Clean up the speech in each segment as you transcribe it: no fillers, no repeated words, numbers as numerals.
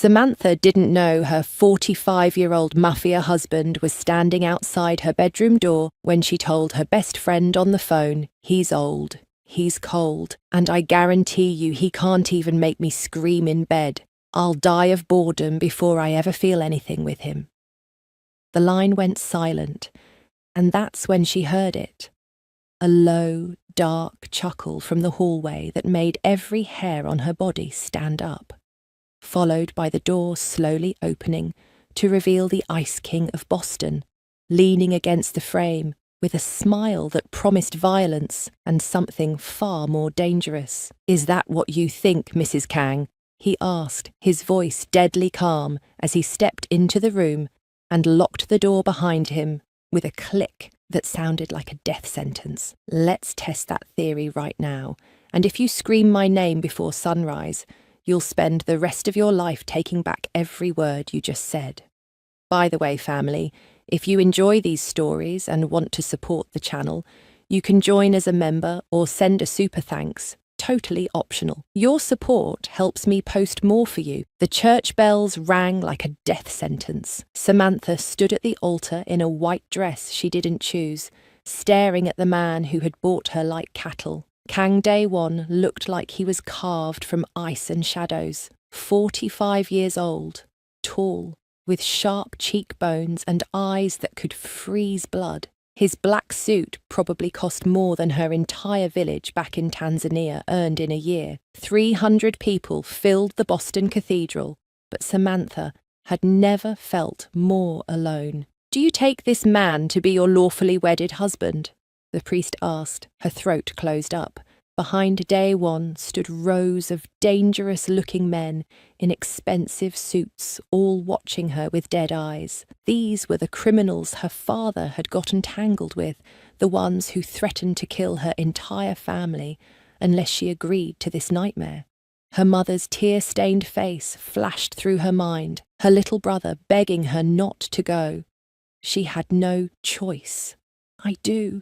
Samantha didn't know her 45-year-old mafia husband was standing outside her bedroom door when she told her best friend on the phone, "He's old, he's cold, and I guarantee you he can't even make me scream in bed. I'll die of boredom before I ever feel anything with him." The line went silent, and that's when she heard it. A low, dark chuckle from the hallway that made every hair on her body stand up, followed by the door slowly opening to reveal the Ice King of Boston, leaning against the frame with a smile that promised violence and something far more dangerous. "Is that what you think, Mrs. Kang?" he asked, his voice deadly calm as he stepped into the room and locked the door behind him with a click that sounded like a death sentence. "Let's test that theory right now, and if you scream my name before sunrise, you'll spend the rest of your life taking back every word you just said." By the way, family, if you enjoy these stories and want to support the channel, you can join as a member or send a super thanks, totally optional. Your support helps me post more for you. The church bells rang like a death sentence. Samantha stood at the altar in a white dress she didn't choose, staring at the man who had bought her like cattle. Kang Dae-won looked like he was carved from ice and shadows, 45 years old, tall, with sharp cheekbones and eyes that could freeze blood. His black suit probably cost more than her entire village back in Tanzania earned in a year. 300 people filled the Boston Cathedral, but Samantha had never felt more alone. "Do you take this man to be your lawfully wedded husband?" the priest asked, her throat closed up. Behind Dae-won stood rows of dangerous-looking men in expensive suits, all watching her with dead eyes. These were the criminals her father had gotten tangled with, the ones who threatened to kill her entire family unless she agreed to this nightmare. Her mother's tear-stained face flashed through her mind, her little brother begging her not to go. She had no choice. "I do,"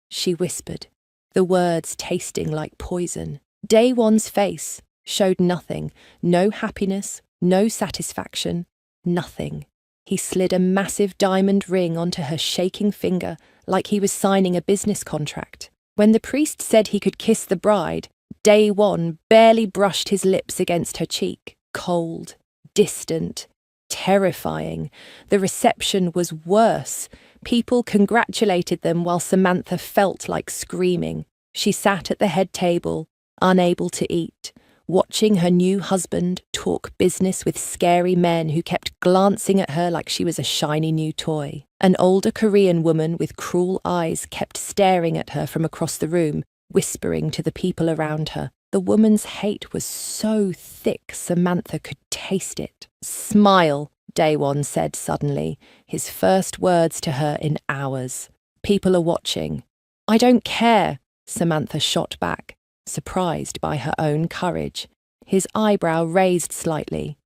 she whispered, the words tasting like poison. Dae-won's face showed nothing, no happiness, no satisfaction, nothing. He slid a massive diamond ring onto her shaking finger like he was signing a business contract. When the priest said he could kiss the bride, Dae-won barely brushed his lips against her cheek. Cold, distant, terrifying. The reception was worse. People congratulated them while Samantha felt like screaming. She sat at the head table, unable to eat, watching her new husband talk business with scary men who kept glancing at her like she was a shiny new toy. An older Korean woman with cruel eyes kept staring at her from across the room, whispering to the people around her. The woman's hate was so thick Samantha could taste it. "Smile," Dae-won said suddenly, his first words to her in hours. "People are watching." "I don't care," Samantha shot back, surprised by her own courage. His eyebrow raised slightly.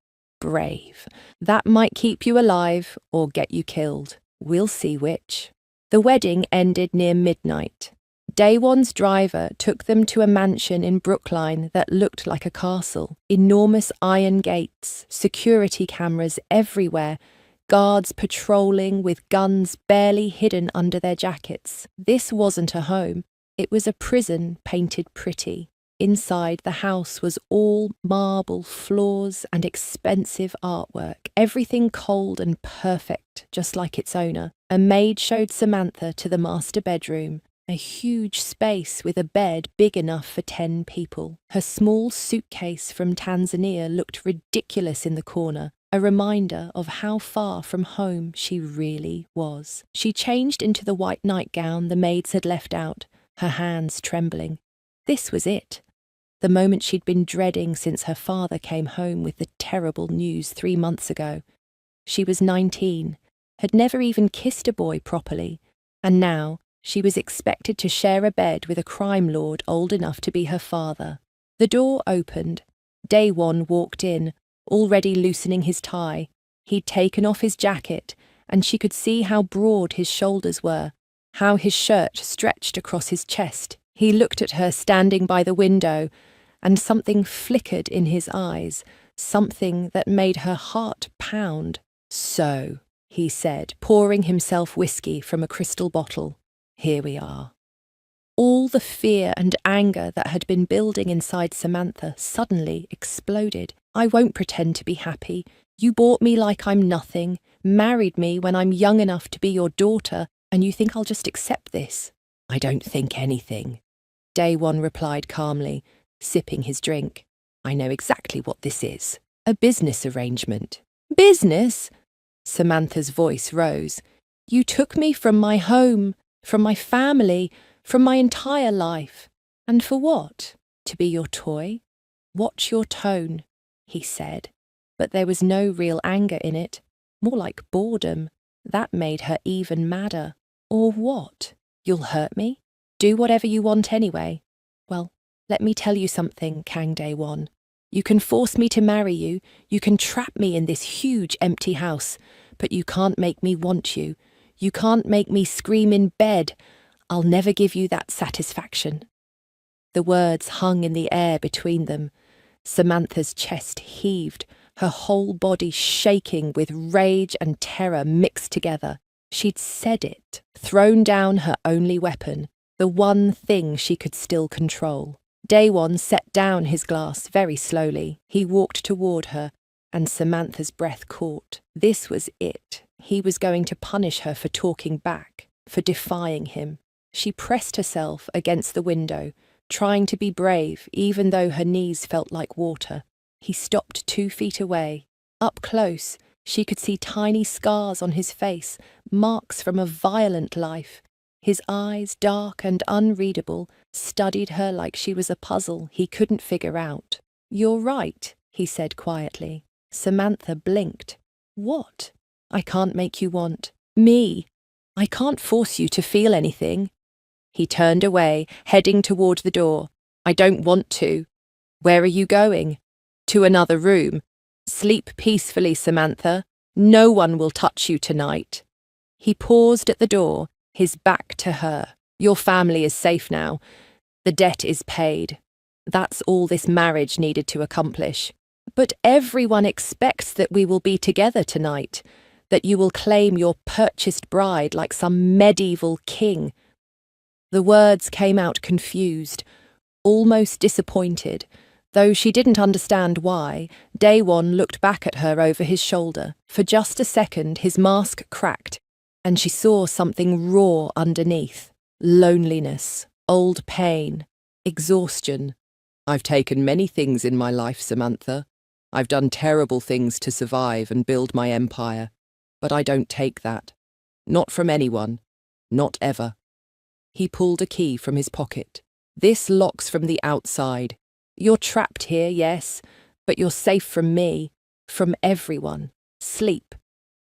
"Brave. That might keep you alive or get you killed. We'll see which." The wedding ended near midnight. Dae-won's driver took them to a mansion in Brookline that looked like a castle. Enormous iron gates, security cameras everywhere, guards patrolling with guns barely hidden under their jackets. This wasn't a home. It was a prison painted pretty. Inside, the house was all marble floors and expensive artwork, everything cold and perfect, just like its owner. A maid showed Samantha to the master bedroom, a huge space with a bed big enough for 10 people. Her small suitcase from Tanzania looked ridiculous in the corner, a reminder of how far from home she really was. She changed into the white nightgown the maids had left out, her hands trembling. This was it. The moment she'd been dreading since her father came home with the terrible news 3 months ago. She was 19, had never even kissed a boy properly, and now she was expected to share a bed with a crime lord old enough to be her father. The door opened. Dae-won walked in, already loosening his tie. He'd taken off his jacket, and she could see how broad his shoulders were, how his shirt stretched across his chest. He looked at her standing by the window, and something flickered in his eyes, something that made her heart pound. "So," he said, pouring himself whiskey from a crystal bottle, "here we are." All the fear and anger that had been building inside Samantha suddenly exploded. "I won't pretend to be happy. You bought me like I'm nothing, married me when I'm young enough to be your daughter, and you think I'll just accept this?" "I don't think anything," Day One replied calmly, sipping his drink. "I know exactly what this is. A business arrangement." "Business?" Samantha's voice rose. "You took me from my home, from my family, from my entire life. And for what? To be your toy?" "Watch your tone," he said. But there was no real anger in it, more like boredom. That made her even madder. "Or what? You'll hurt me? Do whatever you want anyway. Well, let me tell you something, Kang Dae-won. You can force me to marry you, you can trap me in this huge empty house, but you can't make me want you. You can't make me scream in bed. I'll never give you that satisfaction." The words hung in the air between them. Samantha's chest heaved, her whole body shaking with rage and terror mixed together. She'd said it, thrown down her only weapon, the one thing she could still control. Daewon set down his glass very slowly. He walked toward her, and Samantha's breath caught. This was it. He was going to punish her for talking back, for defying him. She pressed herself against the window, trying to be brave even though her knees felt like water. He stopped 2 feet away. Up close, she could see tiny scars on his face, marks from a violent life. His eyes, dark and unreadable, studied her like she was a puzzle he couldn't figure out. "You're right," he said quietly. Samantha blinked. "What?" "I can't make you want me. I can't force you to feel anything." He turned away, heading toward the door. "I don't want to." "Where are you going?" "To another room." "Sleep peacefully, Samantha. No one will touch you tonight." He paused at the door, his back to her. "Your family is safe now. The debt is paid. That's all this marriage needed to accomplish. But everyone expects that we will be together tonight, that you will claim your purchased bride like some medieval king." The words came out confused, almost disappointed. Though she didn't understand why, Daewon looked back at her over his shoulder. For just a second, his mask cracked, and she saw something raw underneath. Loneliness, old pain, exhaustion. "I've taken many things in my life, Samantha. I've done terrible things to survive and build my empire. But I don't take that. Not from anyone. Not ever." He pulled a key from his pocket. "This locks from the outside. You're trapped here, yes, but you're safe from me, from everyone. Sleep."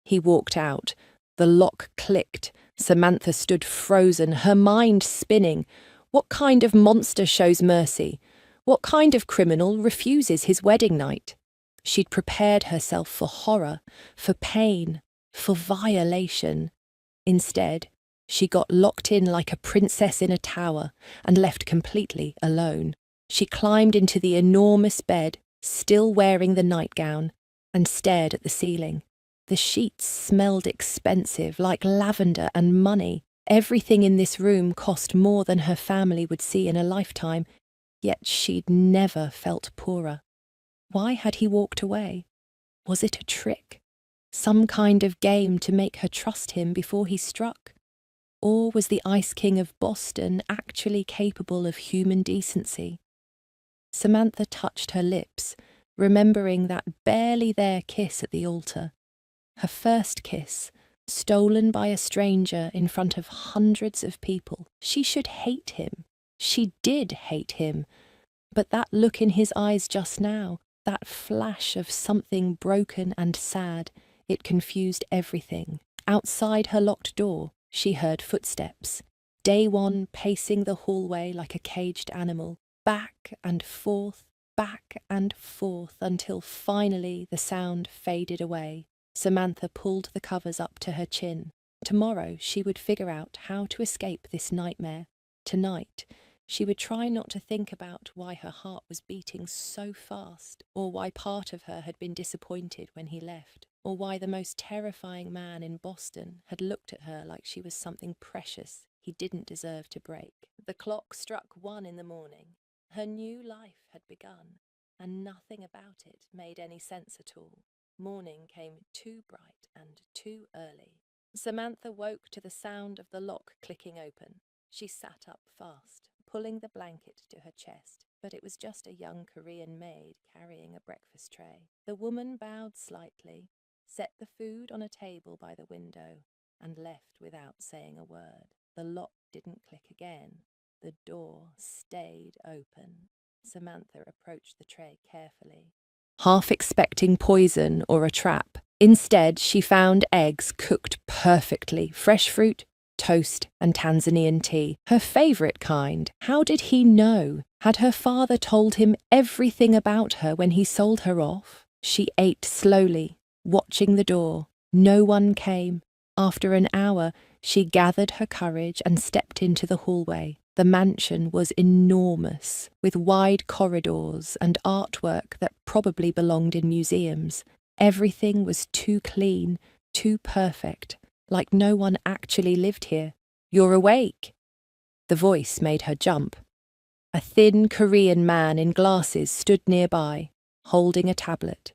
He walked out. The lock clicked. Samantha stood frozen, her mind spinning. What kind of monster shows mercy? What kind of criminal refuses his wedding night? She'd prepared herself for horror, for pain, for violation. Instead, she got locked in like a princess in a tower and left completely alone. She climbed into the enormous bed, still wearing the nightgown, and stared at the ceiling. The sheets smelled expensive, like lavender and money. Everything in this room cost more than her family would see in a lifetime, yet she'd never felt poorer. Why had he walked away? Was it a trick? Some kind of game to make her trust him before he struck? Or was the Ice King of Boston actually capable of human decency? Samantha touched her lips, remembering that barely there kiss at the altar. Her first kiss, stolen by a stranger in front of hundreds of people. She should hate him. She did hate him. But that look in his eyes just now, that flash of something broken and sad, it confused everything. Outside her locked door, she heard footsteps. Daewon pacing the hallway like a caged animal, back and forth, until finally the sound faded away. Samantha pulled the covers up to her chin. Tomorrow she would figure out how to escape this nightmare. Tonight, She would try not to think about why her heart was beating so fast, or why part of her had been disappointed when he left, or why the most terrifying man in Boston had looked at her like she was something precious he didn't deserve to break. The clock struck 1 in the morning. Her new life had begun, and nothing about it made any sense at all. Morning came too bright and too early. Samantha woke to the sound of the lock clicking open. She sat up fast, pulling the blanket to her chest, but it was just a young Korean maid carrying a breakfast tray. The woman bowed slightly, set the food on a table by the window, and left without saying a word. The lock didn't click again. The door stayed open. Samantha approached the tray carefully, half expecting poison or a trap. Instead, she found eggs cooked perfectly, fresh fruit, toast, and Tanzanian tea, her favourite kind. How did he know? Had her father told him everything about her when he sold her off? She ate slowly, watching the door. No one came. After an hour, she gathered her courage and stepped into the hallway. The mansion was enormous, with wide corridors and artwork that probably belonged in museums. Everything was too clean, too perfect, like no one actually lived here. "You're awake." The voice made her jump. A thin Korean man in glasses stood nearby, holding a tablet.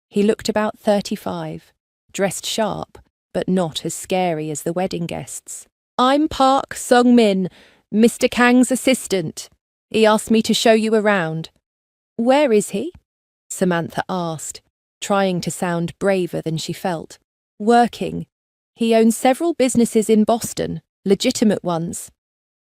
He looked about 35, dressed sharp, but not as scary as the wedding guests. "I'm Park Sung-min, Mr. Kang's assistant. He asked me to show you around." "Where is he?" Samantha asked, trying to sound braver than she felt. "Working. He owns several businesses in Boston, legitimate ones."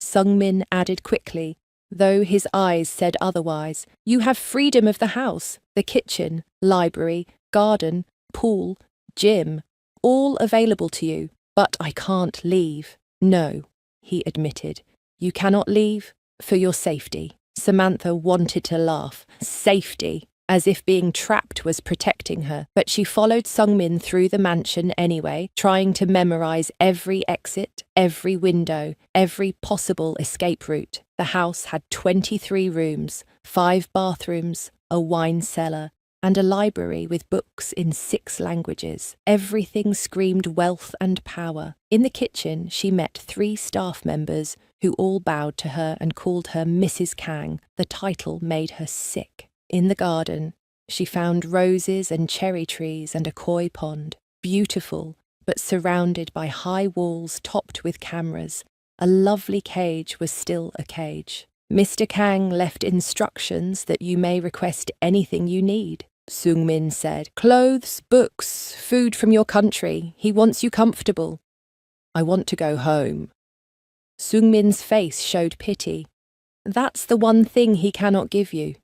Sung-min added quickly, though his eyes said otherwise. "You have freedom of the house, the kitchen, library, garden, pool, gym, all available to you. But I can't leave." "No," he admitted. "You cannot leave for your safety." Samantha wanted to laugh. Safety, as if being trapped was protecting her, but she followed Sung-min through the mansion anyway, trying to memorize every exit, every window, every possible escape route. The house had 23 rooms, 5 bathrooms, a wine cellar, and a library with books in 6 languages. Everything screamed wealth and power. In the kitchen, she met 3 staff members who all bowed to her and called her Mrs. Kang. The title made her sick. In the garden, she found roses and cherry trees and a koi pond. Beautiful, but surrounded by high walls topped with cameras. A lovely cage was still a cage. "Mr. Kang left instructions that you may request anything you need," Sung-min said. "Clothes, books, food from your country. He wants you comfortable." "I want to go home." Sung-min's face showed pity. "That's the one thing he cannot give you."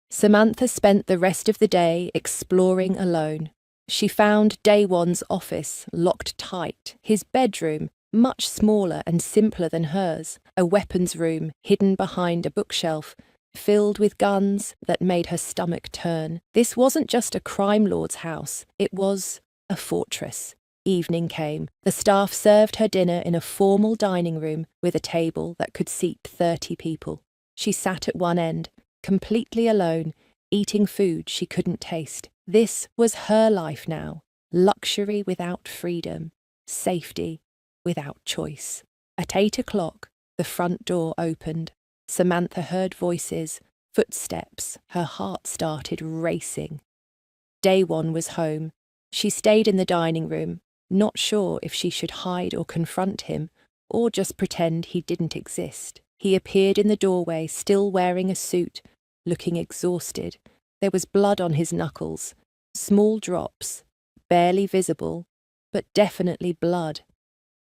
Samantha spent the rest of the day exploring alone. She found Daewon's office locked tight, his bedroom much smaller and simpler than hers, a weapons room hidden behind a bookshelf, filled with guns that made her stomach turn. This wasn't just a crime lord's house, it was a fortress. Evening came. The staff served her dinner in a formal dining room with a table that could seat 30 people. She sat at one end, completely alone, eating food she couldn't taste. This was her life now. Luxury without freedom. Safety without choice. At 8 o'clock, the front door opened. Samantha heard voices, footsteps. Her heart started racing. Daewon was home. She stayed in the dining room, not sure if she should hide or confront him, or just pretend he didn't exist. He appeared in the doorway, still wearing a suit, looking exhausted. There was blood on his knuckles, small drops, barely visible, but definitely blood.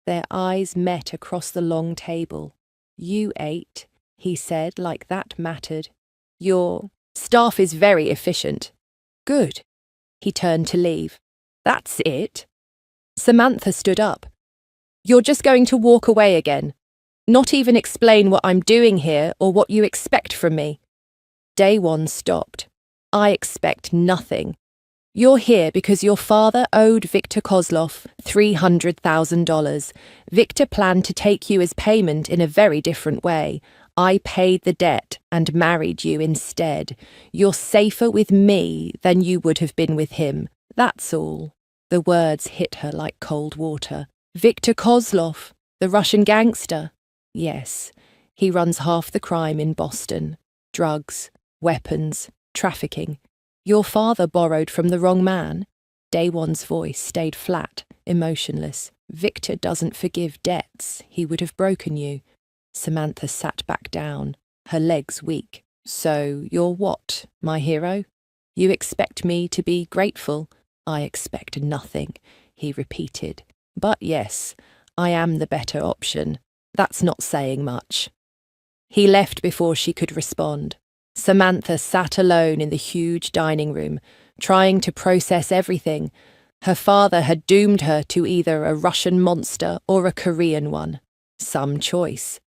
Their eyes met across the long table. "You ate," he said, like that mattered. "Your staff is very efficient." "Good." He turned to leave. "That's it." Samantha stood up. "You're just going to walk away again? Not even explain what I'm doing here or what you expect from me?" Daewon stopped. "I expect nothing. You're here because your father owed Victor Kozlov $300,000. Victor planned to take you as payment in a very different way. I paid the debt and married you instead. You're safer with me than you would have been with him. That's all." The words hit her like cold water. "Viktor Kozlov, the Russian gangster." Yes, he runs half the crime in Boston. Drugs, weapons, trafficking. Your father borrowed from the wrong man. Daewon's voice stayed flat, emotionless. Victor doesn't forgive debts. He would have broken you. Samantha sat back down, her legs weak. "So you're what, my hero? You expect me to be grateful?" "I expect nothing," he repeated. "But yes, I am the better option. That's not saying much." He left before she could respond. Samantha sat alone in the huge dining room, trying to process everything. Her father had doomed her to either a Russian monster or a Korean one. Some choice.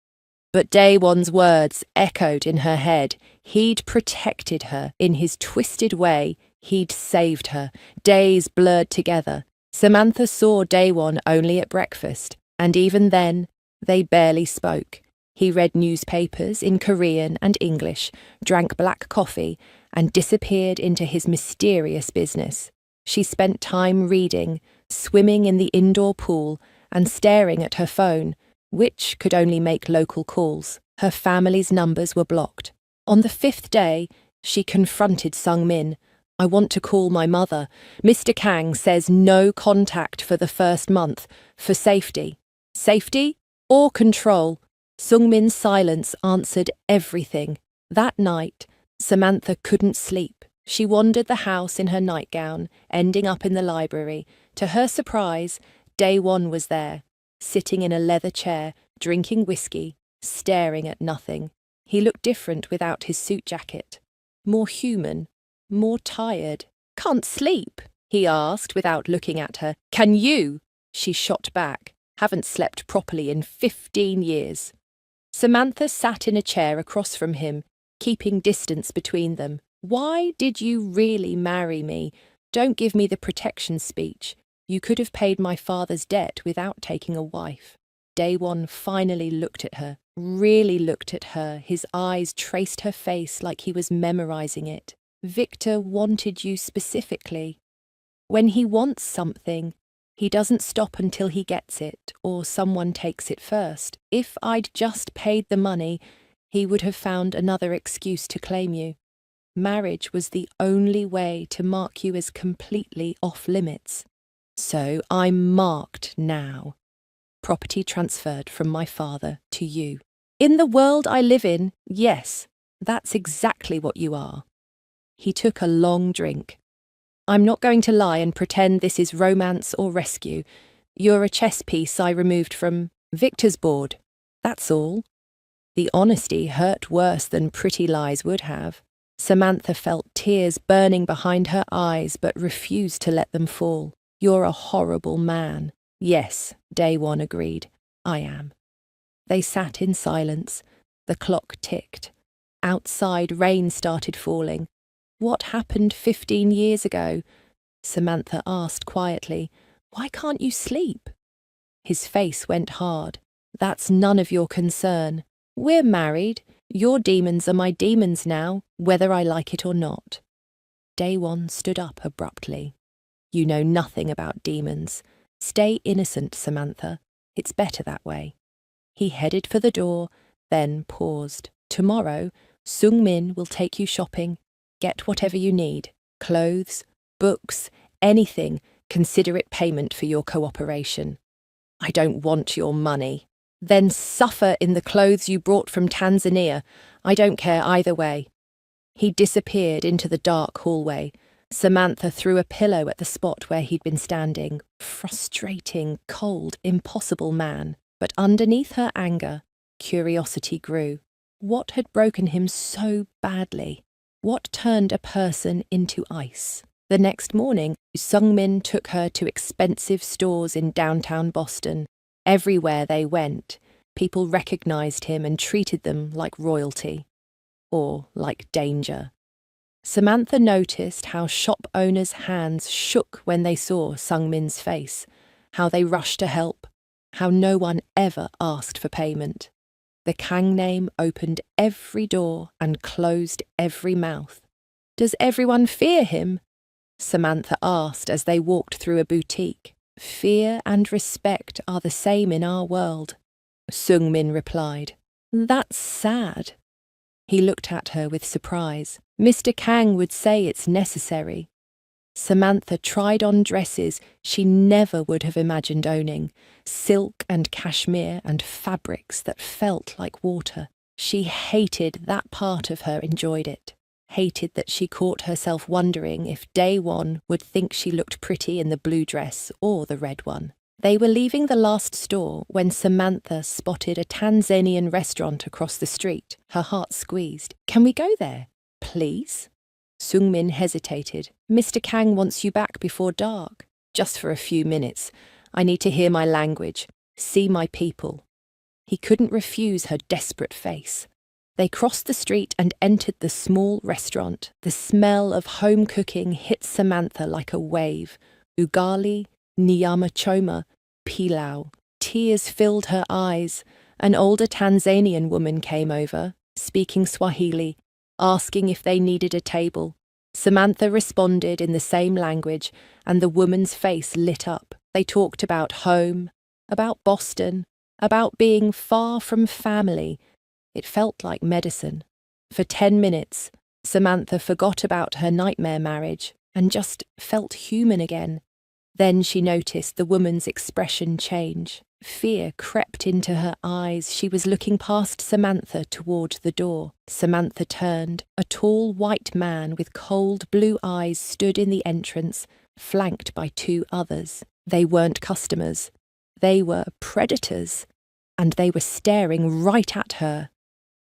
But Daewon's words echoed in her head. He'd protected her in his twisted way. He'd saved her. Days blurred together. Samantha saw Daewon only at breakfast, and even then, they barely spoke. He read newspapers in Korean and English, drank black coffee, and disappeared into his mysterious business. She spent time reading, swimming in the indoor pool, and staring at her phone, which could only make local calls. Her family's numbers were blocked. On the 5th day, she confronted Sung-min. "I want to call my mother. Mr. Kang says no contact for the first month, for safety." Safety or control? Sung-min's silence answered everything. That night, Samantha couldn't sleep. She wandered the house in her nightgown, ending up in the library. To her surprise, Daewon was there, sitting in a leather chair, drinking whiskey, staring at nothing. He looked different without his suit jacket. More human, more tired. "Can't sleep?" he asked without looking at her. "Can you?" She shot back. "Haven't slept properly in 15 years. Samantha sat in a chair across from him, keeping distance between them. "Why did you really marry me? Don't give me the protection speech. You could have paid my father's debt without taking a wife." Daewon finally looked at her, really looked at her. His eyes traced her face like he was memorizing it. "Victor wanted you specifically. When he wants something, he doesn't stop until he gets it, or someone takes it first. If I'd just paid the money, he would have found another excuse to claim you. Marriage was the only way to mark you as completely off limits. So I'm marked now. Property transferred from my father to you. In the world I live in, yes, that's exactly what you are." He took a long drink. "I'm not going to lie and pretend this is romance or rescue. You're a chess piece I removed from Victor's board. That's all." The honesty hurt worse than pretty lies would have. Samantha felt tears burning behind her eyes but refused to let them fall. "You're a horrible man." "Yes," Daewon agreed. "I am." They sat in silence. The clock ticked. Outside, rain started falling. "What happened 15 years ago?" Samantha asked quietly. "Why can't you sleep?" His face went hard. "That's none of your concern. We're married. Your demons are my demons now, whether I like it or not." Daewon stood up abruptly. "You know nothing about demons. Stay innocent, Samantha. It's better that way." He headed for the door, then paused. "Tomorrow, Sung-min will take you shopping. Get whatever you need. Clothes, books, anything. Consider it payment for your cooperation." "I don't want your money." "Then suffer in the clothes you brought from Tanzania. I don't care either way." He disappeared into the dark hallway. Samantha threw a pillow at the spot where he'd been standing. Frustrating, cold, impossible man. But underneath her anger, curiosity grew. What had broken him so badly? What turned a person into ice? The next morning, Sung-min took her to expensive stores in downtown Boston. Everywhere they went, people recognized him and treated them like royalty. Or like danger. Samantha noticed how shop owners' hands shook when they saw Sung-min's face, how they rushed to help, how no one ever asked for payment. The Kang name opened every door and closed every mouth. "Does everyone fear him?" Samantha asked as they walked through a boutique. "Fear and respect are the same in our world," Sung-min replied. "That's sad." He looked at her with surprise. "Mr. Kang would say it's necessary." Samantha tried on dresses she never would have imagined owning, silk and cashmere and fabrics that felt like water. She hated that part of her enjoyed it, hated that she caught herself wondering if Daewon would think she looked pretty in the blue dress or the red one. They were leaving the last store when Samantha spotted a Tanzanian restaurant across the street. Her heart squeezed. "Can we go there, please?" Sung-min hesitated. "Mr. Kang wants you back before dark." "Just for a few minutes. I need to hear my language, see my people." He couldn't refuse her desperate face. They crossed the street and entered the small restaurant. The smell of home cooking hit Samantha like a wave. Ugali, nyama choma, pilau. Tears filled her eyes. An older Tanzanian woman came over, speaking Swahili, asking if they needed a table. Samantha responded in the same language, and the woman's face lit up. They talked about home, about Boston, about being far from family. It felt like medicine. For 10 minutes, Samantha forgot about her nightmare marriage and just felt human again. Then she noticed the woman's expression change. Fear crept into her eyes. She was looking past Samantha toward the door. Samantha turned. A tall white man with cold blue eyes stood in the entrance, flanked by 2 others. They weren't customers. They were predators, and they were staring right at her.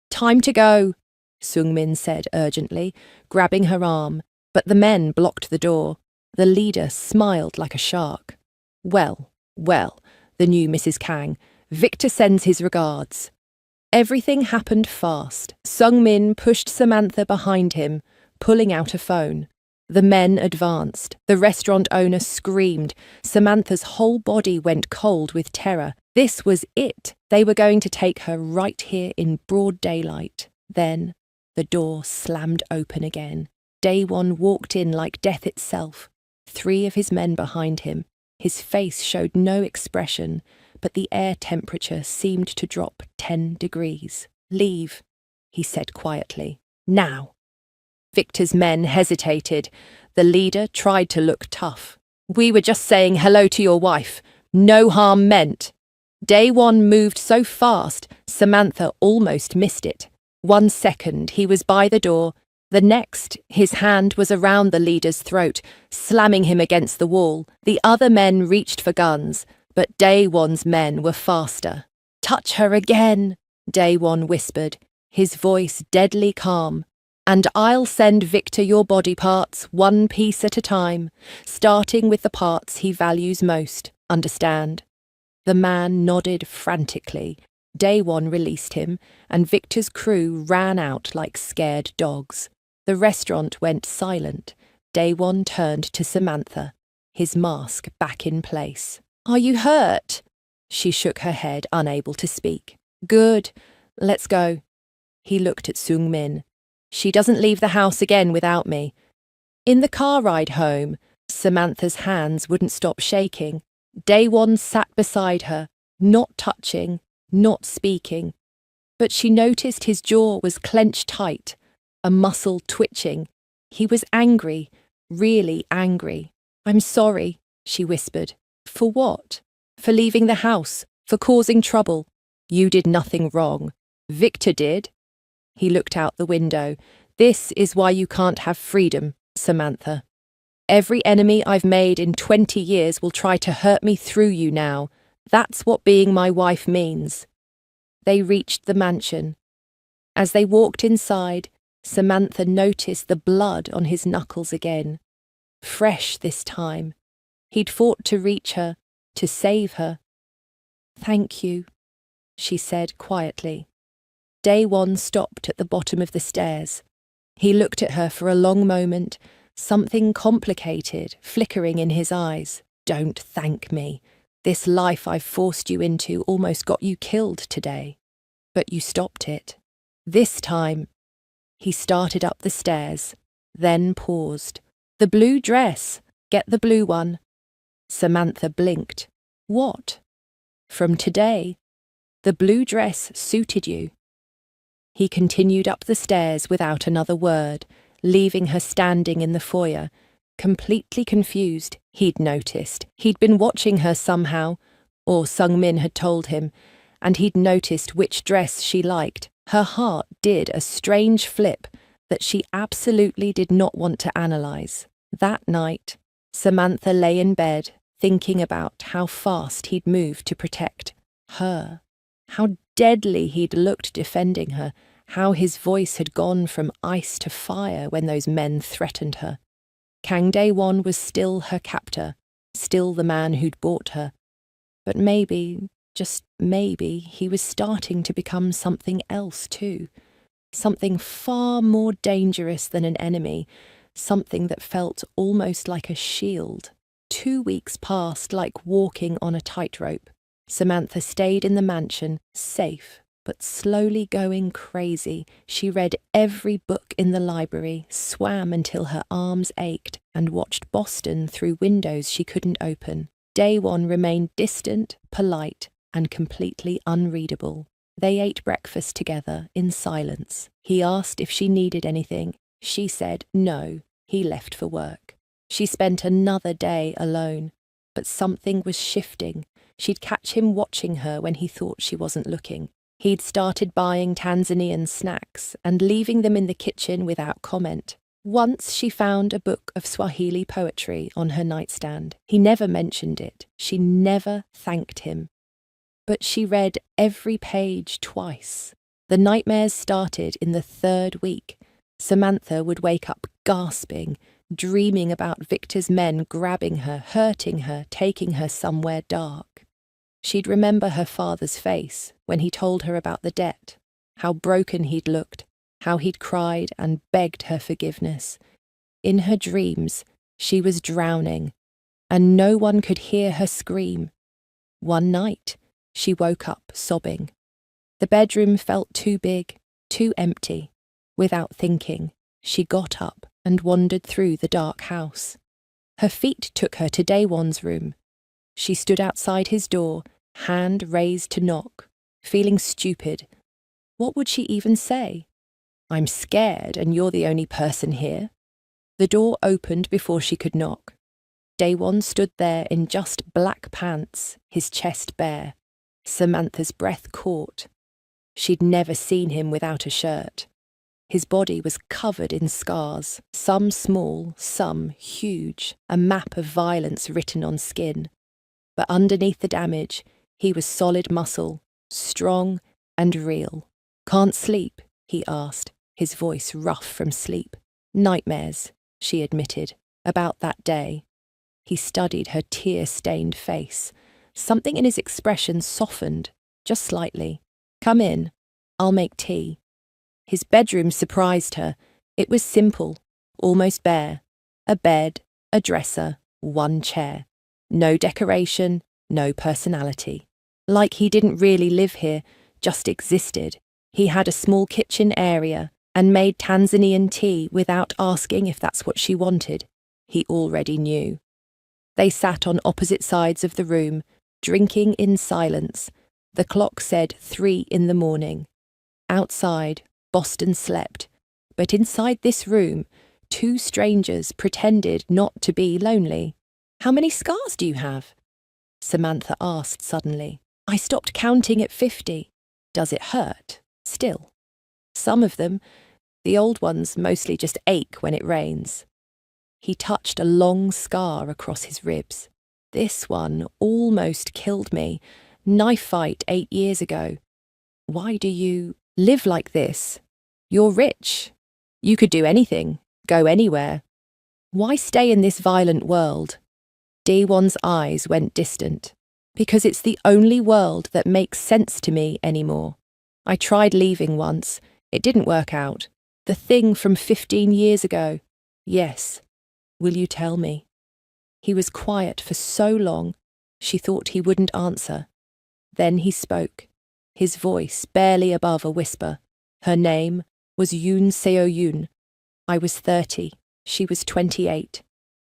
"Time to go," Sung-min said urgently, grabbing her arm, but the men blocked the door. The leader smiled like a shark. Well, the new Mrs. Kang. Victor sends his regards." Everything happened fast. Sung-min pushed Samantha behind him, pulling out a phone. The men advanced. The restaurant owner screamed. Samantha's whole body went cold with terror. This was it. They were going to take her right here in broad daylight. Then the door slammed open again. Daewon walked in like death itself. 3 of his men behind him. His face showed no expression, but the air temperature seemed to drop 10 degrees. "Leave," he said quietly. "Now." Victor's men hesitated. The leader tried to look tough. "We were just saying hello to your wife. No harm meant." Daewon moved so fast, Samantha almost missed it. 1 second, he was by the door. The next, his hand was around the leader's throat, slamming him against the wall. The other men reached for guns, but Daewon's men were faster. "Touch her again," Daewon whispered, his voice deadly calm. "And I'll send Victor your body parts, 1 piece at a time, starting with the parts he values most. Understand?" The man nodded frantically. Daewon released him, and Victor's crew ran out like scared dogs. The restaurant went silent. Daewon turned to Samantha, his mask back in place. "Are you hurt?" She shook her head, unable to speak. "Good. Let's go." He looked at Sung-min. "She doesn't leave the house again without me." In the car ride home, Samantha's hands wouldn't stop shaking. Daewon sat beside her, not touching, not speaking. But she noticed his jaw was clenched tight, a muscle twitching. He was angry, really angry. "I'm sorry," she whispered. "For what?" "For leaving the house, for causing trouble." "You did nothing wrong. Victor did." He looked out the window. "This is why you can't have freedom, Samantha. Every enemy I've made in 20 years will try to hurt me through you now. That's what being my wife means." They reached the mansion. As they walked inside, Samantha noticed the blood on his knuckles again. Fresh this time. He'd fought to reach her, to save her. "Thank you," she said quietly. Daewon stopped at the bottom of the stairs. He looked at her for a long moment, something complicated flickering in his eyes. "Don't thank me. This life I've forced you into almost got you killed today." But you stopped it. This time. He started up the stairs, then paused. The blue dress. Get the blue one. Samantha blinked. What? From today. The blue dress suited you. He continued up the stairs without another word, leaving her standing in the foyer, completely confused. He'd noticed. He'd been watching her somehow, or Sung-min had told him, and he'd noticed which dress she liked. Her heart did a strange flip that she absolutely did not want to analyze. That night, Samantha lay in bed, thinking about how fast he'd moved to protect her, how deadly he'd looked defending her, how his voice had gone from ice to fire when those men threatened her. Kang Dae-won was still her captor, still the man who'd bought her. But maybe, just maybe, he was starting to become something else too. Something far more dangerous than an enemy, something that felt almost like a shield. 2 weeks passed like walking on a tightrope. Samantha stayed in the mansion, safe, but slowly going crazy. She read every book in the library, swam until her arms ached, and watched Boston through windows she couldn't open. Dae-won remained distant, polite, and completely unreadable. They ate breakfast together in silence. He asked if she needed anything. She said no. He left for work. She spent another day alone, but something was shifting. She'd catch him watching her when he thought she wasn't looking. He'd started buying Tanzanian snacks and leaving them in the kitchen without comment. Once she found a book of Swahili poetry on her nightstand. He never mentioned it. She never thanked him. But she read every page twice. The nightmares started in the 3rd week. Samantha would wake up gasping, dreaming about Victor's men grabbing her, hurting her, taking her somewhere dark. She'd remember her father's face when he told her about the debt, how broken he'd looked, how he'd cried and begged her forgiveness. In her dreams, she was drowning, and no one could hear her scream. One night, she woke up sobbing. The bedroom felt too big, too empty. Without thinking, she got up and wandered through the dark house. Her feet took her to Dae-won's room. She stood outside his door, hand raised to knock, feeling stupid. What would she even say? I'm scared and you're the only person here. The door opened before she could knock. Dae-won stood there in just black pants, his chest bare. Samantha's breath caught. She'd never seen him without a shirt. His body was covered in scars, some small, some huge, a map of violence written on skin. But underneath the damage, he was solid muscle, strong and real. Can't sleep? He asked, his voice rough from sleep. Nightmares, she admitted, about that day. He studied her tear-stained face. Something in his expression softened, just slightly. Come in. I'll make tea. His bedroom surprised her. It was simple, almost bare. A bed, a dresser, one chair. No decoration, no personality. Like he didn't really live here, just existed. He had a small kitchen area and made Tanzanian tea without asking if that's what she wanted. He already knew. They sat on opposite sides of the room, drinking in silence. The clock said 3 in the morning. Outside, Boston slept, but inside this room, 2 strangers pretended not to be lonely. How many scars do you have? Samantha asked suddenly. I stopped counting at 50. Does it hurt? Still. Some of them, the old ones, mostly just ache when it rains. He touched a long scar across his ribs. This one almost killed me. Knife fight 8 years ago. Why do you live like this? You're rich. You could do anything, go anywhere. Why stay in this violent world? Dae-won's eyes went distant. Because it's the only world that makes sense to me anymore. I tried leaving once. It didn't work out. The thing from 15 years ago. Yes. Will you tell me? He was quiet for so long, she thought he wouldn't answer. Then he spoke. his voice barely above a whisper. Her name was Yoon Seo-yoon. I was 30. She was 28.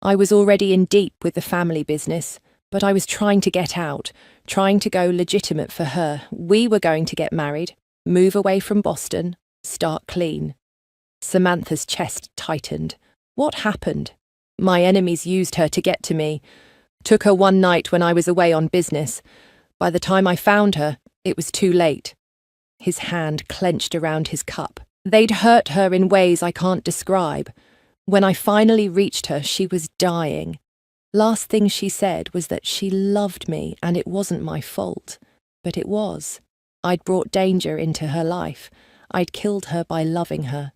I was already in deep with the family business, but I was trying to get out, trying to go legitimate for her. We were going to get married, move away from Boston, start clean. Samantha's chest tightened. What happened? My enemies used her to get to me. Took her one night when I was away on business. By the time I found her, it was too late. His hand clenched around his cup. They'd hurt her in ways I can't describe. When I finally reached her, she was dying. Last thing she said was that she loved me and it wasn't my fault. But it was. I'd brought danger into her life. I'd killed her by loving her.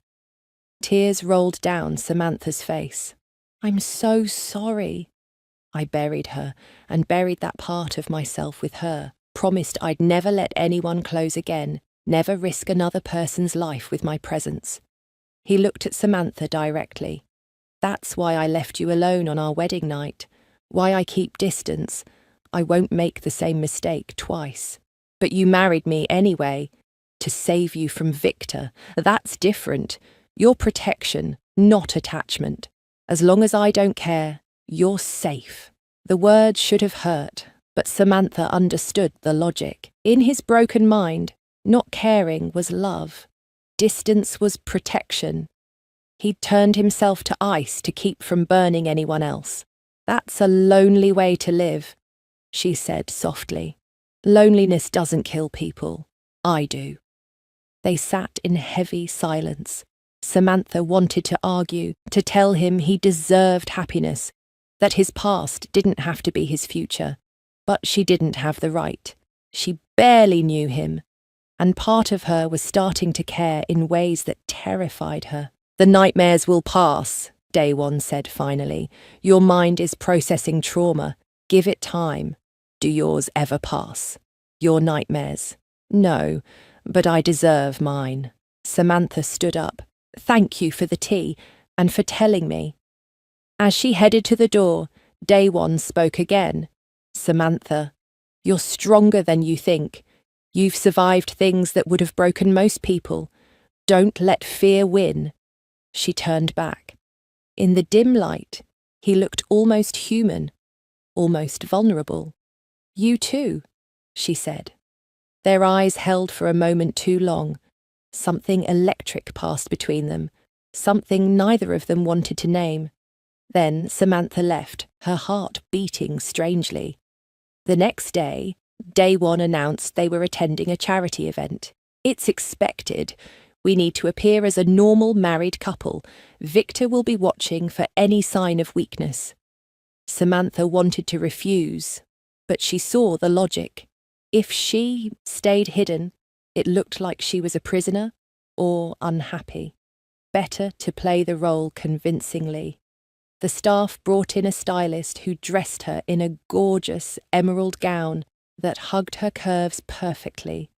Tears rolled down Samantha's face. I'm so sorry. I buried her and buried that part of myself with her. Promised I'd never let anyone close again, never risk another person's life with my presence. He looked at Samantha directly. That's why I left you alone on our wedding night. Why I keep distance. I won't make the same mistake twice. But you married me anyway. To save you from Victor. That's different. You're protection, not attachment. As long as I don't care, you're safe. The words should have hurt, but Samantha understood the logic. In his broken mind, not caring was love. Distance was protection. He'd turned himself to ice to keep from burning anyone else. That's a lonely way to live, she said softly. Loneliness doesn't kill people. I do. They sat in heavy silence. Samantha wanted to argue, to tell him he deserved happiness, that his past didn't have to be his future. But she didn't have the right. She barely knew him, and part of her was starting to care in ways that terrified her. The nightmares will pass, Daewon said finally. Your mind is processing trauma. Give it time. Do yours ever pass? Your nightmares? No, but I deserve mine. Samantha stood up. Thank you for the tea, and for telling me. As she headed to the door, Daewon spoke again. Samantha, you're stronger than you think. You've survived things that would have broken most people. Don't let fear win. She turned back. In the dim light, he looked almost human, almost vulnerable. You too, she said. Their eyes held for a moment too long. Something electric passed between them, something neither of them wanted to name. Then Samantha left, her heart beating strangely. The next day, Daewon announced they were attending a charity event. It's expected. We need to appear as a normal married couple. Victor will be watching for any sign of weakness. Samantha wanted to refuse, but she saw the logic. If she stayed hidden, it looked like she was a prisoner or unhappy. Better to play the role convincingly. The staff brought in a stylist who dressed her in a gorgeous emerald gown that hugged her curves perfectly.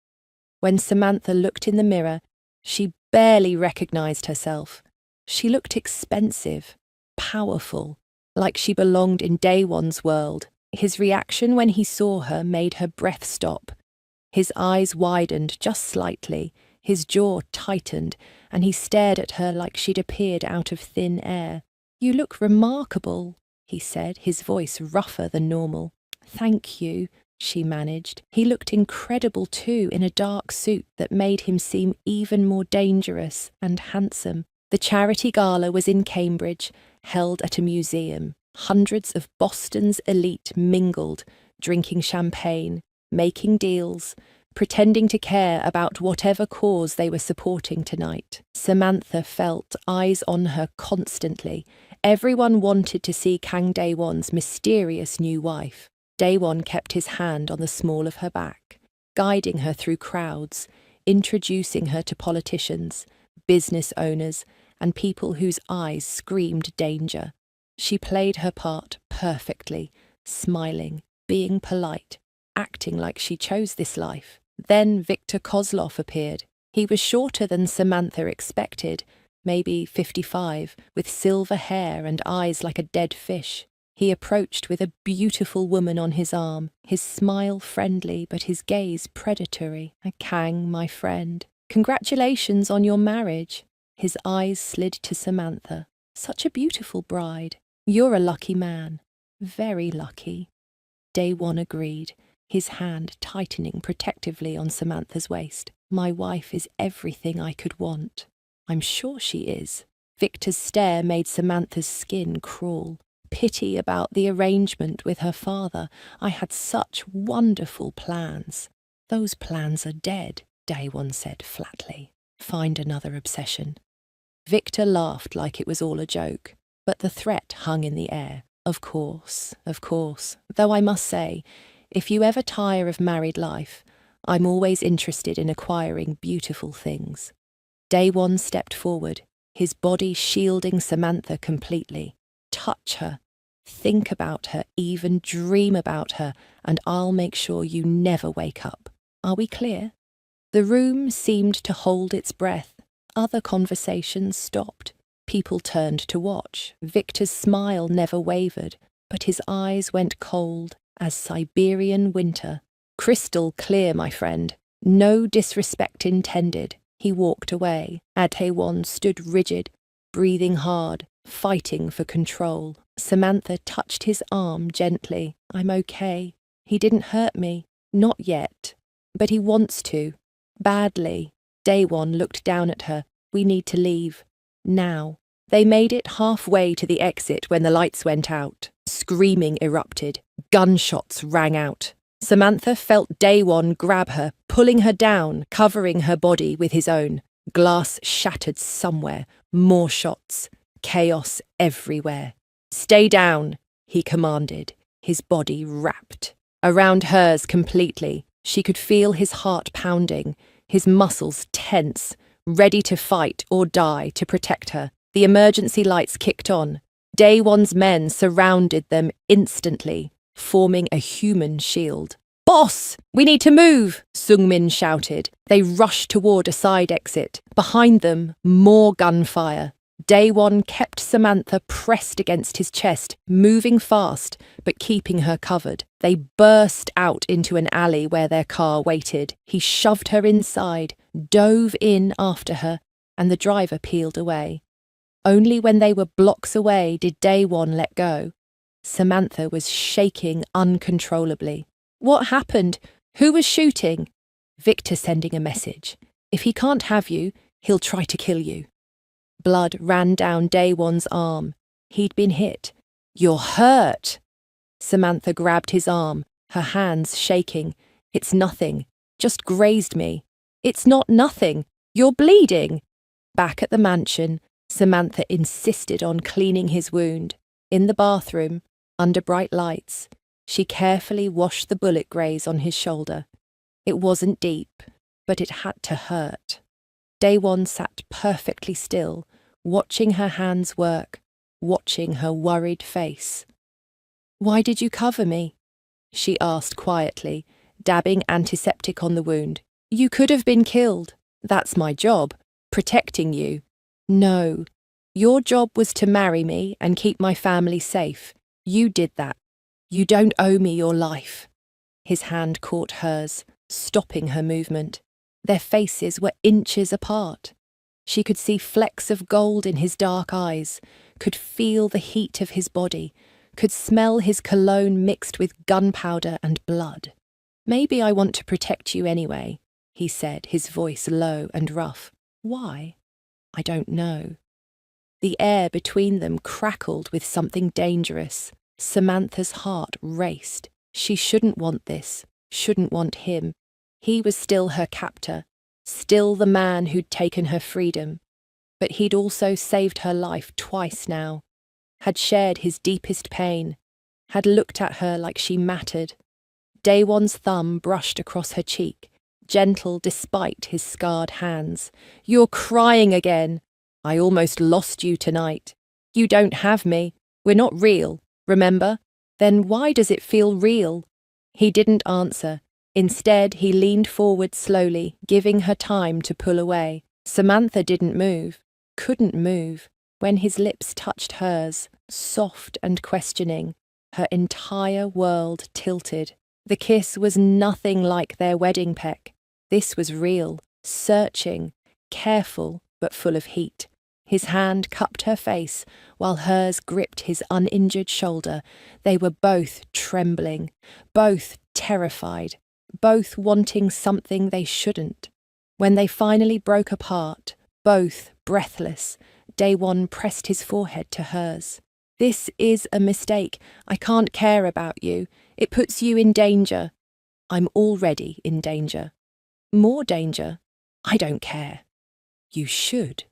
When Samantha looked in the mirror, she barely recognized herself. She looked expensive, powerful, like she belonged in Daewon's world. His reaction when he saw her made her breath stop. His eyes widened just slightly, his jaw tightened, and he stared at her like she'd appeared out of thin air. You look remarkable, he said, his voice rougher than normal. Thank you, she managed. He looked incredible too, in a dark suit that made him seem even more dangerous and handsome. The charity gala was in Cambridge, held at a museum. Hundreds of Boston's elite mingled, drinking champagne, making deals, pretending to care about whatever cause they were supporting tonight. Samantha felt eyes on her constantly. Everyone wanted to see Kang Daewon's mysterious new wife. Daewon kept his hand on the small of her back, guiding her through crowds, introducing her to politicians, business owners, and people whose eyes screamed danger. She played her part perfectly, smiling, being polite, acting like she chose this life. Then Victor Kozlov appeared. He was shorter than Samantha expected, maybe 55, with silver hair and eyes like a dead fish. He approached with a beautiful woman on his arm, his smile friendly but his gaze predatory. Kang, my friend. Congratulations on your marriage. His eyes slid to Samantha. Such a beautiful bride. You're a lucky man. Very lucky. Daewon agreed, his hand tightening protectively on Samantha's waist. My wife is everything I could want. I'm sure she is. Victor's stare made Samantha's skin crawl. Pity about the arrangement with her father. I had such wonderful plans. Those plans are dead, Daewon said flatly. Find another obsession. Victor laughed like it was all a joke, but the threat hung in the air. Of course. Though I must say, if you ever tire of married life, I'm always interested in acquiring beautiful things. Daewon stepped forward, his body shielding Samantha completely. Touch her, think about her, even dream about her, and I'll make sure you never wake up. Are we clear? The room seemed to hold its breath. Other conversations stopped. People turned to watch. Victor's smile never wavered, but his eyes went cold as Siberian winter. Crystal clear, my friend. No disrespect intended. He walked away. Daewon stood rigid, breathing hard, fighting for control. Samantha touched his arm gently. I'm okay. He didn't hurt me. Not yet. But he wants to. Badly. Daewon looked down at her. We need to leave. Now. They made it halfway to the exit when the lights went out. Screaming erupted. Gunshots rang out. Samantha felt Daewon grab her, pulling her down, covering her body with his own. Glass shattered somewhere. More shots. Chaos everywhere. Stay down, he commanded, his body wrapped. Around hers completely. She could feel his heart pounding, his muscles tense, ready to fight or die to protect her. The emergency lights kicked on. Daewon's men surrounded them instantly, forming a human shield. Boss! We need to move! Sungmin shouted. They rushed toward a side exit. Behind them, more gunfire. Daewon kept Samantha pressed against his chest, moving fast, but keeping her covered. They burst out into an alley where their car waited. He shoved her inside, dove in after her, and the driver peeled away. Only when they were blocks away did Daewon let go. Samantha was shaking uncontrollably. What happened? Who was shooting? Victor sending a message. If he can't have you, he'll try to kill you. Blood ran down Daewon's arm. He'd been hit. You're hurt. Samantha grabbed his arm, her hands shaking. It's nothing. Just grazed me. It's not nothing. You're bleeding. Back at the mansion, Samantha insisted on cleaning his wound. In the bathroom, under bright lights, she carefully washed the bullet graze on his shoulder. It wasn't deep, but it had to hurt. Daewon sat perfectly still, watching her hands work, watching her worried face. Why did you cover me? She asked quietly, dabbing antiseptic on the wound. You could have been killed. That's my job, protecting you. No, your job was to marry me and keep my family safe. You did that. You don't owe me your life. His hand caught hers, stopping her movement. Their faces were inches apart. She could see flecks of gold in his dark eyes, could feel the heat of his body, could smell his cologne mixed with gunpowder and blood. Maybe I want to protect you anyway, he said, his voice low and rough. Why? I don't know. The air between them crackled with something dangerous. Samantha's heart raced. She shouldn't want this, shouldn't want him. He was still her captor, still the man who'd taken her freedom. But he'd also saved her life twice now, had shared his deepest pain, had looked at her like she mattered. Daewon's thumb brushed across her cheek, gentle despite his scarred hands. You're crying again. I almost lost you tonight. You don't have me. We're not real, remember? Then why does it feel real? He didn't answer. Instead, he leaned forward slowly, giving her time to pull away. Samantha didn't move, couldn't move. When his lips touched hers, soft and questioning, Her entire world tilted. The kiss was nothing like their wedding peck. This was real, searching, careful, but full of heat. His hand cupped her face, while hers gripped his uninjured shoulder. They were both trembling, both terrified, both wanting something they shouldn't. When they finally broke apart, both breathless, Daewon pressed his forehead to hers. "This is a mistake. I can't care about you. It puts you in danger." "I'm already in danger." "More danger?" "I don't care." "You should."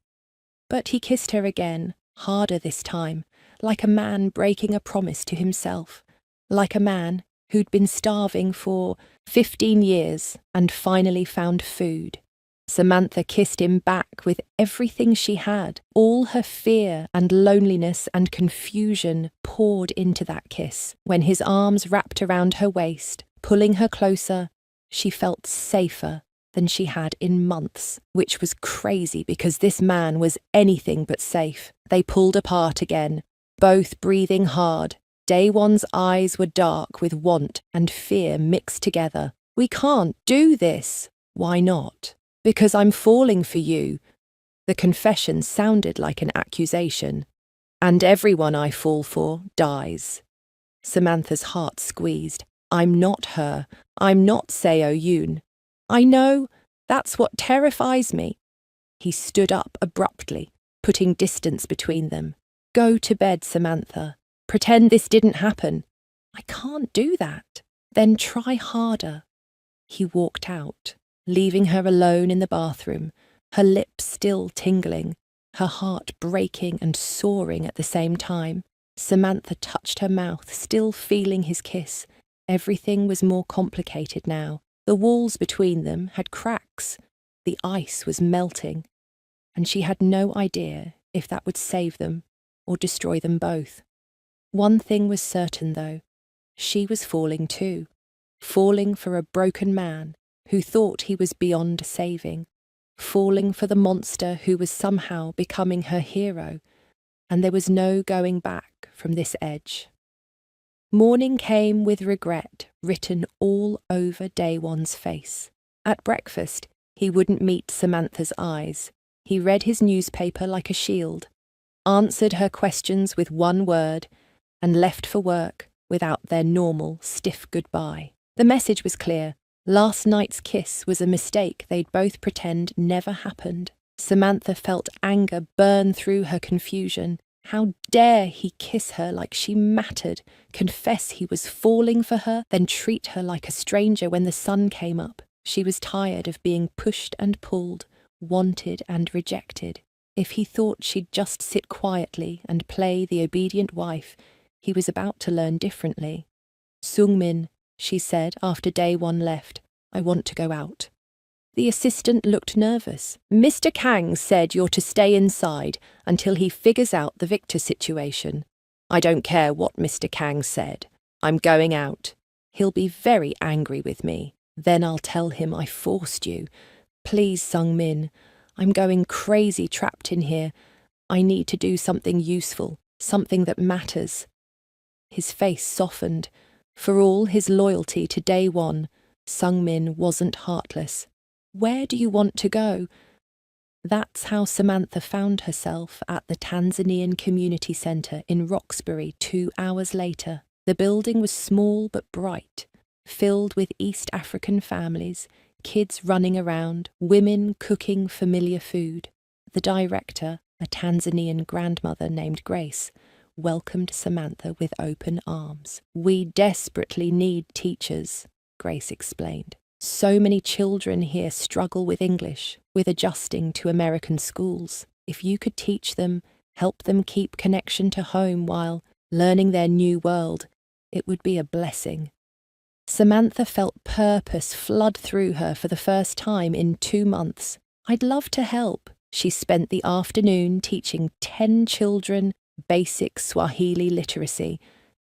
But he kissed her again, harder this time, like a man breaking a promise to himself, like a man who'd been starving for 15 years and finally found food. Samantha kissed him back with everything she had. All her fear and loneliness and confusion poured into that kiss. When his arms wrapped around her waist, pulling her closer, she felt safer than she had in months, which was crazy because this man was anything but safe. They pulled apart again, both breathing hard. Daewon's eyes were dark with want and fear mixed together. "We can't do this." "Why not?" "Because I'm falling for you." The confession sounded like an accusation. "And everyone I fall for dies." Samantha's heart squeezed. "I'm not her. I'm not Seo Yoon." "I know. That's what terrifies me." He stood up abruptly, putting distance between them. "Go to bed, Samantha. Pretend this didn't happen." "I can't do that." "Then try harder." He walked out, leaving her alone in the bathroom, her lips still tingling, her heart breaking and soaring at the same time. Samantha touched her mouth, still feeling his kiss. Everything was more complicated now. The walls between them had cracks. The ice was melting. And she had no idea if that would save them or destroy them both. One thing was certain, though. She was falling too. Falling for a broken man who thought he was beyond saving. Falling for the monster who was somehow becoming her hero. And there was no going back from this edge. Morning came with regret written all over Daewon's face. At breakfast, he wouldn't meet Samantha's eyes. He read his newspaper like a shield, answered her questions with one word, and left for work without their normal, stiff goodbye. The message was clear. Last night's kiss was a mistake they'd both pretend never happened. Samantha felt anger burn through her confusion. How dare he kiss her like she mattered, confess he was falling for her, then treat her like a stranger when the sun came up. She was tired of being pushed and pulled, wanted and rejected. If he thought she'd just sit quietly and play the obedient wife, he was about to learn differently. "Sungmin," she said after Daewon left, "I want to go out." The assistant looked nervous. "Mr. Kang said you're to stay inside until he figures out the Victor situation." "I don't care what Mr. Kang said. I'm going out. He'll be very angry with me. Then I'll tell him I forced you. Please, Sung-min. I'm going crazy trapped in here. I need to do something useful, something that matters." His face softened. For all his loyalty to Daewon, Sung-min wasn't heartless. "Where do you want to go?" That's how Samantha found herself at the Tanzanian Community Centre in Roxbury 2 hours later. The building was small but bright, filled with East African families, kids running around, women cooking familiar food. The director, a Tanzanian grandmother named Grace, welcomed Samantha with open arms. "We desperately need teachers," Grace explained. "So many children here struggle with English, with adjusting to American schools. If you could teach them, help them keep connection to home while learning their new world, it would be a blessing." Samantha felt purpose flood through her for the first time in 2 months. "I'd love to help." She spent the afternoon teaching 10 children basic Swahili literacy,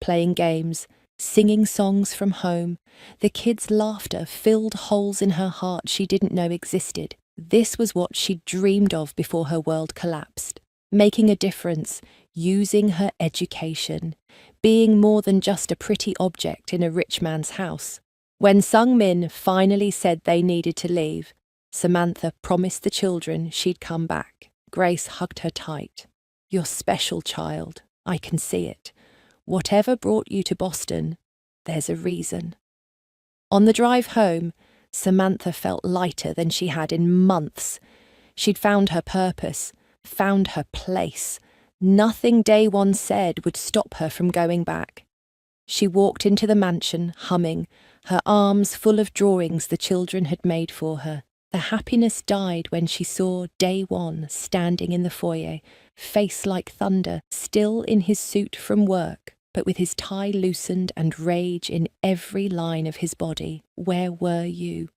playing games, singing songs from home. The kids' laughter filled holes in her heart she didn't know existed. This was what she'd dreamed of before her world collapsed. Making a difference, using her education, being more than just a pretty object in a rich man's house. When Sung Min finally said they needed to leave, Samantha promised the children she'd come back. Grace hugged her tight. "You're special, child. I can see it. Whatever brought you to Boston, there's a reason." On the drive home, Samantha felt lighter than she had in months. She'd found her purpose, found her place. Nothing Day One said would stop her from going back. She walked into the mansion, humming, her arms full of drawings the children had made for her. The happiness died when she saw Day One standing in the foyer, face like thunder, still in his suit from work, but with his tie loosened and rage in every line of his body. "Where were you?"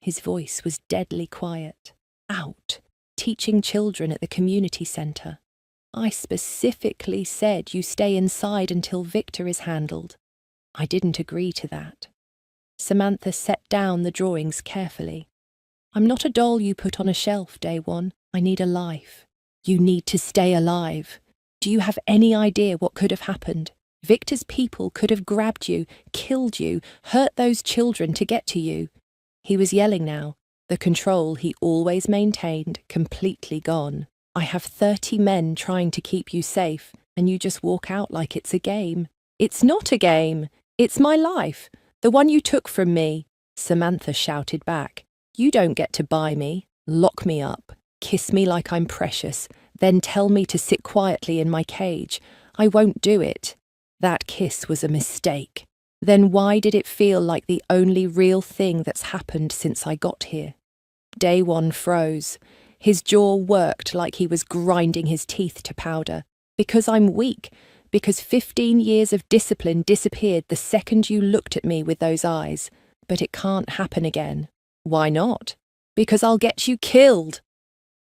His voice was deadly quiet. "Out, teaching children at the community centre. I specifically said you stay inside until Victor is handled." "I didn't agree to that." Samantha set down the drawings carefully. "I'm not a doll you put on a shelf, Day One. I need a life. You need to stay alive. Do you have any idea what could have happened? Victor's people could have grabbed you, killed you, hurt those children to get to you." He was yelling now, the control he always maintained completely gone. "I have 30 men trying to keep you safe, and you just walk out like it's a game." "It's not a game. It's my life. The one you took from me," Samantha shouted back. "You don't get to buy me, lock me up, kiss me like I'm precious, then tell me to sit quietly in my cage. I won't do it." That kiss was a mistake. Then why did it feel like the only real thing that's happened since I got here? Day One froze. His jaw worked like he was grinding his teeth to powder. "Because I'm weak. Because 15 years of discipline disappeared the second you looked at me with those eyes. But it can't happen again." "Why not?" "Because I'll get you killed."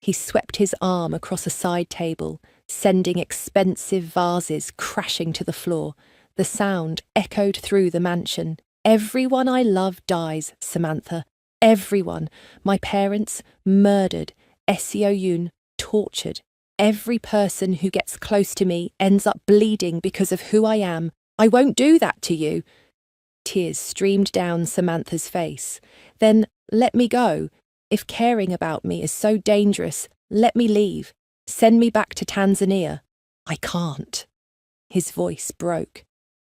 He swept his arm across a side table, sending expensive vases crashing to the floor. The sound echoed through the mansion. "Everyone I love dies, Samantha. Everyone. My parents, murdered. Seo Yoon, tortured. Every person who gets close to me ends up bleeding because of who I am. I won't do that to you." Tears streamed down Samantha's face. "Then let me go. If caring about me is so dangerous, let me leave. Send me back to Tanzania." "I can't." His voice broke.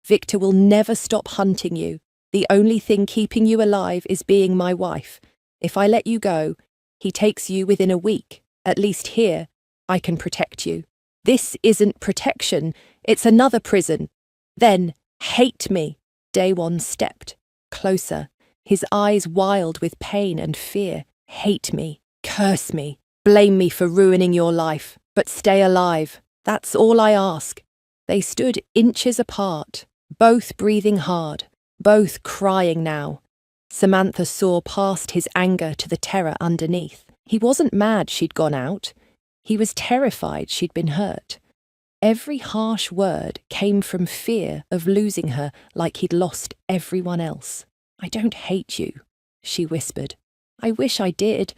"Victor will never stop hunting you. The only thing keeping you alive is being my wife. If I let you go, he takes you within a week. At least here, I can protect you." "This isn't protection. It's another prison." "Then hate me." Day One stepped closer, his eyes wild with pain and fear. "Hate me. Curse me. Blame me for ruining your life. But stay alive. That's all I ask." They stood inches apart, both breathing hard, both crying now. Samantha saw past his anger to the terror underneath. He wasn't mad she'd gone out. He was terrified she'd been hurt. Every harsh word came from fear of losing her like he'd lost everyone else. "I don't hate you," she whispered. "I wish I did,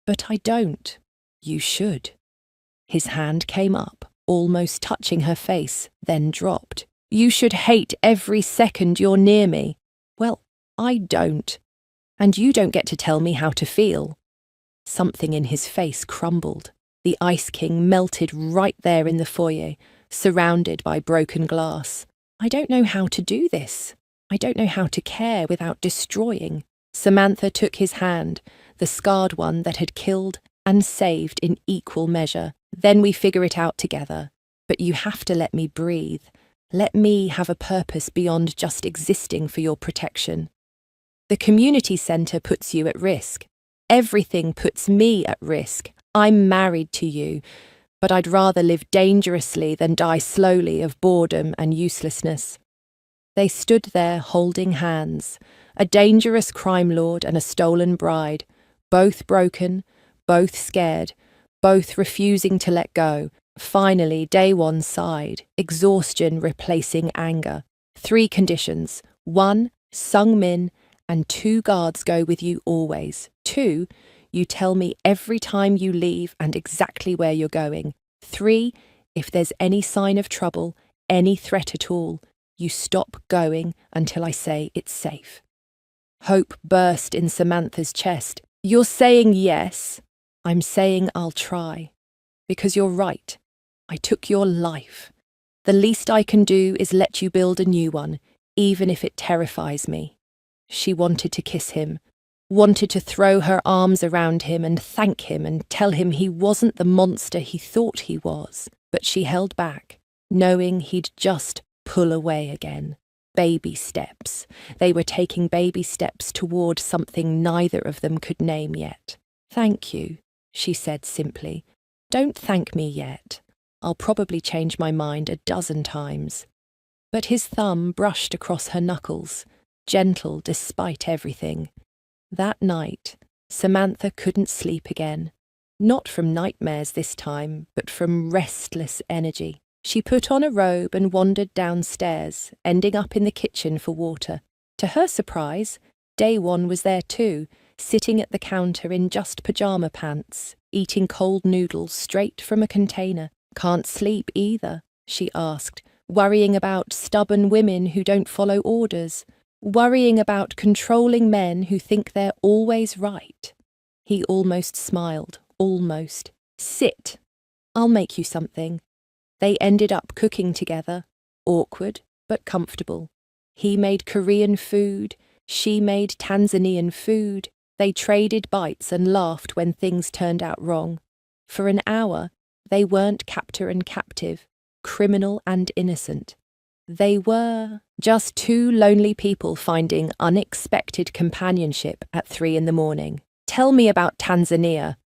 but I don't." "You should." His hand came up, almost touching her face, then dropped. "You should hate every second you're near me." "Well, I don't. And you don't get to tell me how to feel." Something in his face crumbled. The Ice King melted right there in the foyer, surrounded by broken glass. "I don't know how to do this. I don't know how to care without destroying." Samantha took his hand, the scarred one that had killed and saved in equal measure. "Then we figure it out together. But you have to let me breathe. Let me have a purpose beyond just existing for your protection. The community centre puts you at risk. Everything puts me at risk. I'm married to you, but I'd rather live dangerously than die slowly of boredom and uselessness." They stood there holding hands, a dangerous crime lord and a stolen bride, both broken, both scared, both refusing to let go. Finally, Day One sighed, exhaustion replacing anger. 3 conditions. 1, Sung Min, and 2 guards go with you always. 2, you tell me every time you leave and exactly where you're going. 3, if there's any sign of trouble, any threat at all, You stop going until I say it's safe. Hope burst in Samantha's chest. You're saying yes? I'm saying I'll try. Because you're right. I took your life. The least I can do is let you build a new one, even if it terrifies me. She wanted to kiss him, wanted to throw her arms around him and thank him and tell him he wasn't the monster he thought he was. But she held back, knowing he'd just pull away again. Baby steps. They were taking baby steps toward something neither of them could name yet. Thank you, she said simply. Don't thank me yet. I'll probably change my mind a dozen times. But his thumb brushed across her knuckles, gentle despite everything. That night, Samantha couldn't sleep again. Not from nightmares this time, but from restless energy. She put on a robe and wandered downstairs, ending up in the kitchen for water. To her surprise, Daewon was there too, sitting at the counter in just pyjama pants, eating cold noodles straight from a container. Can't sleep either, she asked, worrying about stubborn women who don't follow orders, worrying about controlling men who think they're always right. He almost smiled, almost. Sit. I'll make you something. They ended up cooking together, awkward but comfortable. He made Korean food, she made Tanzanian food. They traded bites and laughed when things turned out wrong. For an hour, they weren't captor and captive, criminal and innocent. They were just two lonely people finding unexpected companionship at 3 a.m. Tell me about Tanzania,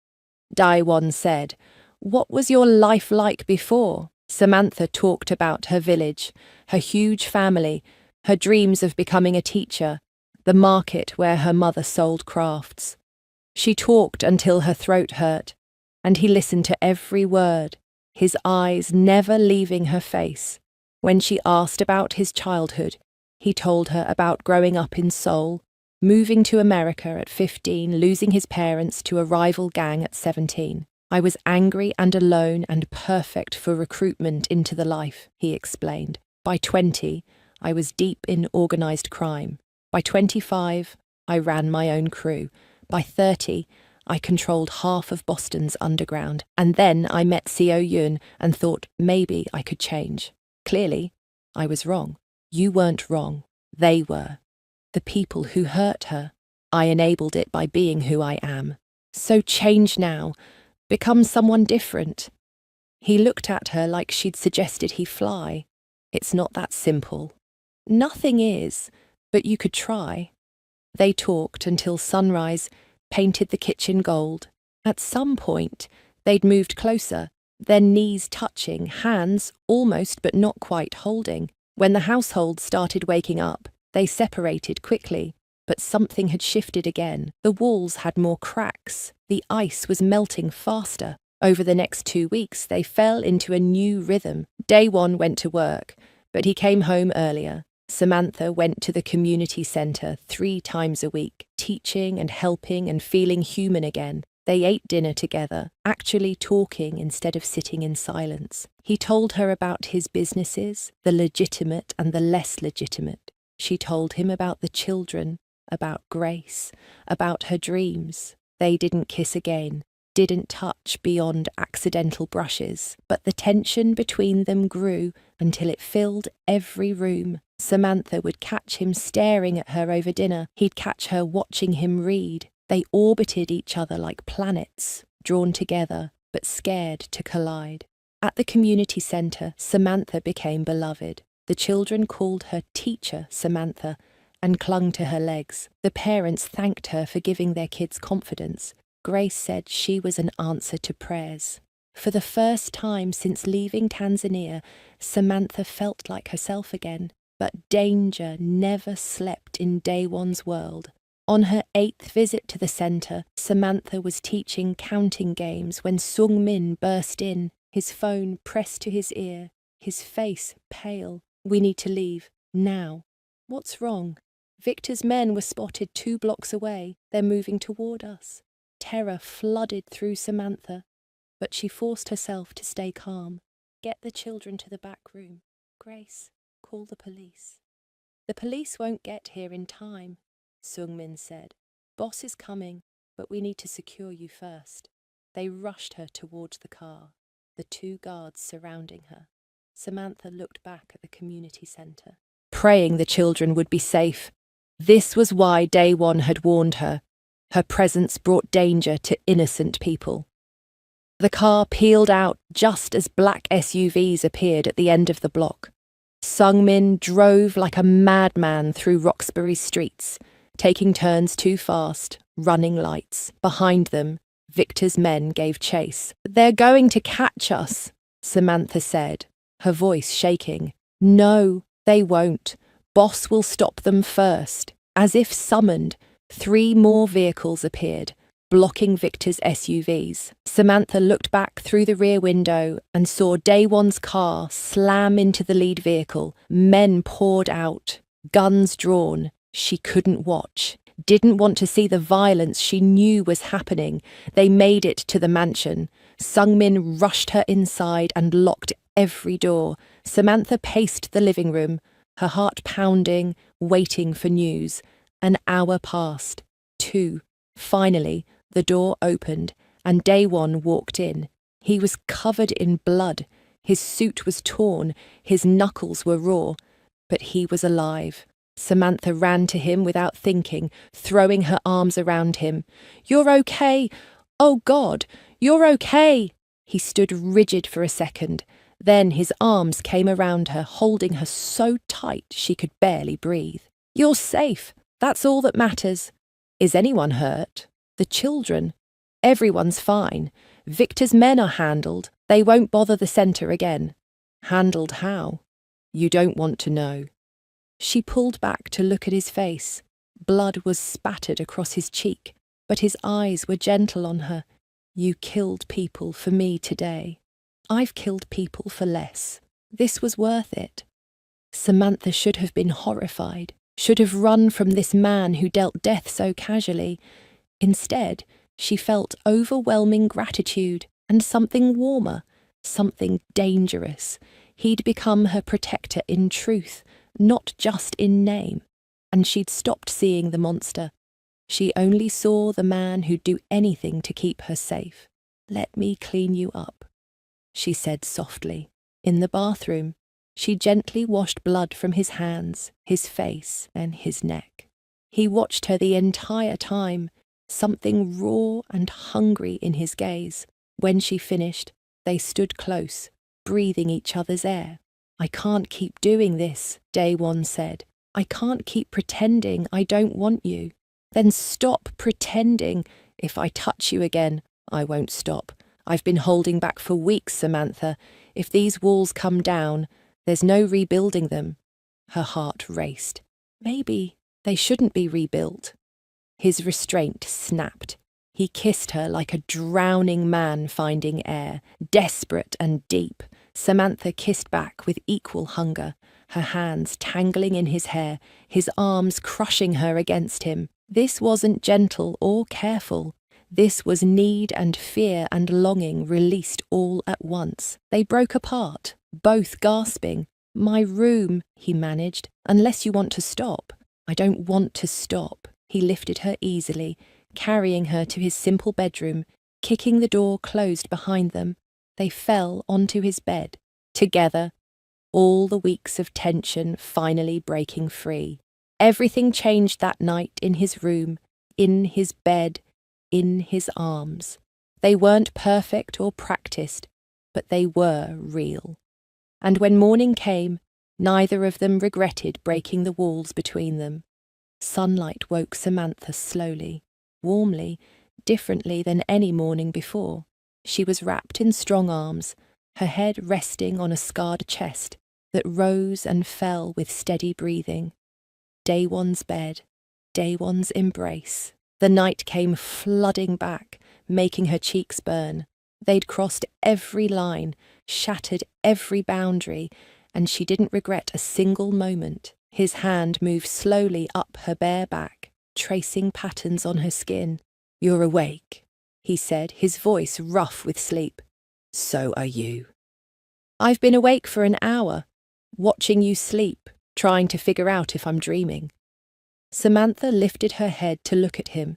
Daewon said. What was your life like before? Samantha talked about her village, her huge family, her dreams of becoming a teacher, the market where her mother sold crafts. She talked until her throat hurt, and he listened to every word, his eyes never leaving her face. When she asked about his childhood, he told her about growing up in Seoul, moving to America at 15, losing his parents to a rival gang at 17. I was angry and alone and perfect for recruitment into the life, he explained. By 20, I was deep in organised crime. By 25, I ran my own crew. By 30, I controlled half of Boston's underground. And then I met Seo Yun and thought maybe I could change. Clearly, I was wrong. You weren't wrong. They were. The people who hurt her. I enabled it by being who I am. So change now. Become someone different. He looked at her like she'd suggested he fly. It's not that simple. Nothing is, but you could try. They talked until sunrise, painted the kitchen gold. At some point, they'd moved closer, their knees touching, hands almost but not quite holding. When the household started waking up, they separated quickly. But something had shifted again. The walls had more cracks. The ice was melting faster. Over the next 2 weeks, they fell into a new rhythm. Daewon went to work, but he came home earlier. Samantha went to the community centre 3 times a week, teaching and helping and feeling human again. They ate dinner together, actually talking instead of sitting in silence. He told her about his businesses, the legitimate and the less legitimate. She told him about the children, about Grace, about her dreams. They didn't kiss again, didn't touch beyond accidental brushes, but the tension between them grew until it filled every room. Samantha would catch him staring at her over dinner. He'd catch her watching him read. They orbited each other like planets, drawn together, but scared to collide. At the community centre, Samantha became beloved. The children called her Teacher Samantha, and clung to her legs. The parents thanked her for giving their kids confidence. Grace said she was an answer to prayers. For the first time since leaving Tanzania, Samantha felt like herself again. But danger never slept in Daewon's world. On her 8th visit to the centre, Samantha was teaching counting games when Sung Min burst in, his phone pressed to his ear, his face pale. We need to leave, now. What's wrong? Victor's men were spotted 2 blocks away. They're moving toward us. Terror flooded through Samantha, but she forced herself to stay calm. Get the children to the back room. Grace. Call the police. The police won't get here in time, Sung-min said. Boss is coming, but we need to secure you first. They rushed her towards the car, the two guards surrounding her. Samantha looked back at the community centre, praying the children would be safe. This was why Daewon had warned her. Her presence brought danger to innocent people. The car peeled out just as black SUVs appeared at the end of the block. Sung-min drove like a madman through Roxbury's streets, taking turns too fast, running lights. Behind them, Victor's men gave chase. They're going to catch us, Samantha said, her voice shaking. No, they won't. Boss will stop them first. As if summoned, 3 more vehicles appeared, blocking Victor's SUVs. Samantha looked back through the rear window and saw Daewon's car slam into the lead vehicle. Men poured out, guns drawn. She couldn't watch, didn't want to see the violence she knew was happening. They made it to the mansion. Sung-min rushed her inside and locked every door. Samantha paced the living room, her heart pounding, waiting for news. An hour passed. 2. Finally, the door opened, and Daewon walked in. He was covered in blood. His suit was torn, his knuckles were raw, but he was alive. Samantha ran to him without thinking, throwing her arms around him. You're okay! Oh God, you're okay! He stood rigid for a second. Then his arms came around her, holding her so tight she could barely breathe. You're safe. That's all that matters. Is anyone hurt? The children. Everyone's fine. Victor's men are handled. They won't bother the centre again. Handled how? You don't want to know. She pulled back to look at his face. Blood was spattered across his cheek, but his eyes were gentle on her. You killed people for me today. I've killed people for less. This was worth it. Samantha should have been horrified, should have run from this man who dealt death so casually. Instead, she felt overwhelming gratitude and something warmer, something dangerous. He'd become her protector in truth, not just in name, and she'd stopped seeing the monster. She only saw the man who'd do anything to keep her safe. Let me clean you up, she said softly. In the bathroom, she gently washed blood from his hands, his face, and his neck. He watched her the entire time, something raw and hungry in his gaze. When she finished, they stood close, breathing each other's air. I can't keep doing this, Daewon said. I can't keep pretending I don't want you. Then stop pretending. If I touch you again, I won't stop. I've been holding back for weeks, Samantha. If these walls come down, there's no rebuilding them. Her heart raced. Maybe they shouldn't be rebuilt. His restraint snapped. He kissed her like a drowning man finding air, desperate and deep. Samantha kissed back with equal hunger, her hands tangling in his hair, his arms crushing her against him. This wasn't gentle or careful. This was need and fear and longing released all at once. They broke apart, both gasping. My room, he managed, unless you want to stop. I don't want to stop. He lifted her easily, carrying her to his simple bedroom, kicking the door closed behind them. They fell onto his bed, together, all the weeks of tension finally breaking free. Everything changed that night in his room, in his bed, in his arms. They weren't perfect or practiced, but they were real. And when morning came, neither of them regretted breaking the walls between them. Sunlight woke Samantha slowly, warmly, differently than any morning before. She was wrapped in strong arms, her head resting on a scarred chest that rose and fell with steady breathing. Daewon's bed, Daewon's embrace. The night came flooding back, making her cheeks burn. They'd crossed every line, shattered every boundary, and she didn't regret a single moment. His hand moved slowly up her bare back, tracing patterns on her skin. You're awake, he said, his voice rough with sleep. So are you. I've been awake for an hour. watching you sleep, trying to figure out if I'm dreaming." Samantha lifted her head to look at him.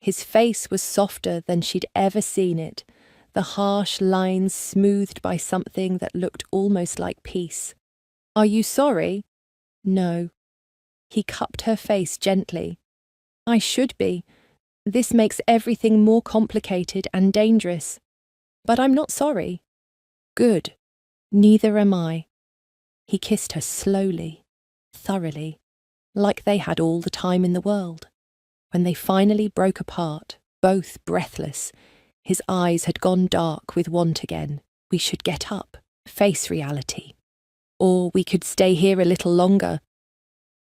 His face was softer than she'd ever seen it, the harsh lines smoothed by something that looked almost like peace. "Are you sorry?" "No." He cupped her face gently. "I should be. This makes everything more complicated and dangerous. But I'm not sorry." "Good. Neither am I." He kissed her slowly, thoroughly, like they had all the time in the world. When they finally broke apart, both breathless, his eyes had gone dark with want again. "We should get up, face reality. Or we could stay here a little longer."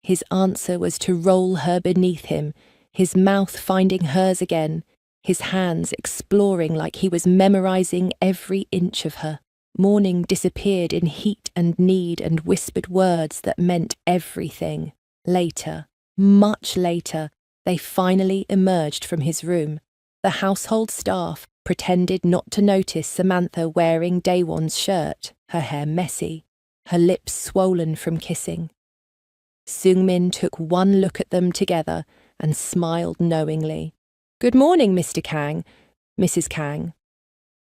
His answer was to roll her beneath him, his mouth finding hers again, his hands exploring like he was memorizing every inch of her. Morning disappeared in heat and need and whispered words that meant everything. Later, much later, they finally emerged from his room. The household staff pretended not to notice Samantha wearing Daewon's shirt, her hair messy, her lips swollen from kissing. Seungmin took one look at them together and smiled knowingly. "Good morning, Mr. Kang, Mrs. Kang."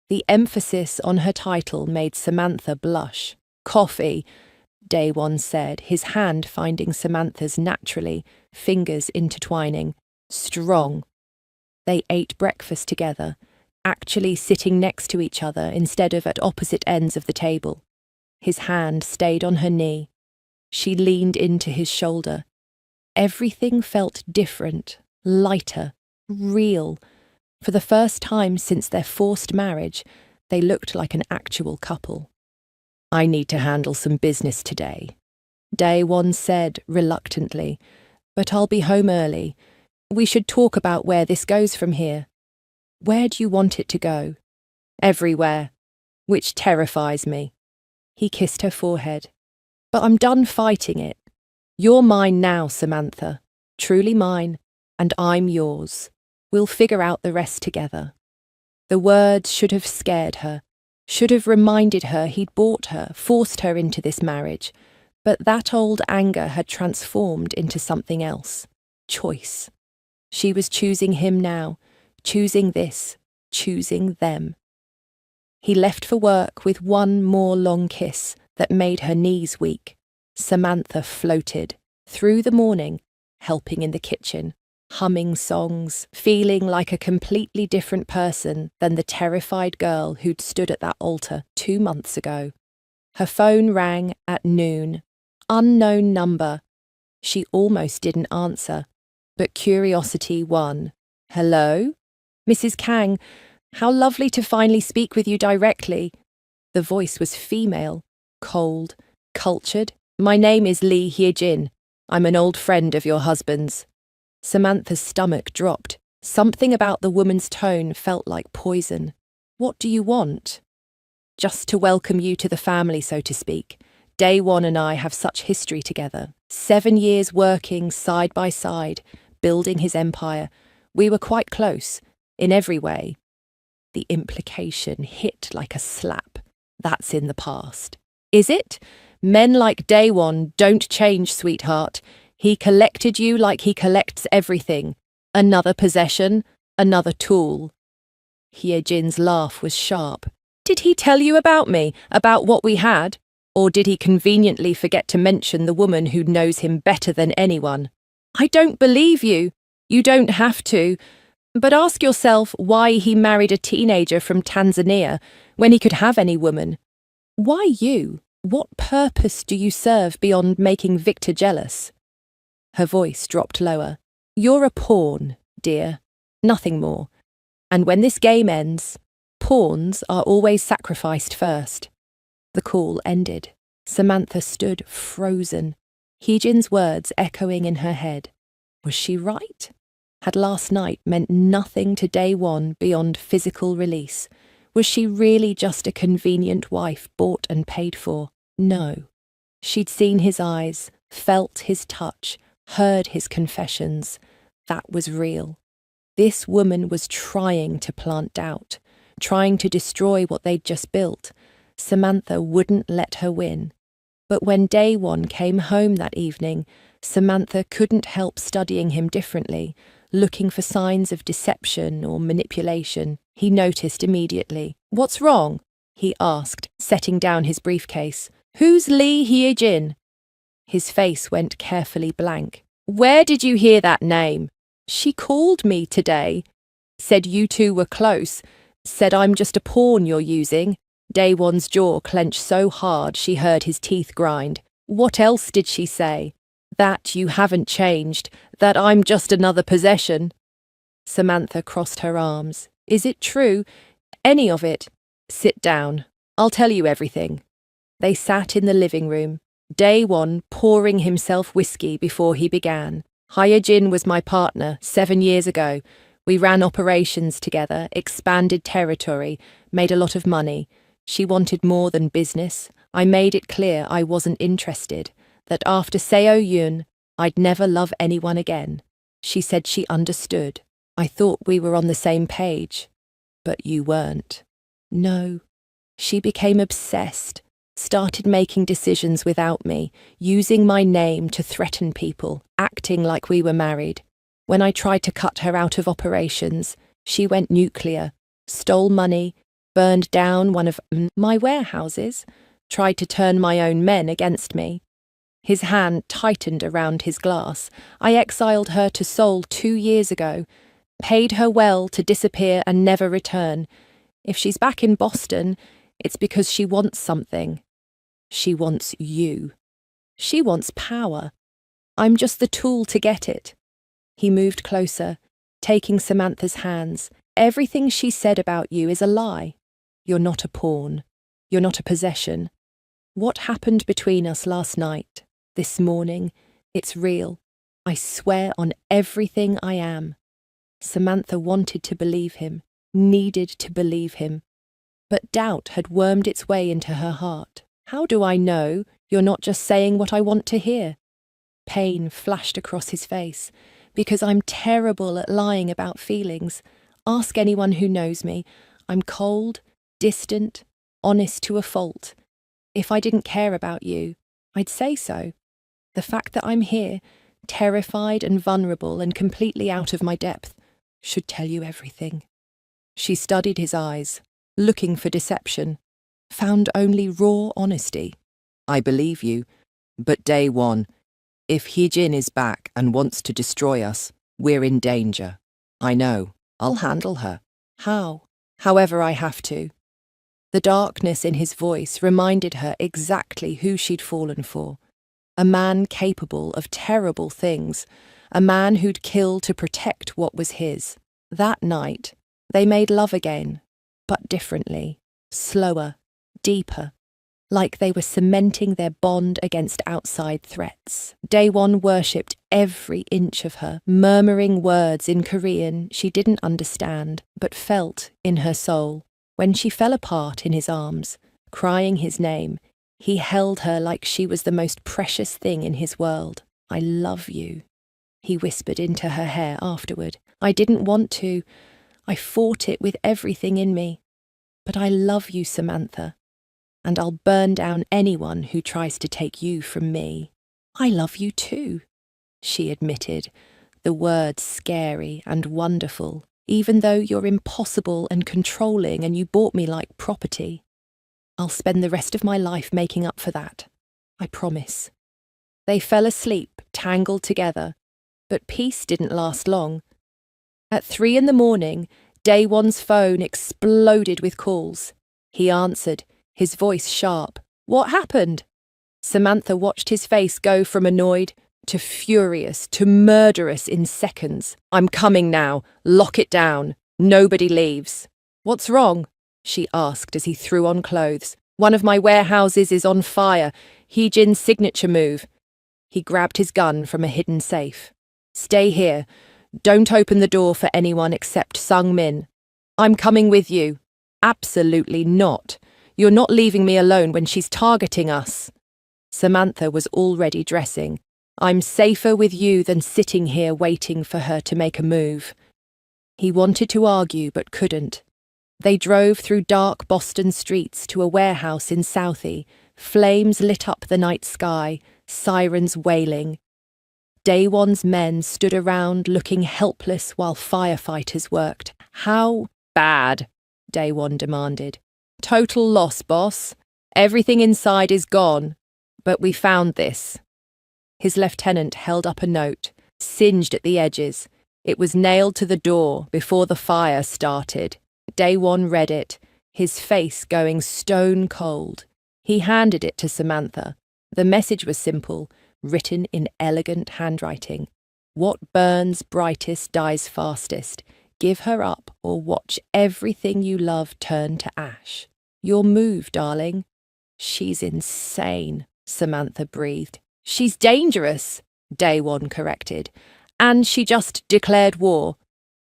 The emphasis on her title made Samantha blush. "Coffee," Daewon said, his hand finding Samantha's naturally, fingers intertwining. "Strong." They ate breakfast together, actually sitting next to each other instead of at opposite ends of the table. His hand stayed on her knee. She leaned into his shoulder. Everything felt different, lighter, real. For the first time since their forced marriage, they looked like an actual couple. "I need to handle some business today," Daewon said reluctantly, "but I'll be home early. We should talk about where this goes from here." "Where do you want it to go?" "Everywhere, which terrifies me." He kissed her forehead. "But I'm done fighting it. You're mine now, Samantha. Truly mine, and I'm yours. We'll figure out the rest together." The words should have scared her, should have reminded her he'd bought her, forced her into this marriage. But that old anger had transformed into something else. Choice. She was choosing him now, choosing this, choosing them. He left for work with one more long kiss that made her knees weak. Samantha floated through the morning, helping in the kitchen, humming songs, feeling like a completely different person than the terrified girl who'd stood at that altar 2 months ago. Her phone rang at noon. Unknown number. She almost didn't answer, but curiosity won. "Hello? Mrs. Kang, how lovely to finally speak with you directly." The voice was female, cold, cultured. "My name is Lee Hyejin. I'm an old friend of your husband's." Samantha's stomach dropped. Something about the woman's tone felt like poison. "What do you want?" "Just to welcome you to the family, so to speak. Daewon and I have such history together. 7 years working side by side, building his empire. We were quite close, in every way." The implication hit like a slap. That's in the past. "Is it? Men like Daewon don't change, sweetheart. He collected you like he collects everything. Another possession, another tool." Hyejin's laugh was sharp. "Did he tell you about me, about what we had? Or did he conveniently forget to mention the woman who knows him better than anyone?" "I don't believe you. You don't have to. But ask yourself why he married a teenager from Tanzania when he could have any woman. Why you? What purpose do you serve beyond making Victor jealous?" Her voice dropped lower. "You're a pawn, dear. Nothing more. And when this game ends, pawns are always sacrificed first." The call ended. Samantha stood frozen, Hyejin's words echoing in her head. Was she right? Had last night meant nothing to Daewon beyond physical release? Was she really just a convenient wife bought and paid for? No. She'd seen his eyes, felt his touch, heard his confessions. That was real. This woman was trying to plant doubt, trying to destroy what they'd just built. Samantha wouldn't let her win. But when Daewon came home that evening, Samantha couldn't help studying him differently, looking for signs of deception or manipulation. He noticed immediately. "What's wrong?" he asked, setting down his briefcase. "Who's Lee Hye-jin?" His face went carefully blank. "Where did you hear that name?" "She called me today. Said you two were close. Said I'm just a pawn you're using." Daewon's jaw clenched so hard she heard his teeth grind. "What else did she say?" "That you haven't changed. That I'm just another possession." Samantha crossed her arms. "Is it true? Any of it?" "Sit down. I'll tell you everything." They sat in the living room, Daewon pouring himself whiskey before he began. "Hye-jin was my partner 7 years ago. We ran operations together, expanded territory, made a lot of money. She wanted more than business. I made it clear I wasn't interested, that after Seo-yoon, I'd never love anyone again. She said she understood. I thought we were on the same page. But you weren't." "No." "She became obsessed, started making decisions without me, using my name to threaten people, acting like we were married. When I tried to cut her out of operations, she went nuclear, stole money, burned down one of my warehouses, tried to turn my own men against me." His hand tightened around his glass. "I exiled her to Seoul 2 years ago, paid her well to disappear and never return. If she's back in Boston, it's because she wants something. She wants you. She wants power. I'm just the tool to get it." He moved closer, taking Samantha's hands. "Everything she said about you is a lie. You're not a pawn. You're not a possession. What happened between us last night, this morning, it's real. I swear on everything I am." Samantha wanted to believe him, needed to believe him. But doubt had wormed its way into her heart. "How do I know you're not just saying what I want to hear?" Pain flashed across his face. "Because I'm terrible at lying about feelings. Ask anyone who knows me. I'm cold, distant, honest to a fault. If I didn't care about you, I'd say so. The fact that I'm here, terrified and vulnerable and completely out of my depth, should tell you everything." She studied his eyes, looking for deception, found only raw honesty. "I believe you, but Daewon, if Hye-jin is back and wants to destroy us, we're in danger. I know. I'll handle her. How? However I have to." The darkness in his voice reminded her exactly who she'd fallen for. A man capable of terrible things, a man who'd kill to protect what was his. That night, they made love again, but differently, slower, deeper, like they were cementing their bond against outside threats. Daewon worshipped every inch of her, murmuring words in Korean she didn't understand, but felt in her soul. When she fell apart in his arms, crying his name, he held her like she was the most precious thing in his world. "I love you," he whispered into her hair afterward. "I didn't want to. I fought it with everything in me. But I love you, Samantha. And I'll burn down anyone who tries to take you from me." "I love you too," she admitted, the words scary and wonderful, "even though you're impossible and controlling and you bought me like property. I'll spend the rest of my life making up for that. I promise." They fell asleep, tangled together, but peace didn't last long. At 3 a.m, Daewon's phone exploded with calls. He answered, his voice sharp. "What happened?" Samantha watched his face go from annoyed to furious to murderous in seconds. "I'm coming now. Lock it down. Nobody leaves." "What's wrong?" she asked as he threw on clothes. "One of my warehouses is on fire. Hye-jin's signature move." He grabbed his gun from a hidden safe. "Stay here. Don't open the door for anyone except Sung-min." "I'm coming with you." "Absolutely not. You're not leaving me alone when she's targeting us." Samantha was already dressing. "I'm safer with you than sitting here waiting for her to make a move." He wanted to argue but couldn't. They drove through dark Boston streets to a warehouse in Southie, Flames lit up the night sky, sirens wailing. Daewon's men stood around looking helpless while firefighters worked. How bad? Daewon demanded. Total loss, boss. Everything inside is gone. But we found this. His lieutenant held up a note, singed at the edges. It was nailed to the door before the fire started. Daewon read it, his face going stone cold. He handed it to Samantha. The message was simple, written in elegant handwriting. What burns brightest dies fastest. Give her up or watch everything you love turn to ash. Your move, darling. She's insane, Samantha breathed. She's dangerous, Daewon corrected. And she just declared war.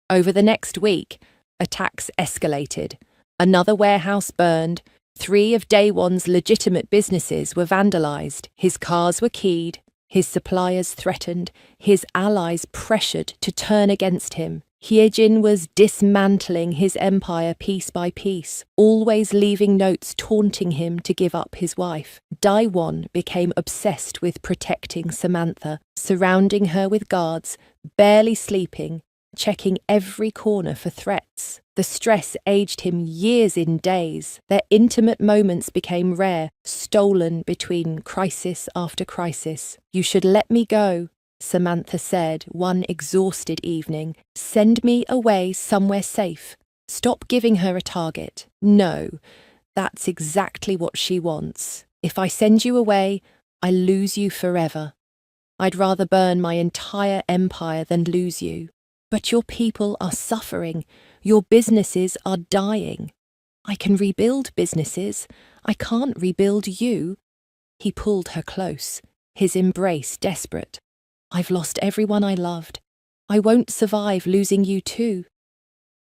Over the next week, attacks escalated. Another warehouse burned. 3 of Daewon's legitimate businesses were vandalized. His cars were keyed. His suppliers threatened. His allies pressured to turn against him. Hyejin was dismantling his empire piece by piece, always leaving notes taunting him to give up his wife. Daewon became obsessed with protecting Samantha, surrounding her with guards, barely sleeping, checking every corner for threats. The stress aged him years in days. Their intimate moments became rare, stolen between crisis after crisis. You should let me go, Samantha said one exhausted evening. Send me away somewhere safe. Stop giving her a target. No, that's exactly what she wants. If I send you away, I lose you forever. I'd rather burn my entire empire than lose you. But your people are suffering. Your businesses are dying. I can rebuild businesses. I can't rebuild you. He pulled her close, his embrace desperate. I've lost everyone I loved. I won't survive losing you too.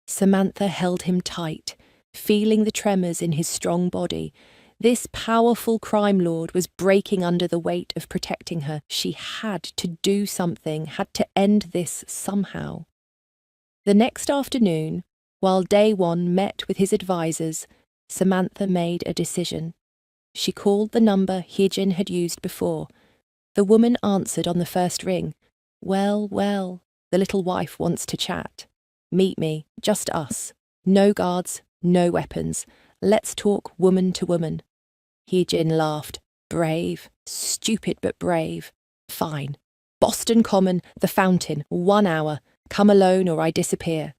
Samantha held him tight, feeling the tremors in his strong body. This powerful crime lord was breaking under the weight of protecting her. She had to do something, had to end this somehow. The next afternoon, while Daewon met with his advisors, Samantha made a decision. She called the number Hyejin had used before. The woman answered on the first ring. Well, the little wife wants to chat. Meet me, just us. No guards, no weapons. Let's talk woman to woman. Hyejin laughed. Brave, stupid but brave. Fine. Boston Common, the fountain, 1 hour. Come alone or I disappear.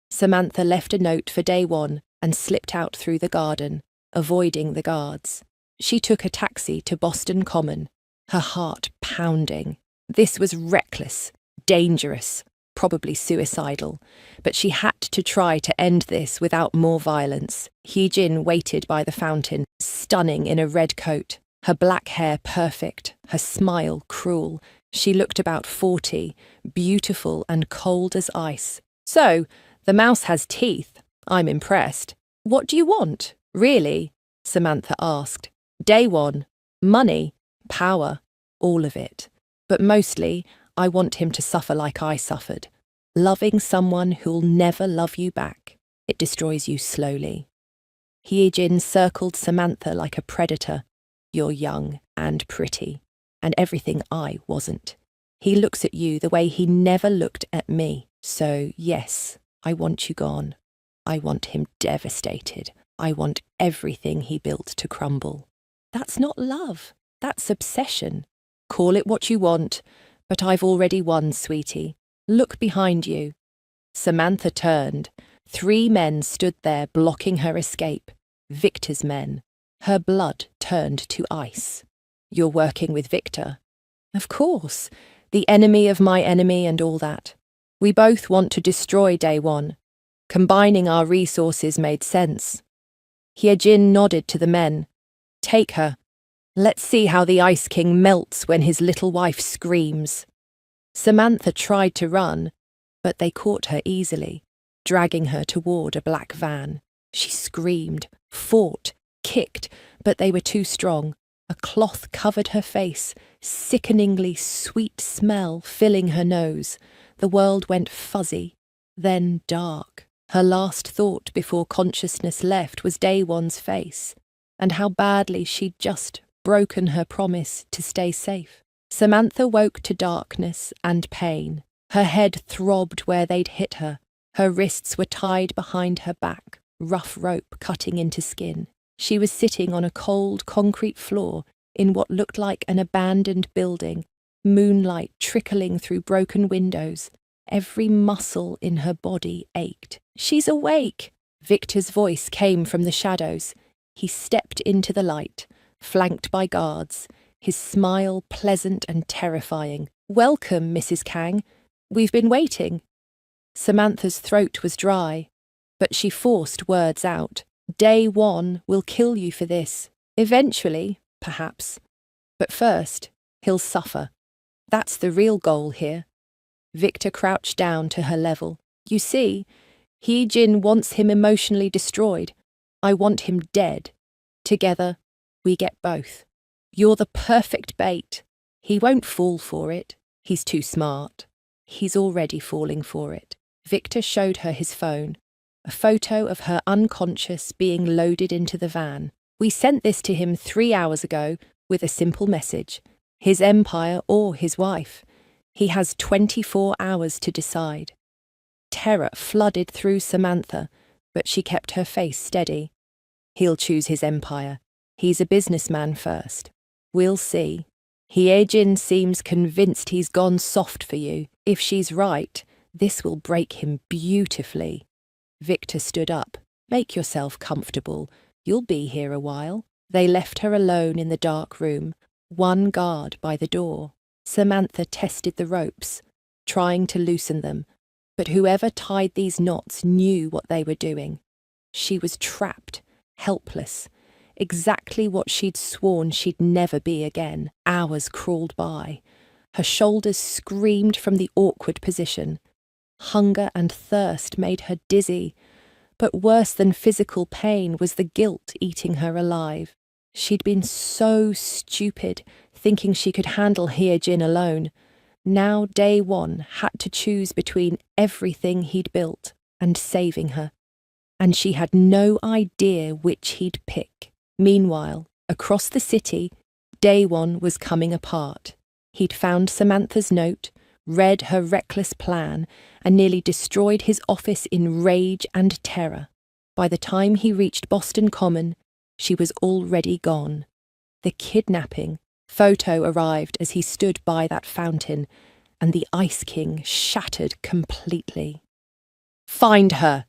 Samantha left a note for Daewon and slipped out through the garden, avoiding the guards. She took a taxi to Boston Common, her heart pounding. This was reckless, dangerous, probably suicidal, but she had to try to end this without more violence. Hyejin waited by the fountain, stunning in a red coat, her black hair perfect, her smile cruel. She looked about 40, beautiful and cold as ice. So, the mouse has teeth. I'm impressed. What do you want, really? Samantha asked. Daewon, money, power, all of it. But mostly, I want him to suffer like I suffered. Loving someone who'll never love you back. It destroys you slowly. Hyejin circled Samantha like a predator. You're young and pretty, and everything I wasn't. He looks at you the way he never looked at me. So, yes, I want you gone. I want him devastated. I want everything he built to crumble. That's not love. That's obsession. Call it what you want, but I've already won, sweetie. Look behind you. Samantha turned. 3 men stood there blocking her escape. Victor's men. Her blood turned to ice. You're working with Victor. Of course. The enemy of my enemy and all that. We both want to destroy Daewon. Combining our resources made sense. Hyejin nodded to the men. Take her. Let's see how the Ice King melts when his little wife screams. Samantha tried to run, but they caught her easily, dragging her toward a black van. She screamed, fought, kicked, but they were too strong. A cloth covered her face, sickeningly sweet smell filling her nose. The world went fuzzy, then dark. Her last thought before consciousness left was Daewon's face. and how badly she'd just broken her promise to stay safe. Samantha woke to darkness and pain. Her head throbbed where they'd hit her. Her wrists were tied behind her back, rough rope cutting into skin. She was sitting on a cold concrete floor in what looked like an abandoned building, moonlight trickling through broken windows. Every muscle in her body ached. "She's awake!" Victor's voice came from the shadows. He stepped into the light, flanked by guards, his smile pleasant and terrifying. "Welcome, Mrs. Kang. We've been waiting." Samantha's throat was dry, but she forced words out. "Day one will kill you for this. Eventually, perhaps. But first, he'll suffer. That's the real goal here." Victor crouched down to her level. "You see, Hee-jin wants him emotionally destroyed. I want him dead. Together, we get both. You're the perfect bait. He won't fall for it. He's too smart. He's already falling for it." Victor showed her his phone, a photo of her unconscious being loaded into the van. "We sent this to him 3 hours ago with a simple message. His empire or his wife. He has 24 hours to decide." Terror flooded through Samantha, but she kept her face steady. "He'll choose his empire. He's a businessman first. We'll see. Hye-jin seems convinced he's gone soft for you. If she's right, this will break him beautifully." Victor stood up. "Make yourself comfortable. You'll be here a while." They left her alone in the dark room, one guard by the door. Samantha tested the ropes, trying to loosen them, but whoever tied these knots knew what they were doing. She was trapped, helpless, exactly what she'd sworn she'd never be again. Hours crawled by. Her shoulders screamed from the awkward position. Hunger and thirst made her dizzy, but worse than physical pain was the guilt eating her alive. She'd been so stupid, thinking she could handle Hye-jin alone. Now day one had to choose between everything he'd built and saving her, and she had no idea which he'd pick. Meanwhile, across the city, day one was coming apart. He'd found Samantha's note, read her reckless plan, and nearly destroyed his office in rage and terror. By the time he reached Boston Common, she was already gone. The kidnapping photo arrived as he stood by that fountain, and the Ice King shattered completely. "Find her,"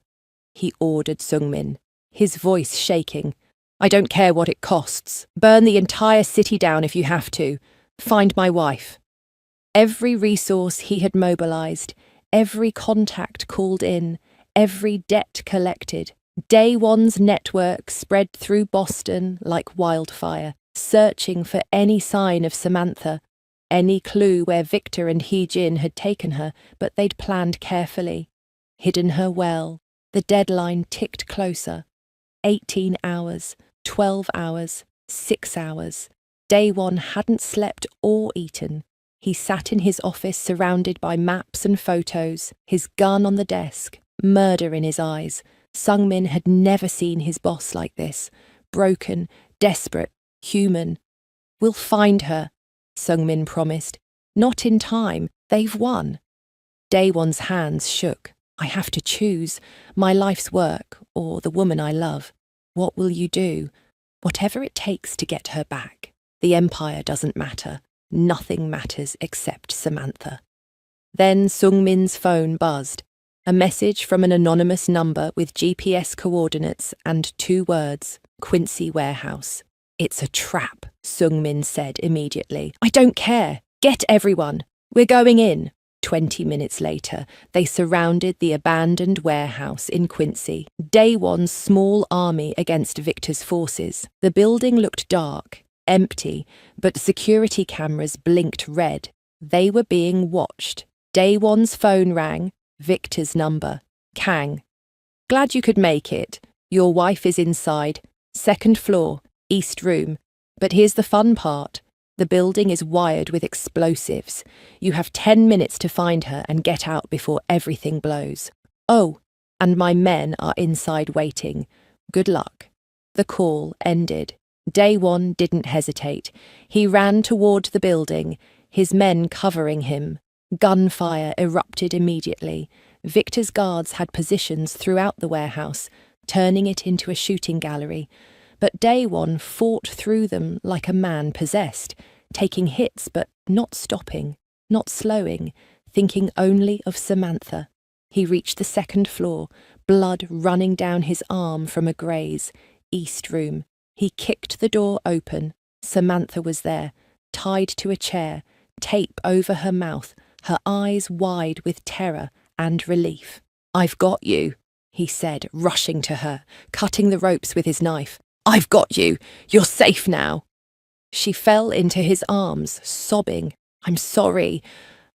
he ordered Sungmin, his voice shaking. "I don't care what it costs. Burn the entire city down if you have to. Find my wife." Every resource he had mobilized, every contact called in, every debt collected. Day one's network spread through Boston like wildfire, searching for any sign of Samantha, any clue where Victor and Hee-jin had taken her, but they'd planned carefully, hidden her well. The deadline ticked closer. 18 hours, 12 hours, 6 hours. Day one hadn't slept or eaten. He sat in his office surrounded by maps and photos, his gun on the desk, murder in his eyes. Sungmin had never seen his boss like this. Broken, desperate, human. "We'll find her," Sungmin promised. "Not in time. They've won." Day one's hands shook. "I have to choose. My life's work, or the woman I love. What will you do? Whatever it takes to get her back. The empire doesn't matter. Nothing matters except Samantha." Then Sungmin's phone buzzed. A message from an anonymous number with GPS coordinates and 2 words, Quincy Warehouse. "It's a trap," Sungmin said immediately. "I don't care. Get everyone. We're going in." 20 minutes later, they surrounded the abandoned warehouse in Quincy. Day one's small army against Victor's forces. The building looked dark, empty, but security cameras blinked red. They were being watched. Day one's phone rang. Victor's number. "Kang. Glad you could make it. Your wife is inside. 2nd floor, east room. But here's the fun part. The building is wired with explosives. You have 10 minutes to find her and get out before everything blows. Oh, and my men are inside waiting. Good luck." The call ended. Daewon didn't hesitate. He ran toward the building, his men covering him. Gunfire erupted immediately. Victor's guards had positions throughout the warehouse, turning it into a shooting gallery. But Daewon fought through them like a man possessed, taking hits but not stopping, not slowing, thinking only of Samantha. He reached the second floor, blood running down his arm from a graze. East room. He kicked the door open. Samantha was there, tied to a chair, tape over her mouth, her eyes wide with terror and relief. "I've got you," he said, rushing to her, cutting the ropes with his knife. "I've got you. You're safe now." She fell into his arms, sobbing. "I'm sorry.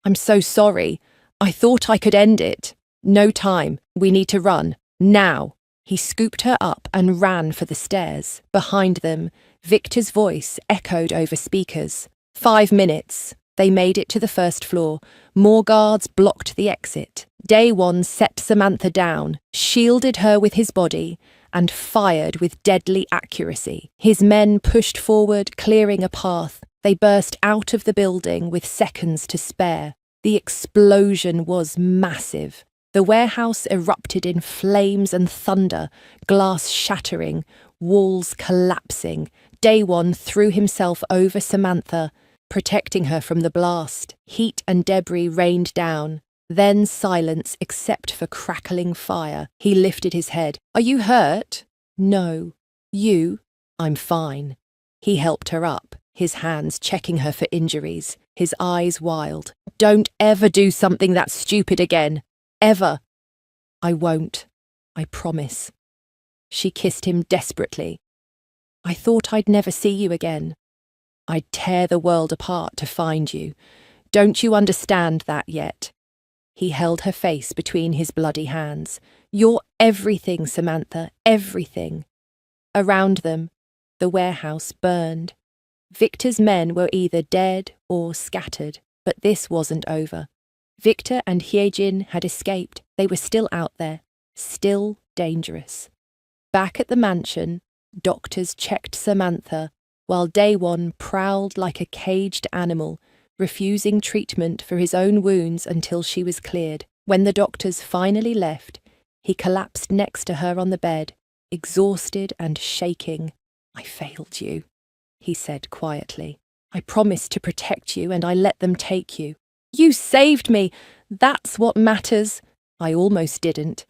I'm so sorry. I thought I could end it. No time. We need to run. Now." He scooped her up and ran for the stairs. Behind them, Victor's voice echoed over speakers. 5 minutes. They made it to the first floor. More guards blocked the exit. Daewon set Samantha down, shielded her with his body, and fired with deadly accuracy. His men pushed forward, clearing a path. They burst out of the building with seconds to spare. The explosion was massive. The warehouse erupted in flames and thunder, glass shattering, walls collapsing. Daewon threw himself over Samantha, protecting her from the blast. Heat and debris rained down. Then silence except for crackling fire. He lifted his head. "Are you hurt?" "No." "You?" "I'm fine." He helped her up, his hands checking her for injuries, his eyes wild. "Don't ever do something that stupid again. Ever." "I won't. I promise." She kissed him desperately. "I thought I'd never see you again. I'd tear the world apart to find you. Don't you understand that yet?" He held her face between his bloody hands. "You're everything, Samantha, everything." Around them, the warehouse burned. Victor's men were either dead or scattered, but this wasn't over. Victor and Hyejin had escaped. They were still out there, still dangerous. Back at the mansion, doctors checked Samantha, while Daewon prowled like a caged animal, refusing treatment for his own wounds until she was cleared. When the doctors finally left, he collapsed next to her on the bed, exhausted and shaking. "I failed you," he said quietly. "I promised to protect you and I let them take you." "You saved me! That's what matters." "I almost didn't.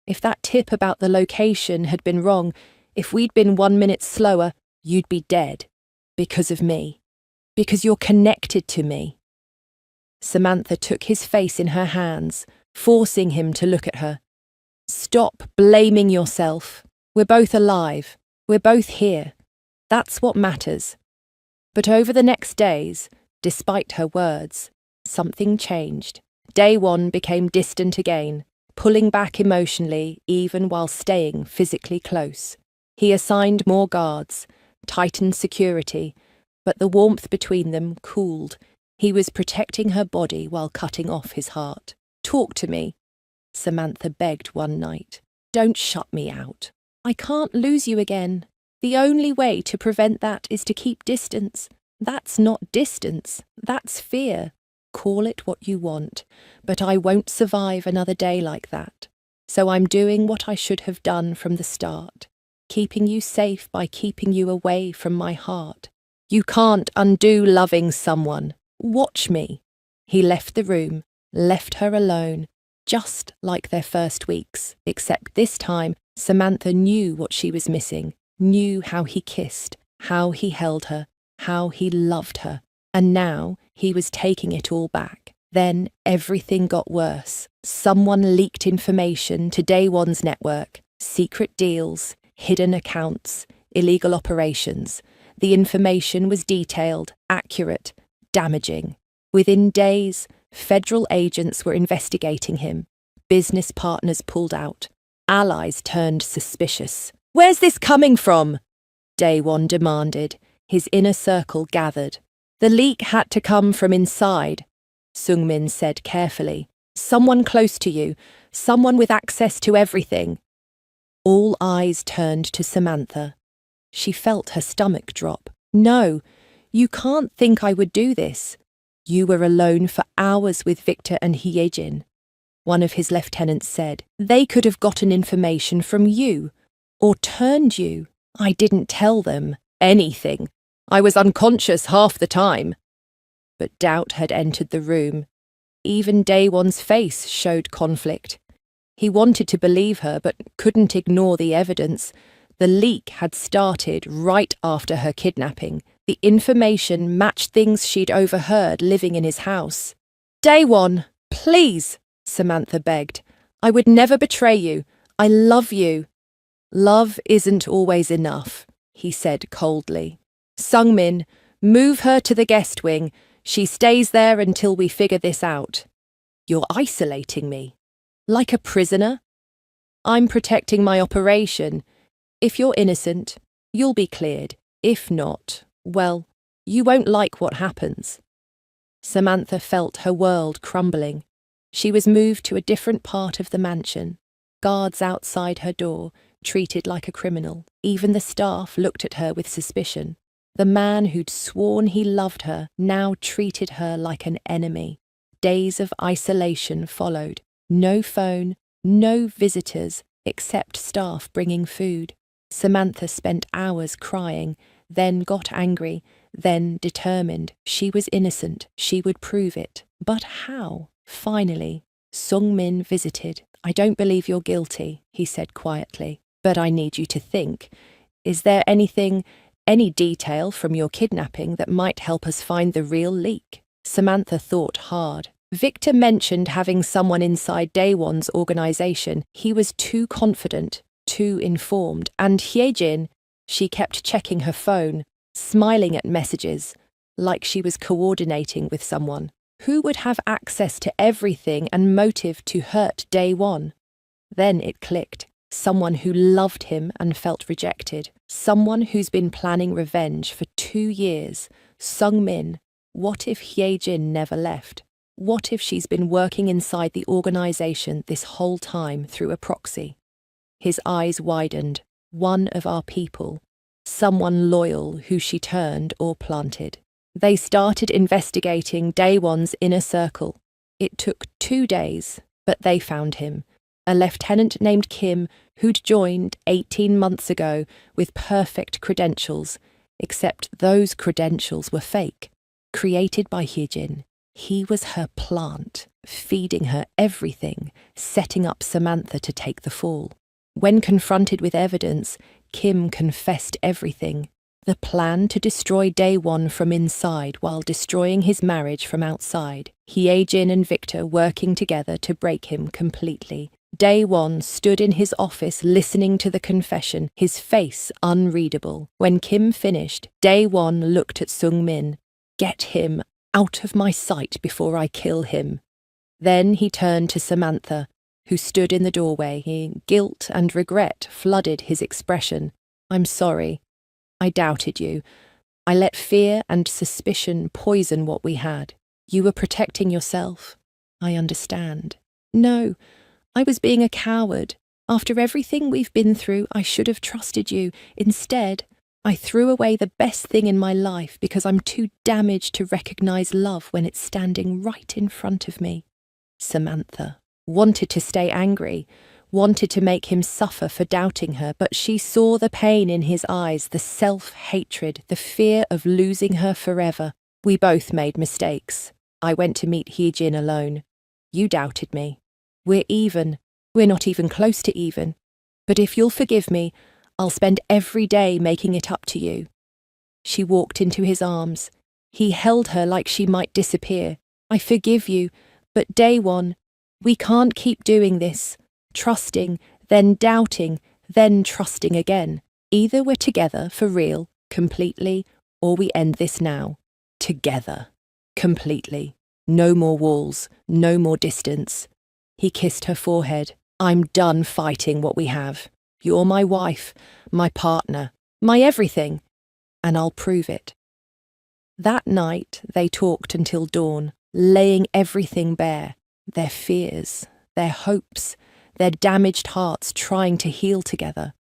If that tip about the location had been wrong, if we'd been 1 minute slower, you'd be dead. Because of me. Because you're connected to me." Samantha took his face in her hands, forcing him to look at her. "Stop blaming yourself. We're both alive. We're both here. That's what matters." But over the next days, despite her words, something changed. Daewon became distant again, pulling back emotionally even while staying physically close. He assigned more guards, tightened security, but the warmth between them cooled. He was protecting her body while cutting off his heart. "Talk to me," Samantha begged one night. "Don't shut me out. I can't lose you again. The only way to prevent that is to keep distance. That's not distance, that's fear. Call it what you want, but I won't survive another day like that. So I'm doing what I should have done from the start, keeping you safe by keeping you away from my heart. You can't undo loving someone. Watch me." He left the room, left her alone, just like their first weeks, except this time Samantha knew what she was missing, knew how he kissed, how he held her, how he loved her. And now he was taking it all back. Then everything got worse. Someone leaked information to Daewon's network, secret deals, hidden accounts, illegal operations. The information was detailed, accurate, damaging. Within days, federal agents were investigating him. Business partners pulled out. Allies turned suspicious. "Where's this coming from?" Daewon demanded. His inner circle gathered. "The leak had to come from inside," Sungmin said carefully. "Someone close to you, someone with access to everything." All eyes turned to Samantha. She felt her stomach drop. No, you can't think I would do this. You were alone for hours with Victor and Hyejin. One of his lieutenants said. They could have gotten information from you, or turned you. I didn't tell them anything. I was unconscious half the time. But doubt had entered the room. Even Daewon's face showed conflict. He wanted to believe her, but couldn't ignore the evidence. The leak had started right after her kidnapping. The information matched things she'd overheard living in his house. Daewon, please, Samantha begged. I would never betray you. I love you. Love isn't always enough, he said coldly. Sungmin, move her to the guest wing. She stays there until we figure this out. You're isolating me. Like a prisoner? I'm protecting my operation. If you're innocent, you'll be cleared. If not, well, you won't like what happens. Samantha felt her world crumbling. She was moved to a different part of the mansion. Guards outside her door, treated like a criminal. Even the staff looked at her with suspicion. The man who'd sworn he loved her now treated her like an enemy. Days of isolation followed. No phone, no visitors, except staff bringing food. Samantha spent hours crying, then got angry, then determined. She was innocent. She would prove it. But how? Finally, Sungmin visited. I don't believe you're guilty, he said quietly. But I need you to think. Is there any detail from your kidnapping that might help us find the real leak? Samantha thought hard. Victor mentioned having someone inside Daewon's organization. He was too confident, too informed. And Hyejin, she kept checking her phone, smiling at messages, like she was coordinating with someone. Who would have access to everything and motive to hurt Daewon? Then it clicked. Someone who loved him and felt rejected. Someone who's been planning revenge for 2 years. Sungmin. What if Hyejin never left? What if she's been working inside the organization this whole time through a proxy? His eyes widened. One of our people. Someone loyal who she turned or planted. They started investigating Daewon's inner circle. It took 2 days, but they found him. A lieutenant named Kim who'd joined 18 months ago with perfect credentials, except those credentials were fake, created by Hyejin. He was her plant, feeding her everything, setting up Samantha to take the fall. When confronted with evidence, Kim confessed everything. The plan to destroy Daewon from inside while destroying his marriage from outside. Hyejin and Victor working together to break him completely. Daewon stood in his office listening to the confession, his face unreadable. When Kim finished, Daewon looked at Sungmin. Get him out of my sight before I kill him. Then he turned to Samantha, who stood in the doorway. Guilt and regret flooded his expression. I'm sorry. I doubted you. I let fear and suspicion poison what we had. You were protecting yourself. I understand. No, I was being a coward. After everything we've been through, I should have trusted you. Instead, I threw away the best thing in my life because I'm too damaged to recognize love when it's standing right in front of me. Samantha wanted to stay angry, wanted to make him suffer for doubting her, but she saw the pain in his eyes, the self-hatred, the fear of losing her forever. We both made mistakes. I went to meet Hyejin alone. You doubted me. We're even. We're not even close to even. But if you'll forgive me, I'll spend every day making it up to you. She walked into his arms. He held her like she might disappear. I forgive you, but Daewon, we can't keep doing this. Trusting, then doubting, then trusting again. Either we're together for real, completely, or we end this now. Together. Completely. No more walls, no more distance. He kissed her forehead. I'm done fighting what we have. You're my wife, my partner, my everything, and I'll prove it. That night they talked until dawn, laying everything bare, their fears, their hopes, their damaged hearts trying to heal together.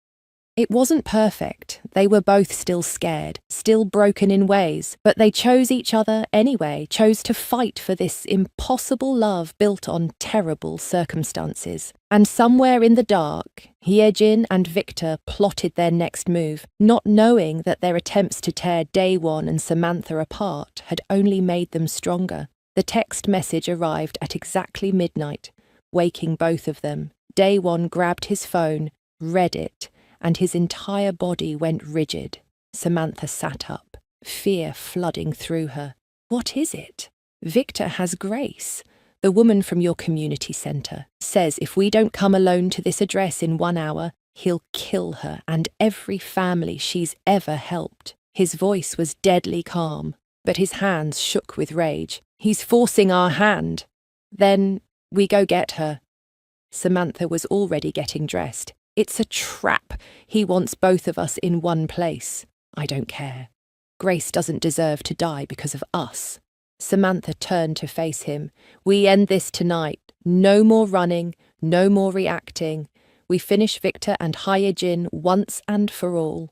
It wasn't perfect. They were both still scared, still broken in ways, but they chose each other anyway, chose to fight for this impossible love built on terrible circumstances. And somewhere in the dark, Hyejin and Victor plotted their next move, not knowing that their attempts to tear Daewon and Samantha apart had only made them stronger. The text message arrived at exactly midnight, waking both of them. Daewon grabbed his phone, read it, and his entire body went rigid. Samantha sat up, fear flooding through her. What is it? Victor has Grace, the woman from your community centre, says if we don't come alone to this address in 1 hour, he'll kill her and every family she's ever helped. His voice was deadly calm, but his hands shook with rage. He's forcing our hand. Then we go get her. Samantha was already getting dressed. It's a trap. He wants both of us in one place. I don't care. Grace doesn't deserve to die because of us. Samantha turned to face him. We end this tonight. No more running, no more reacting. We finish Victor and Hyejin once and for all.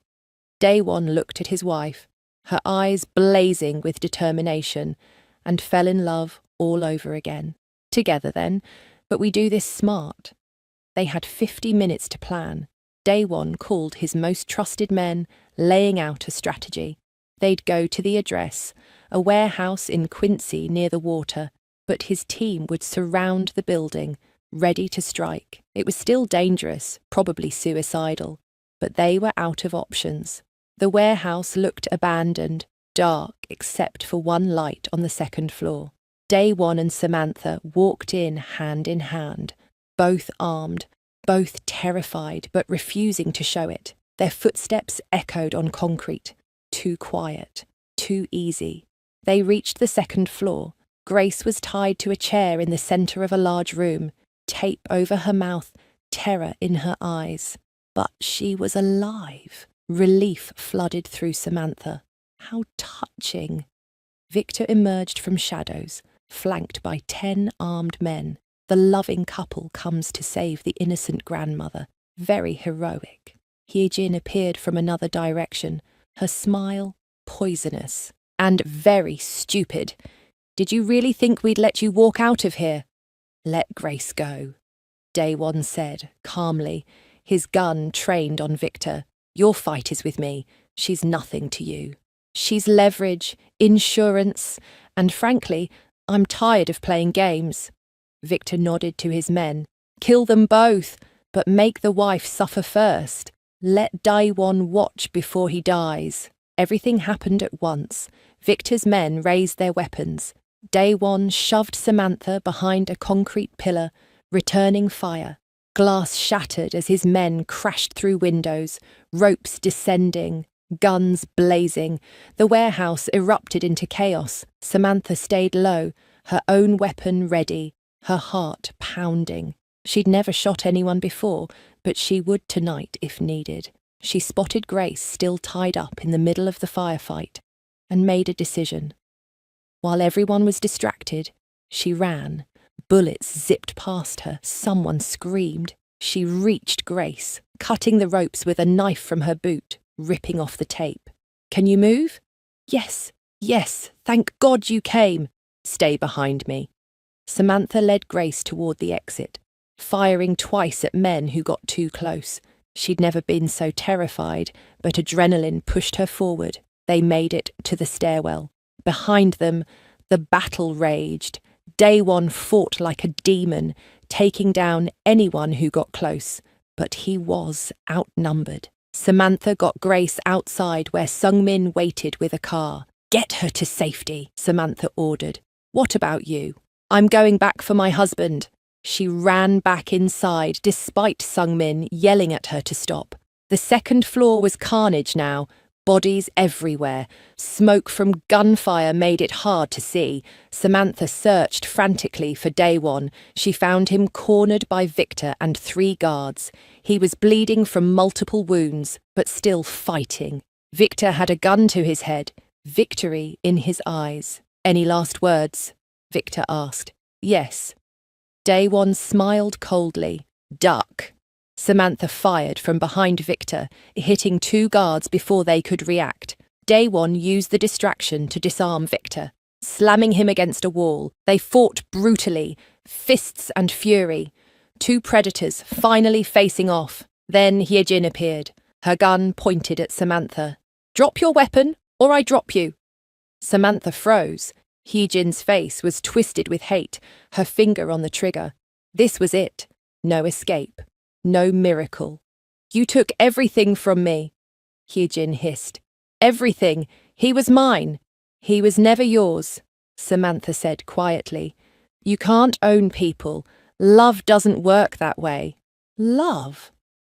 Daewon looked at his wife, her eyes blazing with determination, and fell in love all over again. Together then, but we do this smart. They had 50 minutes to plan. Daewon called his most trusted men, laying out a strategy. They'd go to the address, a warehouse in Quincy near the water, but his team would surround the building, ready to strike. It was still dangerous, probably suicidal, but they were out of options. The warehouse looked abandoned, dark except for one light on the second floor. Daewon and Samantha walked in hand, both armed, both terrified but refusing to show it. Their footsteps echoed on concrete. Too quiet, too easy. They reached the second floor. Grace was tied to a chair in the centre of a large room, tape over her mouth, terror in her eyes. But she was alive. Relief flooded through Samantha. How touching. Victor emerged from shadows, flanked by 10 armed men. The loving couple comes to save the innocent grandmother. Very heroic. Hyejin appeared from another direction, her smile poisonous. And very stupid. Did you really think we'd let you walk out of here? Let Grace go, Daewon said, calmly, his gun trained on Victor. Your fight is with me. She's nothing to you. She's leverage, insurance, and frankly, I'm tired of playing games. Victor nodded to his men. Kill them both, but make the wife suffer first. Let Daewon watch before he dies. Everything happened at once. Victor's men raised their weapons. Daewon shoved Samantha behind a concrete pillar, returning fire. Glass shattered as his men crashed through windows, ropes descending, guns blazing. The warehouse erupted into chaos. Samantha stayed low, her own weapon ready, her heart pounding. She'd never shot anyone before, but she would tonight if needed. She spotted Grace still tied up in the middle of the firefight and made a decision. While everyone was distracted, she ran. Bullets zipped past her. Someone screamed. She reached Grace, cutting the ropes with a knife from her boot, ripping off the tape. Can you move? Yes, thank God you came. Stay behind me. Samantha led Grace toward the exit, firing twice at men who got too close. She'd never been so terrified, but adrenaline pushed her forward. They made it to the stairwell. Behind them, the battle raged. Daewon fought like a demon, taking down anyone who got close, but he was outnumbered. Samantha got Grace outside where Sungmin waited with a car. Get her to safety, Samantha ordered. What about you? I'm going back for my husband. She ran back inside, despite Sungmin yelling at her to stop. The second floor was carnage now, bodies everywhere. Smoke from gunfire made it hard to see. Samantha searched frantically for Daewon. She found him cornered by Victor and 3 guards. He was bleeding from multiple wounds, but still fighting. Victor had a gun to his head, victory in his eyes. Any last words? Victor asked. Yes. Daewon smiled coldly. Duck. Samantha fired from behind Victor, hitting two guards before they could react. Daewon used the distraction to disarm Victor. Slamming him against a wall, they fought brutally, fists and fury. Two predators finally facing off. Then Hyejin appeared, her gun pointed at Samantha. "Drop your weapon, or I drop you." Samantha froze. Hyejin's face was twisted with hate, her finger on the trigger. This was it. No escape. No miracle. "You took everything from me," Hyejin hissed. "Everything. He was mine." "He was never yours," Samantha said quietly. "You can't own people. Love doesn't work that way." "Love?"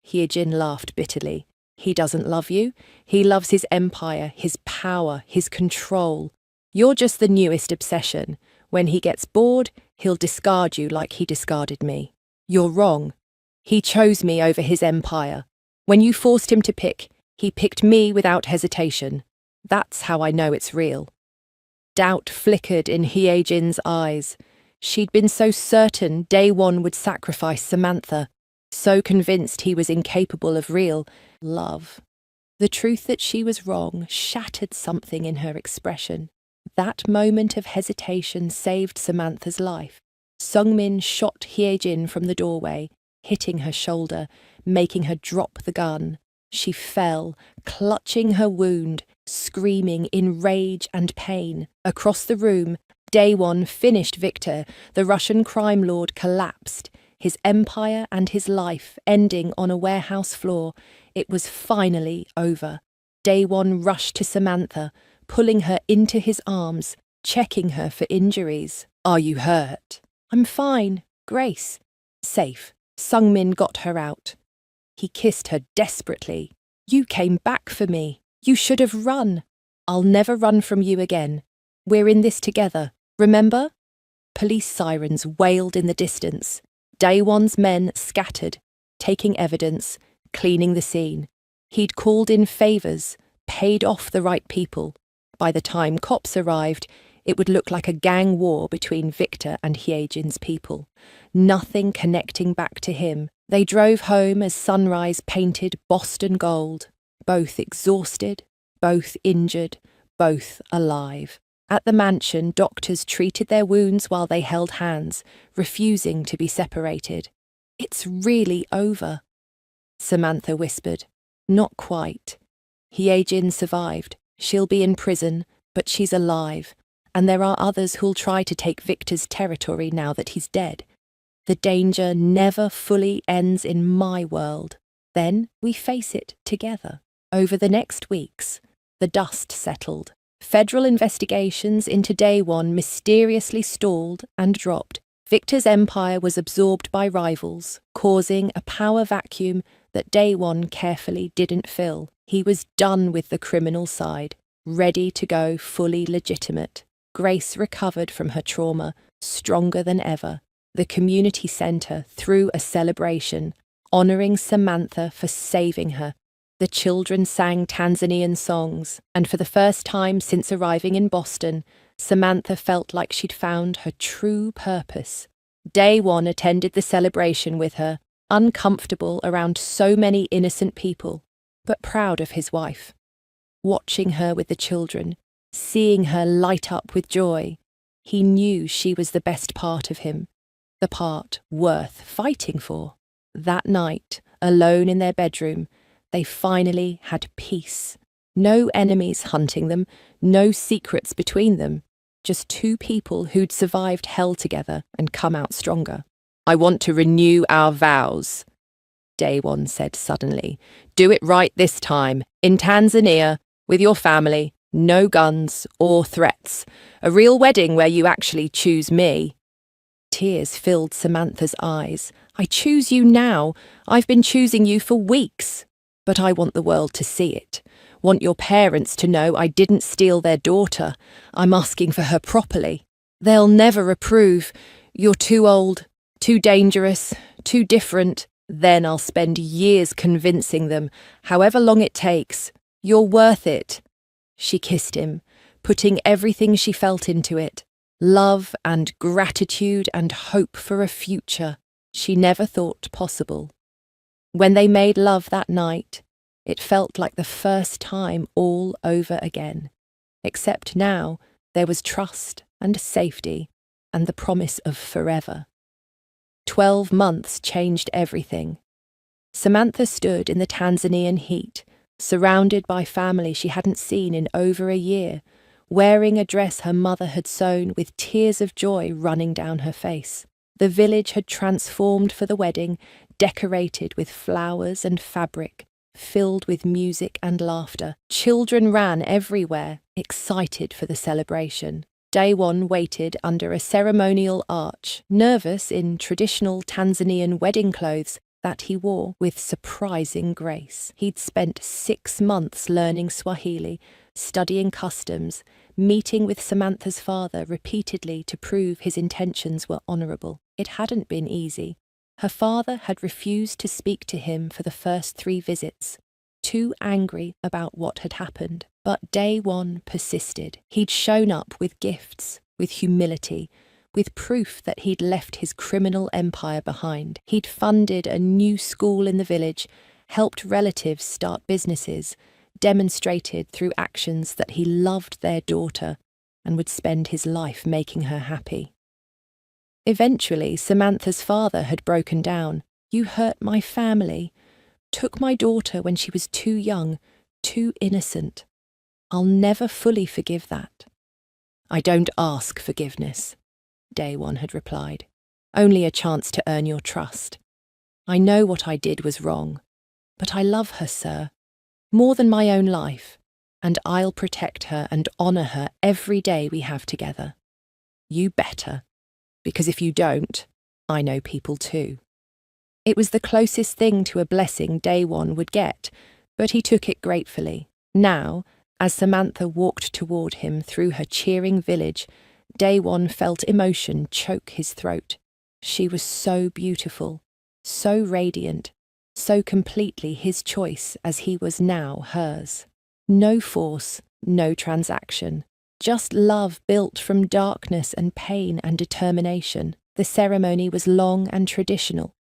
Hyejin laughed bitterly. "He doesn't love you. He loves his empire, his power, his control. You're just the newest obsession. When he gets bored, he'll discard you like he discarded me. You're wrong. He chose me over his empire. When you forced him to pick, he picked me without hesitation. That's how I know it's real." Doubt flickered in Hyejin's eyes. She'd been so certain Daewon would sacrifice Samantha, so convinced he was incapable of real love. The truth that she was wrong shattered something in her expression. That moment of hesitation saved Samantha's life. Sungmin shot Hyejin from the doorway, hitting her shoulder, making her drop the gun. She fell, clutching her wound, screaming in rage and pain. Across the room, Daewon finished Victor. The Russian crime lord collapsed, his empire and his life ending on a warehouse floor. It was finally over. Daewon rushed to Samantha, pulling her into his arms, checking her for injuries. "Are you hurt?" "I'm fine. Grace." "Safe." Sungmin got her out. He kissed her desperately. "You came back for me. You should have run." "I'll never run from you again. We're in this together. Remember?" Police sirens wailed in the distance. Daewon's men scattered, taking evidence, cleaning the scene. He'd called in favours, paid off the right people. By the time cops arrived, it would look like a gang war between Victor and Hyejin's people. Nothing connecting back to him. They drove home as sunrise painted Boston gold. Both exhausted, both injured, both alive. At the mansion, doctors treated their wounds while they held hands, refusing to be separated. "It's really over," Samantha whispered. "Not quite. Hyejin survived. She'll be in prison, but she's alive. And there are others who'll try to take Victor's territory now that he's dead. The danger never fully ends in my world. Then we face it together." Over the next weeks, the dust settled. Federal investigations into Daewon mysteriously stalled and dropped. Victor's empire was absorbed by rivals, causing a power vacuum that Daewon carefully didn't fill. He was done with the criminal side, ready to go fully legitimate. Grace recovered from her trauma, stronger than ever. The community centre threw a celebration, honouring Samantha for saving her. The children sang Tanzanian songs, and for the first time since arriving in Boston, Samantha felt like she'd found her true purpose. Daewon attended the celebration with her, uncomfortable around so many innocent people, but proud of his wife. Watching her with the children, seeing her light up with joy, he knew she was the best part of him, the part worth fighting for. That night, alone in their bedroom, they finally had peace. No enemies hunting them, no secrets between them. Just two people who'd survived hell together and come out stronger. "I want to renew our vows," Daewon said suddenly. "Do it right this time, in Tanzania, with your family, no guns or threats. A real wedding where you actually choose me." Tears filled Samantha's eyes. "I choose you now. I've been choosing you for weeks. But I want the world to see it. Want your parents to know I didn't steal their daughter. I'm asking for her properly. They'll never approve. You're too old, too dangerous, too different. Then I'll spend years convincing them, however long it takes. You're worth it." She kissed him, putting everything she felt into it. Love and gratitude and hope for a future she never thought possible. When they made love that night, it felt like the first time all over again. Except now, there was trust and safety and the promise of forever. 12 months changed everything. Samantha stood in the Tanzanian heat, surrounded by family she hadn't seen in over a year, wearing a dress her mother had sewn with tears of joy running down her face. The village had transformed for the wedding, decorated with flowers and fabric, filled with music and laughter. Children ran everywhere, excited for the celebration. Daewon waited under a ceremonial arch, nervous in traditional Tanzanian wedding clothes that he wore with surprising grace. He'd spent 6 months learning Swahili, studying customs, meeting with Samantha's father repeatedly to prove his intentions were honourable. It hadn't been easy. Her father had refused to speak to him for the first 3 visits, too angry about what had happened. But Daewon persisted. He'd shown up with gifts, with humility, with proof that he'd left his criminal empire behind. He'd funded a new school in the village, helped relatives start businesses, demonstrated through actions that he loved their daughter and would spend his life making her happy. Eventually, Samantha's father had broken down. "You hurt my family, took my daughter when she was too young, too innocent. I'll never fully forgive that." "I don't ask forgiveness," Daewon had replied. "Only a chance to earn your trust. I know what I did was wrong, but I love her, sir, more than my own life, and I'll protect her and honour her every day we have together. You better, because if you don't, I know people too." It was the closest thing to a blessing Daewon would get, but he took it gratefully. Now, as Samantha walked toward him through her cheering village, Daewon felt emotion choke his throat. She was so beautiful, so radiant, so completely his choice as he was now hers. No force, no transaction, just love built from darkness and pain and determination. The ceremony was long and traditional,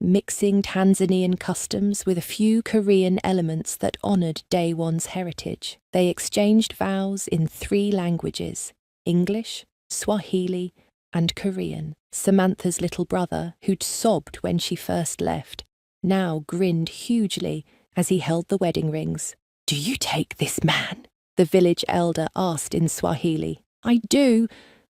mixing Tanzanian customs with a few Korean elements that honoured Daewon's heritage. They exchanged vows in 3 languages: English, Swahili, and Korean. Samantha's little brother, who'd sobbed when she first left, now grinned hugely as he held the wedding rings. "Do you take this man?" the village elder asked in Swahili. "I do,"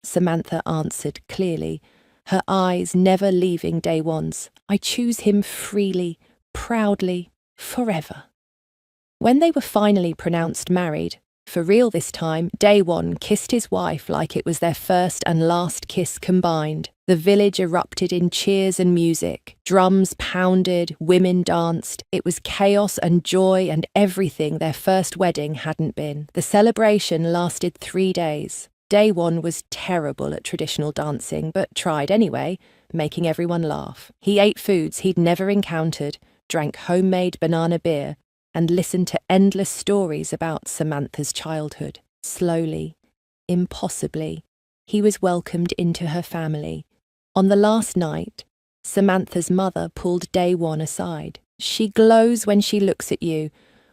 Samantha answered clearly, her eyes never leaving Daewon's. "I choose him freely, proudly, forever." When they were finally pronounced married, for real this time, Daewon kissed his wife like it was their first and last kiss combined. The village erupted in cheers and music. Drums pounded, women danced. It was chaos and joy and everything their first wedding hadn't been. The celebration lasted 3 days. Daewon was terrible at traditional dancing, but tried anyway, making everyone laugh. He ate foods he'd never encountered, drank homemade banana beer, and listened to endless stories about Samantha's childhood. Slowly, impossibly, he was welcomed into her family. On the last night, Samantha's mother pulled Daewon aside. "She glows when she looks at you.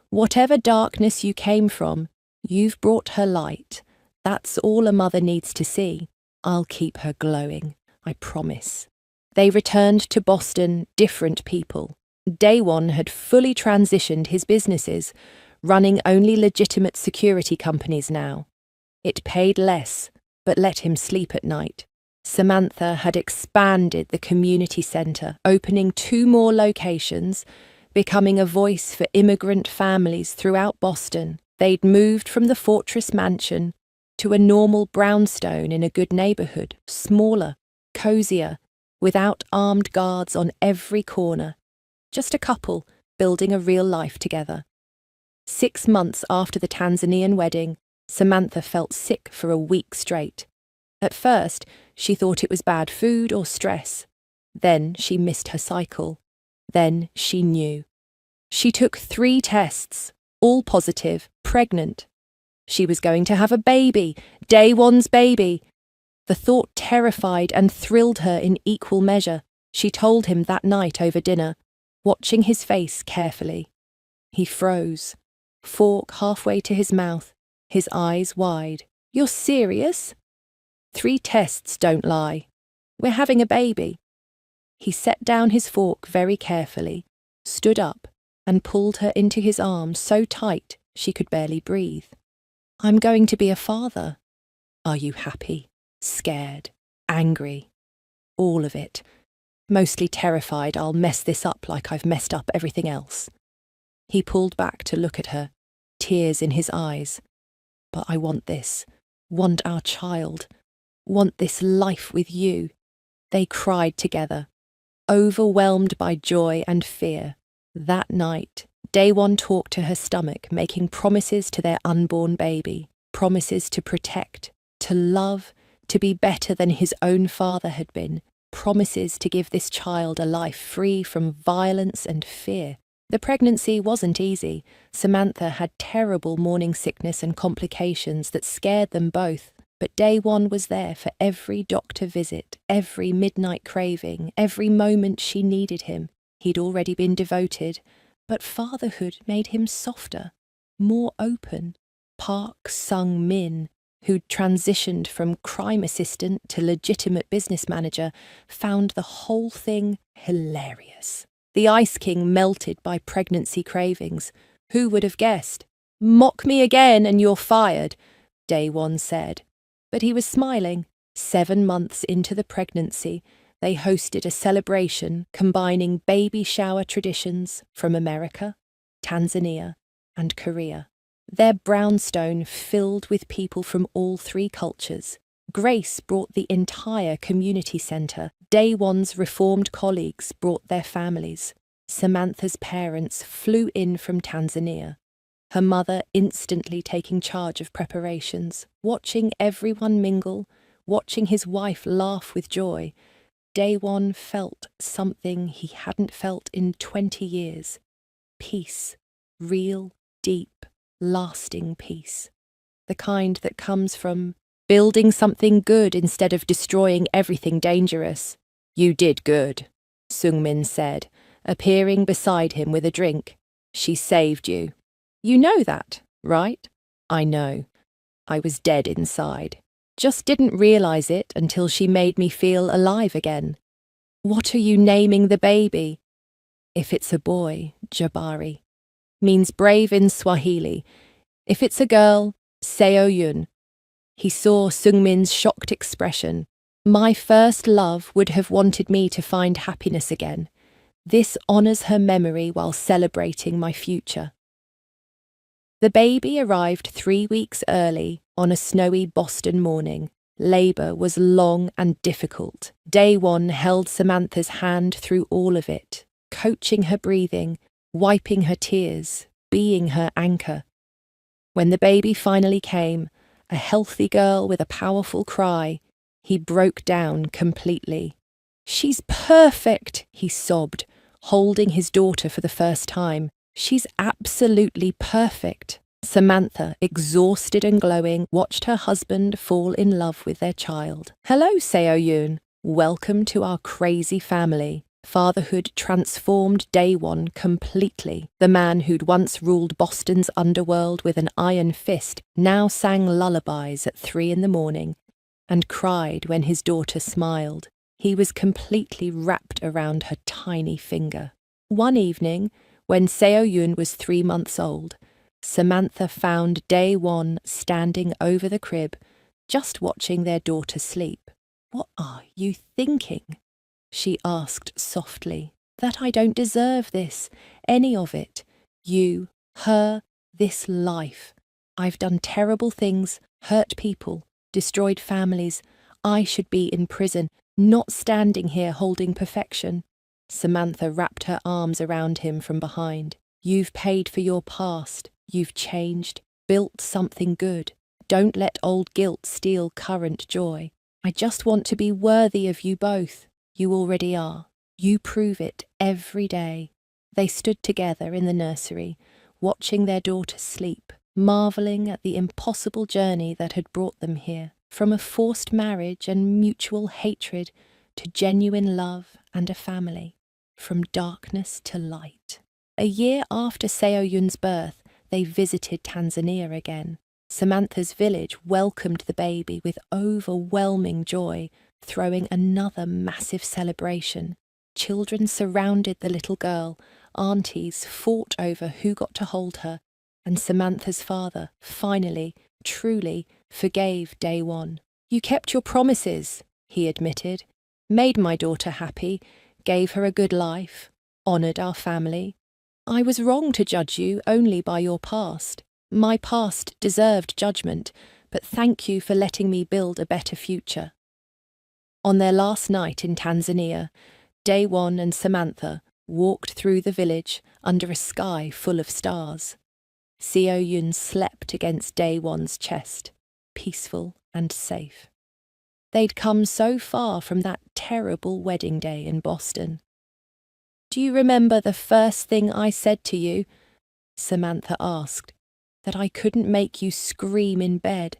Whatever darkness you came from, you've brought her light. That's all a mother needs to see. I'll keep her glowing, I promise." They returned to Boston, different people. Daewon had fully transitioned his businesses, running only legitimate security companies now. It paid less, but let him sleep at night. Samantha had expanded the community centre, opening 2 more locations, becoming a voice for immigrant families throughout Boston. They'd moved from the Fortress Mansion to a normal brownstone in a good neighbourhood, smaller, cosier, without armed guards on every corner. Just a couple building a real life together. 6 months after the Tanzanian wedding, Samantha felt sick for a week straight. At first, she thought it was bad food or stress. Then she missed her cycle. Then she knew. She took 3 tests, all positive, pregnant. She was going to have a baby, Daewon's baby. The thought terrified and thrilled her in equal measure. She told him that night over dinner, watching his face carefully. He froze, fork halfway to his mouth, his eyes wide. "You're serious?" "3 tests don't lie. We're having a baby." He set down his fork very carefully, stood up, and pulled her into his arms so tight she could barely breathe. "I'm going to be a father." "Are you happy? Scared? Angry?" "All of it. Mostly terrified I'll mess this up like I've messed up everything else." He pulled back to look at her, tears in his eyes. "But I want this. Want our child. Want this life with you." They cried together, overwhelmed by joy and fear. That night, Daewon talked to her stomach, making promises to their unborn baby, promises to protect, to love, to be better than his own father had been, promises to give this child a life free from violence and fear. The pregnancy wasn't easy. Samantha had terrible morning sickness and complications that scared them both. But Daewon was there for every doctor visit, every midnight craving, every moment she needed him. He'd already been devoted, but fatherhood made him softer, more open. Park Sung-min, who'd transitioned from crime assistant to legitimate business manager, found the whole thing hilarious. The Ice King melted by pregnancy cravings. Who would have guessed? "Mock me again and you're fired," Daewon said. But he was smiling. 7 months into the pregnancy, they hosted a celebration combining baby shower traditions from America, Tanzania, and Korea. Their brownstone filled with people from all 3 cultures. Grace brought the entire community centre. Daewon's reformed colleagues brought their families. Samantha's parents flew in from Tanzania, her mother instantly taking charge of preparations, watching everyone mingle, watching his wife laugh with joy. Daewon felt something he hadn't felt in 20 years. Peace. Real, deep, lasting peace. The kind that comes from building something good instead of destroying everything dangerous. "You did good," Sung-min said, appearing beside him with a drink. "She saved you." "You know that, right?" "I know. I was dead inside. Just didn't realize it until she made me feel alive again." "What are you naming the baby?" "If it's a boy, Jabari. Means brave in Swahili. If it's a girl, Seo-yun." He saw Sung-min's shocked expression. "My first love would have wanted me to find happiness again. This honors her memory while celebrating my future." The baby arrived 3 weeks early on a snowy Boston morning. Labour was long and difficult. Daewon held Samantha's hand through all of it, coaching her breathing, wiping her tears, being her anchor. When the baby finally came, a healthy girl with a powerful cry, he broke down completely. "She's perfect," he sobbed, holding his daughter for the first time. "She's absolutely perfect." Samantha, exhausted and glowing, watched her husband fall in love with their child. "Hello, Seo-yun. Welcome to our crazy family." Fatherhood transformed Daewon completely. The man who'd once ruled Boston's underworld with an iron fist now sang lullabies at 3 in the morning and cried when his daughter smiled. He was completely wrapped around her tiny finger. One evening, when Seo-yun was 3 months old, Samantha found Daewon standing over the crib, just watching their daughter sleep. "What are you thinking?" she asked softly. "That I don't deserve this, any of it. You, her, this life. I've done terrible things, hurt people, destroyed families. I should be in prison, not standing here holding perfection." Samantha wrapped her arms around him from behind. "You've paid for your past. You've changed, built something good. Don't let old guilt steal current joy. I just want to be worthy of you both. You already are. You prove it every day." They stood together in the nursery, watching their daughter sleep, marvelling at the impossible journey that had brought them here, from a forced marriage and mutual hatred to genuine love and a family. from darkness to light. A year after Seo-yun's birth, they visited Tanzania again. Samantha's village welcomed the baby with overwhelming joy, throwing another massive celebration. Children surrounded the little girl, aunties fought over who got to hold her, and Samantha's father finally, truly, forgave Day One. "You kept your promises," he admitted, "made my daughter happy, gave her a good life, honoured our family. I was wrong to judge you only by your past. My past deserved judgment, but thank you for letting me build a better future." On their last night in Tanzania, Day One and Samantha walked through the village under a sky full of stars. Seo-yun slept against Day One's chest, peaceful and safe. They'd come so far from that terrible wedding day in Boston. "Do you remember the first thing I said to you?" Samantha asked. "That I couldn't make you scream in bed,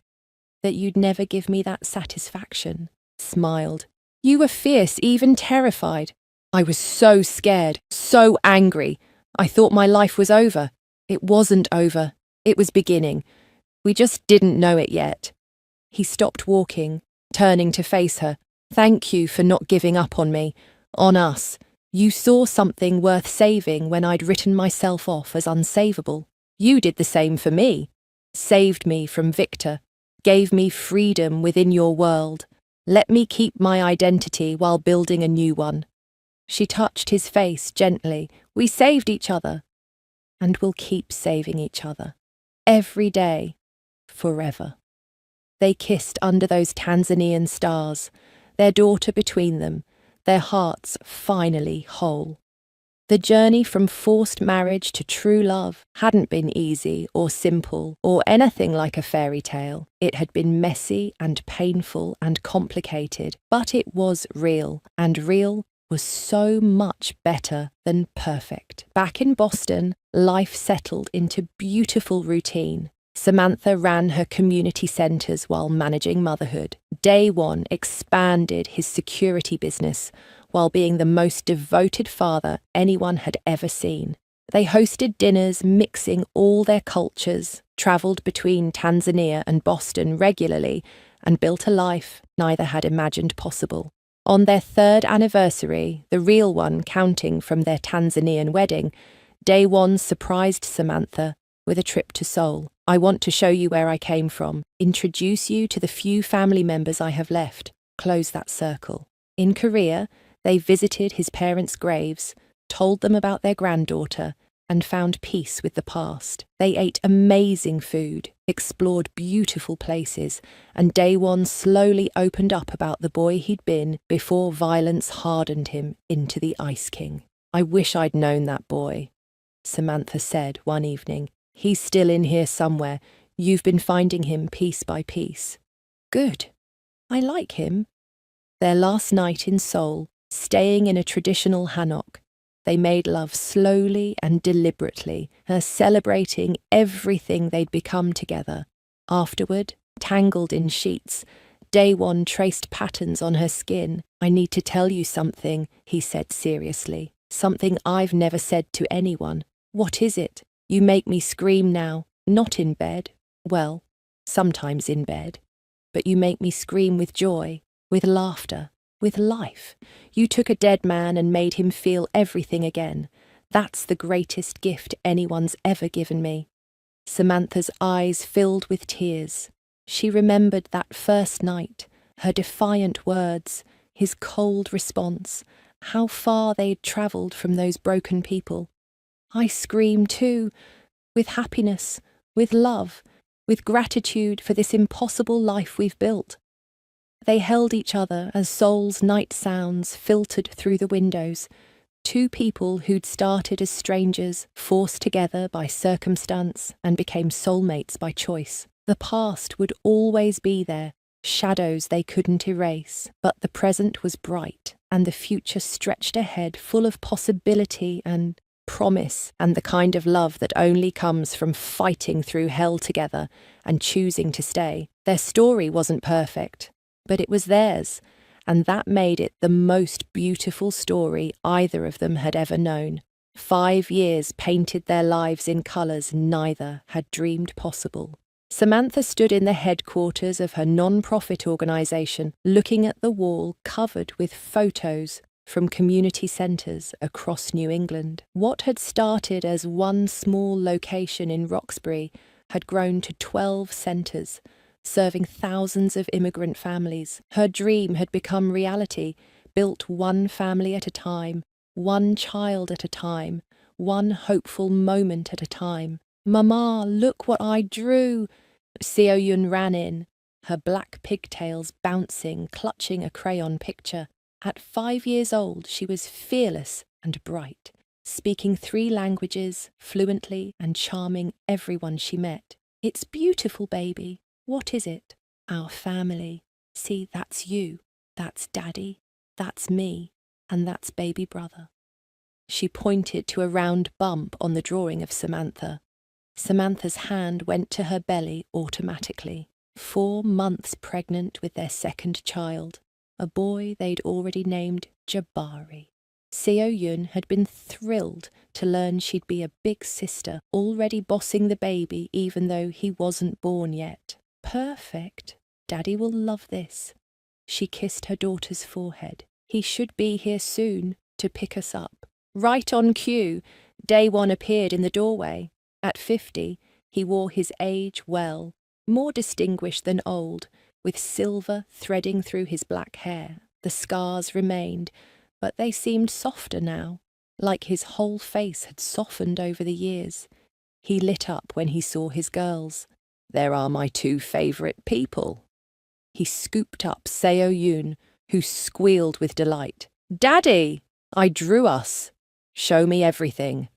that you'd never give me that satisfaction." Smiled. "You were fierce, even terrified. I was so scared, so angry. I thought my life was over. It wasn't over. It was beginning. We just didn't know it yet." He stopped walking, turning to face her. "Thank you for not giving up on me, on us. You saw something worth saving when I'd written myself off as unsavable. You did the same for me. Saved me from Victor, gave me freedom within your world. Let me keep my identity while building a new one." She touched his face gently. "We saved each other. And we'll keep saving each other. Every day. Forever." They kissed under those Tanzanian stars, their daughter between them, their hearts finally whole. The journey from forced marriage to true love hadn't been easy or simple or anything like a fairy tale. It had been messy and painful and complicated, but it was real, and real was so much better than perfect. Back in Boston, life settled into beautiful routine. Samantha ran her community centres while managing motherhood. Day One expanded his security business while being the most devoted father anyone had ever seen. They hosted dinners mixing all their cultures, travelled between Tanzania and Boston regularly, and built a life neither had imagined possible. On their 3rd anniversary, the real one counting from their Tanzanian wedding, Day One surprised Samantha with a trip to Seoul. "I want to show you where I came from, introduce you to the few family members I have left, close that circle." In Korea, they visited his parents' graves, told them about their granddaughter, and found peace with the past. They ate amazing food, explored beautiful places, and Day One slowly opened up about the boy he'd been before violence hardened him into the Ice King. "I wish I'd known that boy," Samantha said one evening. "He's still in here somewhere. You've been finding him piece by piece." "Good. I like him." Their last night in Seoul, staying in a traditional hanok, they made love slowly and deliberately, celebrating everything they'd become together. Afterward, tangled in sheets, Day One traced patterns on her skin. "I need to tell you something," he said seriously. "Something I've never said to anyone." "What is it?" "You make me scream now, not in bed. Well, sometimes in bed. But you make me scream with joy, with laughter, with life. You took a dead man and made him feel everything again. That's the greatest gift anyone's ever given me." Samantha's eyes filled with tears. She remembered that first night, her defiant words, his cold response, how far they'd travelled from those broken people. "I scream too, with happiness, with love, with gratitude for this impossible life we've built." They held each other as Seoul's night sounds filtered through the windows. Two people who'd started as strangers, forced together by circumstance, and became soulmates by choice. The past would always be there, shadows they couldn't erase, but the present was bright, and the future stretched ahead full of possibility and promise, and the kind of love that only comes from fighting through hell together and choosing to stay. Their story wasn't perfect, but it was theirs, and that made it the most beautiful story either of them had ever known. 5 years painted their lives in colours neither had dreamed possible. Samantha stood in the headquarters of her non-profit organisation, looking at the wall covered with photos from community centres across New England. What had started as one small location in Roxbury had grown to 12 centres, serving thousands of immigrant families. Her dream had become reality, built one family at a time, one child at a time, one hopeful moment at a time. "Mama, look what I drew!" Seo-yun ran in, her black pigtails bouncing, clutching a crayon picture. At 5 years old, she was fearless and bright, speaking 3 languages fluently and charming everyone she met. "It's beautiful, baby. What is it?" "Our family. See, that's you, that's Daddy, that's me, and that's baby brother." She pointed to a round bump on the drawing of Samantha. Samantha's hand went to her belly automatically. 4 months pregnant with their second child, a boy they'd already named Jabari. Seo-yun had been thrilled to learn she'd be a big sister, already bossing the baby even though he wasn't born yet. "Perfect. Daddy will love this." She kissed her daughter's forehead. "He should be here soon to pick us up." Right on cue, Daewon appeared in the doorway. At 50, he wore his age well, more distinguished than old, with silver threading through his black hair. The scars remained, but they seemed softer now, like his whole face had softened over the years. He lit up when he saw his girls. "There are my 2 favourite people." He scooped up Seo-yun, who squealed with delight. "Daddy, I drew us. Show me everything."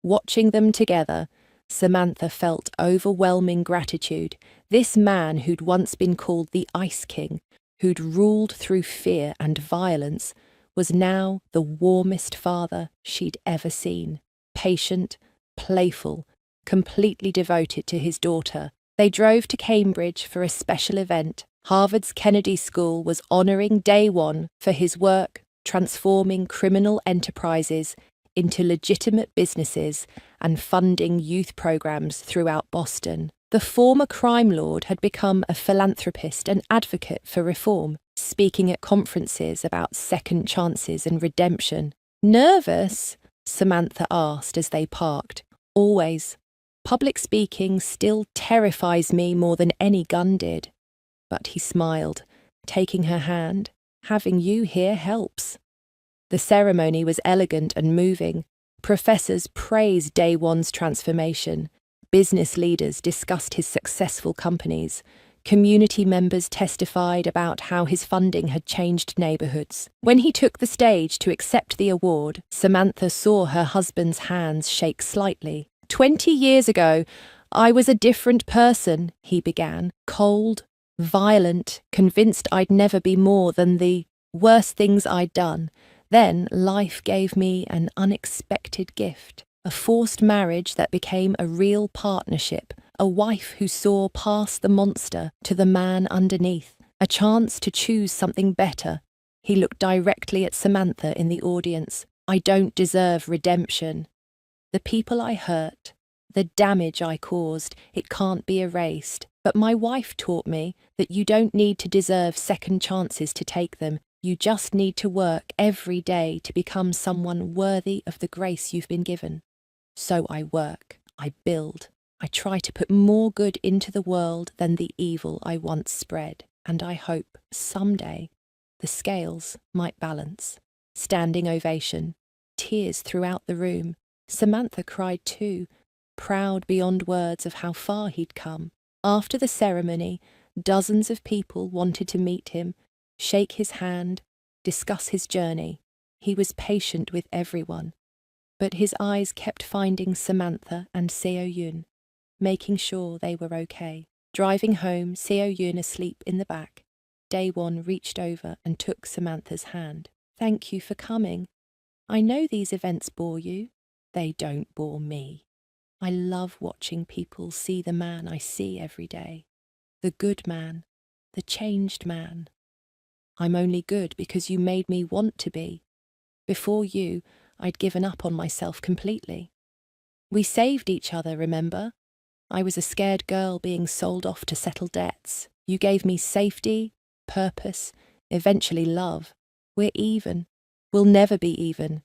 Watching them together, Samantha felt overwhelming gratitude. This man who'd once been called the Ice King, who'd ruled through fear and violence, was now the warmest father she'd ever seen. Patient, playful, completely devoted to his daughter. They drove to Cambridge for a special event. Harvard's Kennedy School was honouring Daewon for his work transforming criminal enterprises into legitimate businesses and funding youth programs throughout Boston. The former crime lord had become a philanthropist and advocate for reform, speaking at conferences about second chances and redemption. "Nervous?" Samantha asked as they parked. "Always. Public speaking still terrifies me more than any gun did." But he smiled, taking her hand. "Having you here helps." The ceremony was elegant and moving. Professors praised Daewon's transformation. Business leaders discussed his successful companies. Community members testified about how his funding had changed neighbourhoods. When he took the stage to accept the award, Samantha saw her husband's hands shake slightly. 20 years ago, I was a different person," he began. "Cold, violent, convinced I'd never be more than the worst things I'd done. Then life gave me an unexpected gift, a forced marriage that became a real partnership, a wife who saw past the monster to the man underneath, a chance to choose something better." He looked directly at Samantha in the audience. "I don't deserve redemption. The people I hurt, the damage I caused, it can't be erased. But my wife taught me that you don't need to deserve second chances to take them. You just need to work every day to become someone worthy of the grace you've been given." So I work, I build, I try to put more good into the world than the evil I once spread, and I hope someday the scales might balance. Standing ovation, tears throughout the room. Samantha cried too, proud beyond words of how far he'd come. After the ceremony, dozens of people wanted to meet him, shake his hand, discuss his journey. He was patient with everyone, but his eyes kept finding Samantha and Seo-yun, making sure they were okay. Driving home, Seo-yun asleep in the back, Daewon reached over and took Samantha's hand. "Thank you for coming. I know these events bore you. They don't bore me. I love watching people see the man I see every day. The good man, the changed man." I'm only good because you made me want to be. Before you, I'd given up on myself completely. We saved each other, remember? I was a scared girl being sold off to settle debts. You gave me safety, purpose, eventually love. We're even. We'll never be even.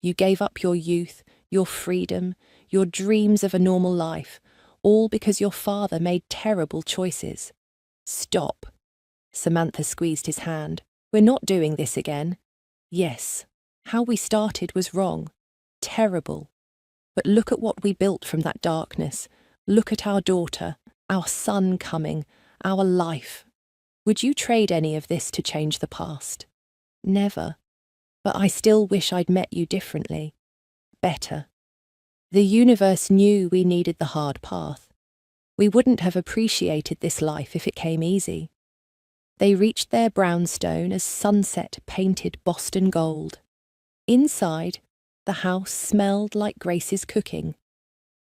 You gave up your youth, your freedom, your dreams of a normal life, all because your father made terrible choices. Stop. Samantha squeezed his hand. We're not doing this again. Yes, how we started was wrong. Terrible. But look at what we built from that darkness. Look at our daughter, our son coming, our life. Would you trade any of this to change the past? Never. But I still wish I'd met you differently. Better. The universe knew we needed the hard path. We wouldn't have appreciated this life if it came easy. They reached their brownstone as sunset painted Boston gold. Inside, the house smelled like Grace's cooking.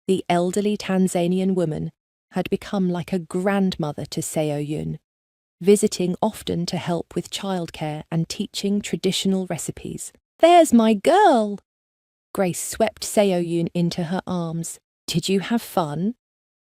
The elderly Tanzanian woman had become like a grandmother to Seo-yun, visiting often to help with childcare and teaching traditional recipes. There's my girl! Grace swept Seo-yun into her arms. Did you have fun?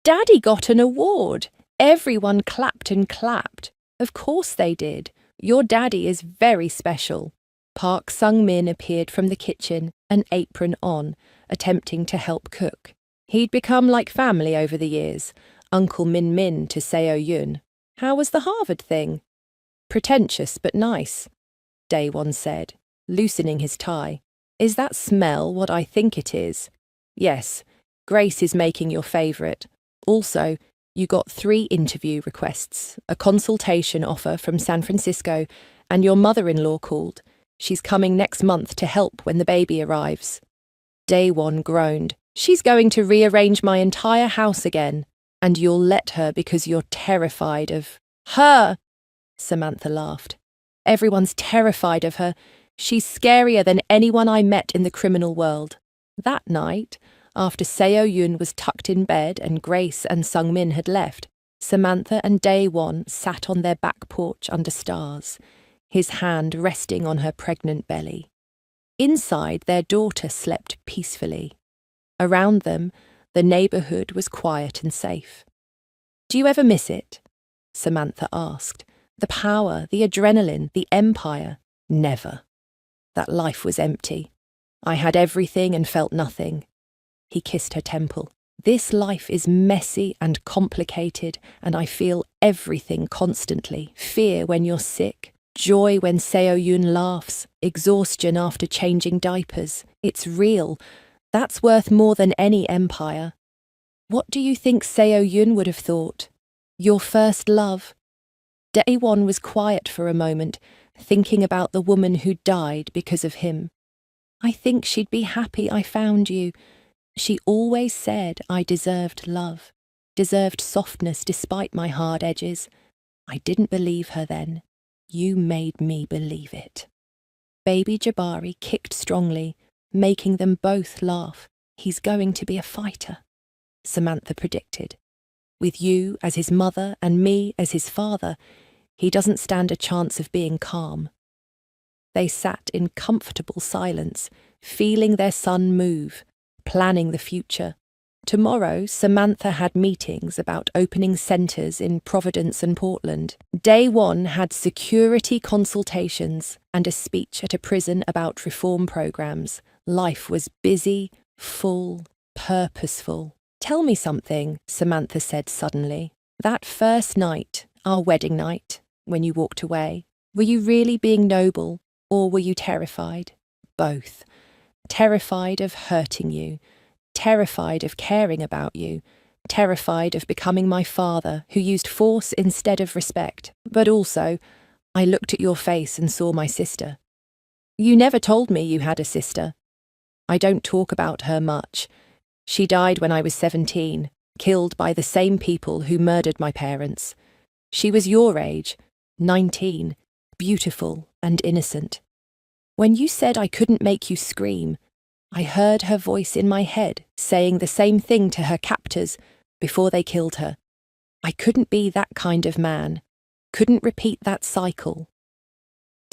Daddy got an award! Everyone clapped and clapped. Of course they did. Your daddy is very special. Park Sung-min appeared from the kitchen, an apron on, attempting to help cook. He'd become like family over the years, Uncle Min-min to Seo-yun. How was the Harvard thing? Pretentious but nice, Daewon said, loosening his tie. Is that smell what I think it is? Yes, Grace is making your favourite. Also, you got 3 interview requests, a consultation offer from San Francisco, and your mother-in-law called. She's coming next month to help when the baby arrives. Daewon groaned. She's going to rearrange my entire house again, and you'll let her because you're terrified of her. Samantha laughed. Everyone's terrified of her. She's scarier than anyone I met in the criminal world. That night, after Seo-yun was tucked in bed and Grace and Sung-min had left, Samantha and Daewon sat on their back porch under stars, his hand resting on her pregnant belly. Inside, their daughter slept peacefully. Around them, the neighbourhood was quiet and safe. Do you ever miss it? Samantha asked. The power, the adrenaline, the empire? Never. That life was empty. I had everything and felt nothing. He kissed her temple. This life is messy and complicated, and I feel everything constantly. Fear when you're sick, joy when Seo-yun laughs, exhaustion after changing diapers. It's real. That's worth more than any empire. What do you think Seo-yun would have thought? Your first love. Daewon was quiet for a moment, thinking about the woman who died because of him. I think she'd be happy I found you. She always said I deserved love, deserved softness despite my hard edges. I didn't believe her then. You made me believe it. Baby Jabari kicked strongly, making them both laugh. He's going to be a fighter, Samantha predicted. With you as his mother and me as his father, he doesn't stand a chance of being calm. They sat in comfortable silence, feeling their son move, planning the future. Tomorrow, Samantha had meetings about opening centres in Providence and Portland. Daewon had security consultations and a speech at a prison about reform programmes. Life was busy, full, purposeful. Tell me something, Samantha said suddenly. That first night, our wedding night, when you walked away, were you really being noble, or were you terrified? Both. Terrified of hurting you, terrified of caring about you, terrified of becoming my father who used force instead of respect. But also, I looked at your face and saw my sister. You never told me you had a sister. I don't talk about her much. She died when I was 17, killed by the same people who murdered my parents. She was your age, 19, beautiful and innocent. When you said I couldn't make you scream, I heard her voice in my head saying the same thing to her captors before they killed her. I couldn't be that kind of man, couldn't repeat that cycle.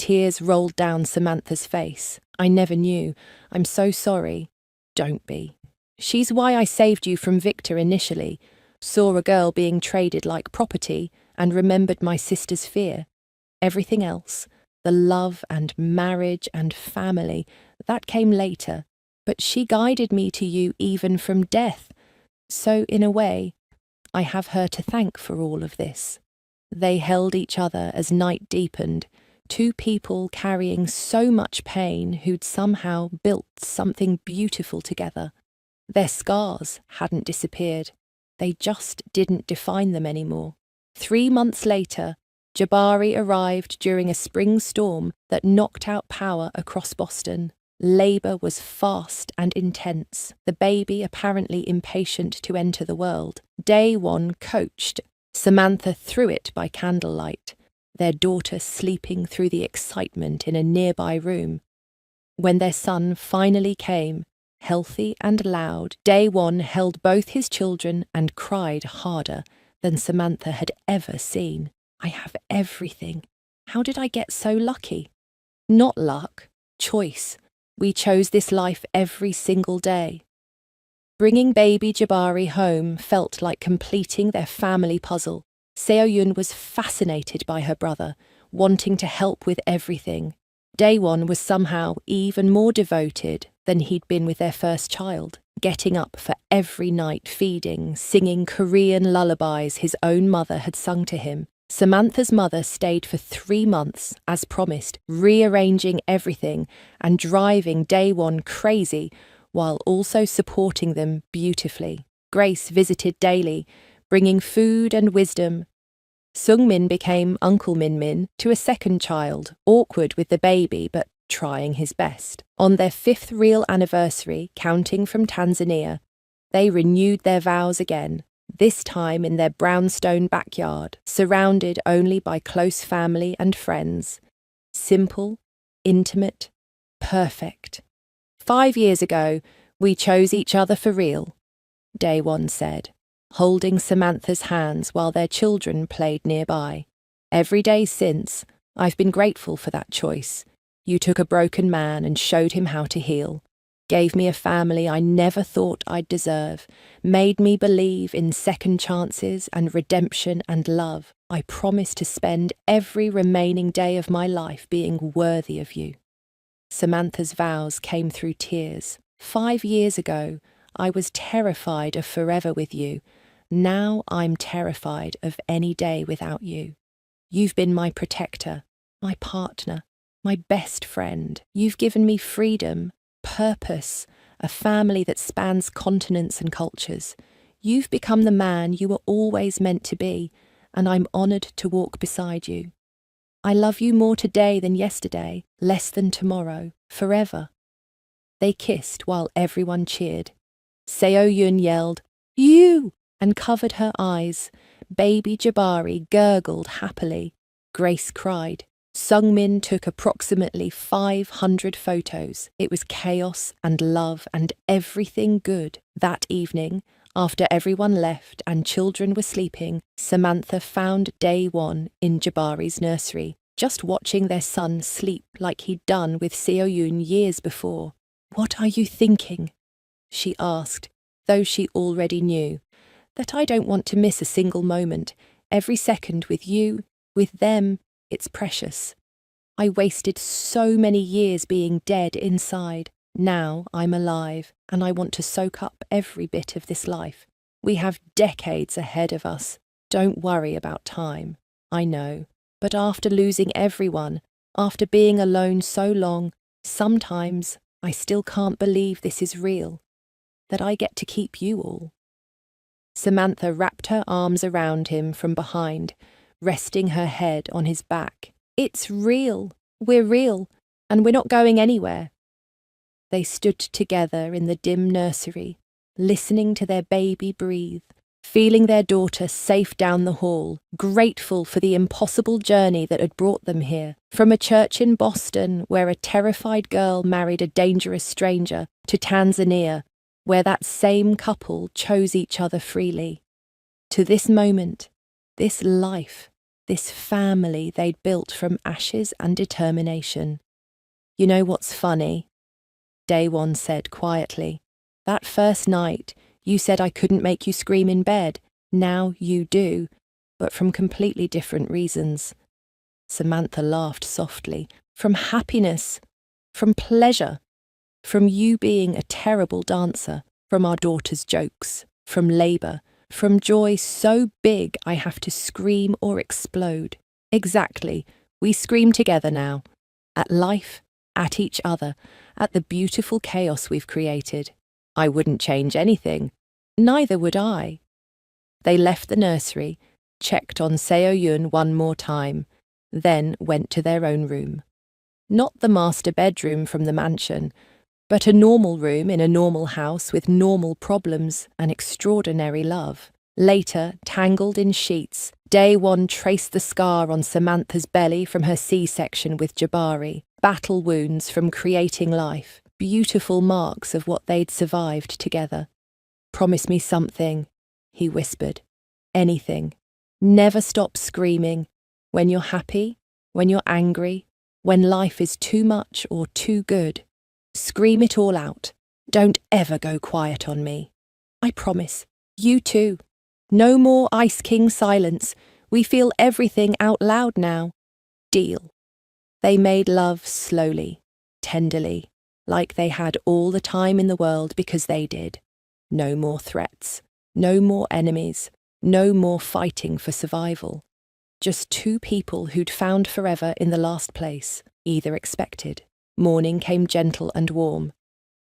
Tears rolled down Samantha's face. I never knew. I'm so sorry. Don't be. She's why I saved you from Victor initially, saw a girl being traded like property, and remembered my sister's fear. Everything else, the love and marriage and family, that came later, but she guided me to you even from death. So, in a way, I have her to thank for all of this. They held each other as night deepened, two people carrying so much pain who'd somehow built something beautiful together. Their scars hadn't disappeared. They just didn't define them anymore. 3 months later, Jabari arrived during a spring storm that knocked out power across Boston. Labour was fast and intense, the baby apparently impatient to enter the world. Day one coached. Samantha threw it by candlelight, their daughter sleeping through the excitement in a nearby room. When their son finally came, healthy and loud, Day one held both his children and cried harder than Samantha had ever seen. I have everything. How did I get so lucky? Not luck, choice. We chose this life every single day. Bringing baby Jabari home felt like completing their family puzzle. Seo-yun was fascinated by her brother, wanting to help with everything. Daewon was somehow even more devoted than he'd been with their first child, getting up for every night, feeding, singing Korean lullabies his own mother had sung to him. Samantha's mother stayed for 3 months, as promised, rearranging everything and driving Daewon crazy, while also supporting them beautifully. Grace visited daily, bringing food and wisdom. Sungmin became Uncle Min to a second child, awkward with the baby but trying his best. On their 5th real anniversary, counting from Tanzania, they renewed their vows again, this time in their brownstone backyard, surrounded only by close family and friends. Simple, intimate, perfect. 5 years ago, we chose each other for real, Daewon said, holding Samantha's hands while their children played nearby. Every day since, I've been grateful for that choice. You took a broken man and showed him how to heal, gave me a family I never thought I'd deserve, made me believe in second chances and redemption and love. I promise to spend every remaining day of my life being worthy of you. Samantha's vows came through tears. 5 years ago, I was terrified of forever with you. Now I'm terrified of any day without you. You've been my protector, my partner, my best friend. You've given me freedom, purpose, a family that spans continents and cultures. You've become the man you were always meant to be, and I'm honoured to walk beside you. I love you more today than yesterday, less than tomorrow, forever. They kissed while everyone cheered. Seo-yun yelled, "You!" and covered her eyes. Baby Jabari gurgled happily. Grace cried. Sungmin took approximately 500 photos. It was chaos and love and everything good. That evening, after everyone left and children were sleeping, Samantha found Daewon in Jabari's nursery, just watching their son sleep like he'd done with Seo-yun years before. "What are you thinking?" she asked, though she already knew. "That I don't want to miss a single moment. Every second with you, with them, it's precious. I wasted so many years being dead inside. Now I'm alive, and I want to soak up every bit of this life. We have decades ahead of us. Don't worry about time. I know. But after losing everyone, after being alone so long, sometimes I still can't believe this is real, that I get to keep you all." Samantha wrapped her arms around him from behind, resting her head on his back. "It's real. We're real, and we're not going anywhere." They stood together in the dim nursery, listening to their baby breathe, feeling their daughter safe down the hall, grateful for the impossible journey that had brought them here. From a church in Boston, where a terrified girl married a dangerous stranger, to Tanzania, where that same couple chose each other freely. To this moment, this life, this family they'd built from ashes and determination. "You know what's funny?" Daewon said quietly. "That first night, you said I couldn't make you scream in bed. Now you do, but from completely different reasons." Samantha laughed softly. "From happiness, from pleasure, from you being a terrible dancer, from our daughter's jokes, from labour, from joy so big I have to scream or explode." "Exactly. We scream together now. At life, at each other, at the beautiful chaos we've created. I wouldn't change anything. Neither would I." They left the nursery, checked on Seo-yun one more time, then went to their own room. Not the master bedroom from the mansion, but a normal room in a normal house with normal problems and extraordinary love. Later, tangled in sheets, Daewon traced the scar on Samantha's belly from her C-section with Jabari, battle wounds from creating life, beautiful marks of what they'd survived together. "Promise me something," he whispered. "Anything. Never stop screaming. When you're happy, when you're angry, when life is too much or too good. Scream it all out. Don't ever go quiet on me. I promise. You too. No more Ice King silence. We feel everything out loud now. Deal." They made love slowly, tenderly, like they had all the time in the world because they did. No more threats, no more enemies, no more fighting for survival. Just two people who'd found forever in the last place, either expected. Morning came gentle and warm.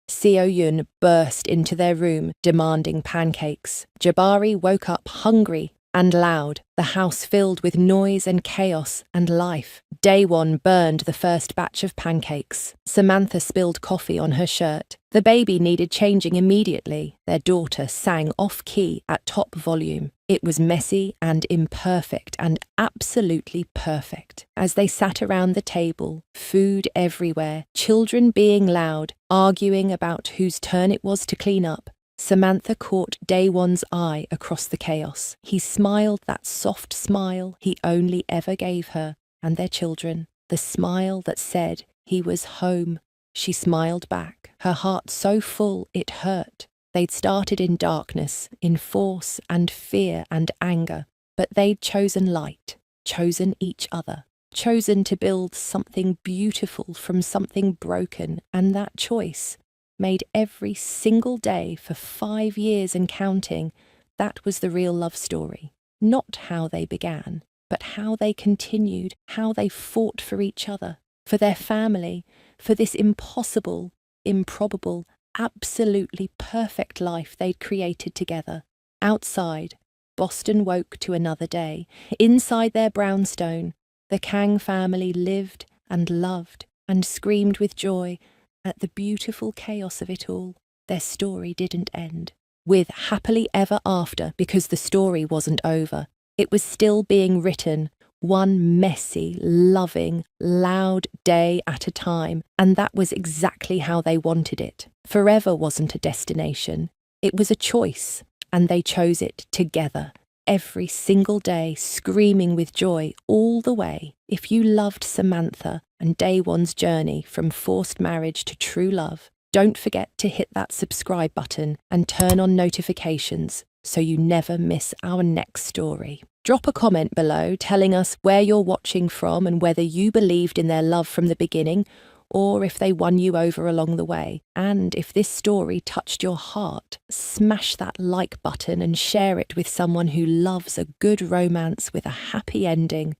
Seo-yun burst into their room, demanding pancakes. Jabari woke up hungry and loud, the house filled with noise and chaos and life. Daewon burned the first batch of pancakes. Samantha spilled coffee on her shirt. The baby needed changing immediately. Their daughter sang off-key at top volume. It was messy and imperfect and absolutely perfect. As they sat around the table, food everywhere, children being loud, arguing about whose turn it was to clean up, Samantha caught Daewon's eye across the chaos. He smiled that soft smile he only ever gave her and their children, the smile that said he was home. She smiled back, her heart so full it hurt. They'd started in darkness, in force and fear and anger, but they'd chosen light, chosen each other, chosen to build something beautiful from something broken, and that choice, made every single day for 5 years and counting, that was the real love story. Not how they began, but how they continued, how they fought for each other, for their family, for this impossible, improbable, absolutely perfect life they'd created together. Outside, Boston woke to another day. Inside their brownstone, the Kang family lived and loved and screamed with joy at the beautiful chaos of it all. Their story didn't end with happily ever after because the story wasn't over. It was still being written, one messy, loving, loud day at a time, and that was exactly how they wanted it. Forever wasn't a destination. It was a choice, and they chose it together. Every single day, screaming with joy all the way. If you loved Samantha and Daewon's journey from forced marriage to true love, don't forget to hit that subscribe button and turn on notifications so you never miss our next story. Drop a comment below telling us where you're watching from and whether you believed in their love from the beginning or if they won you over along the way. And if this story touched your heart, smash that like button and share it with someone who loves a good romance with a happy ending.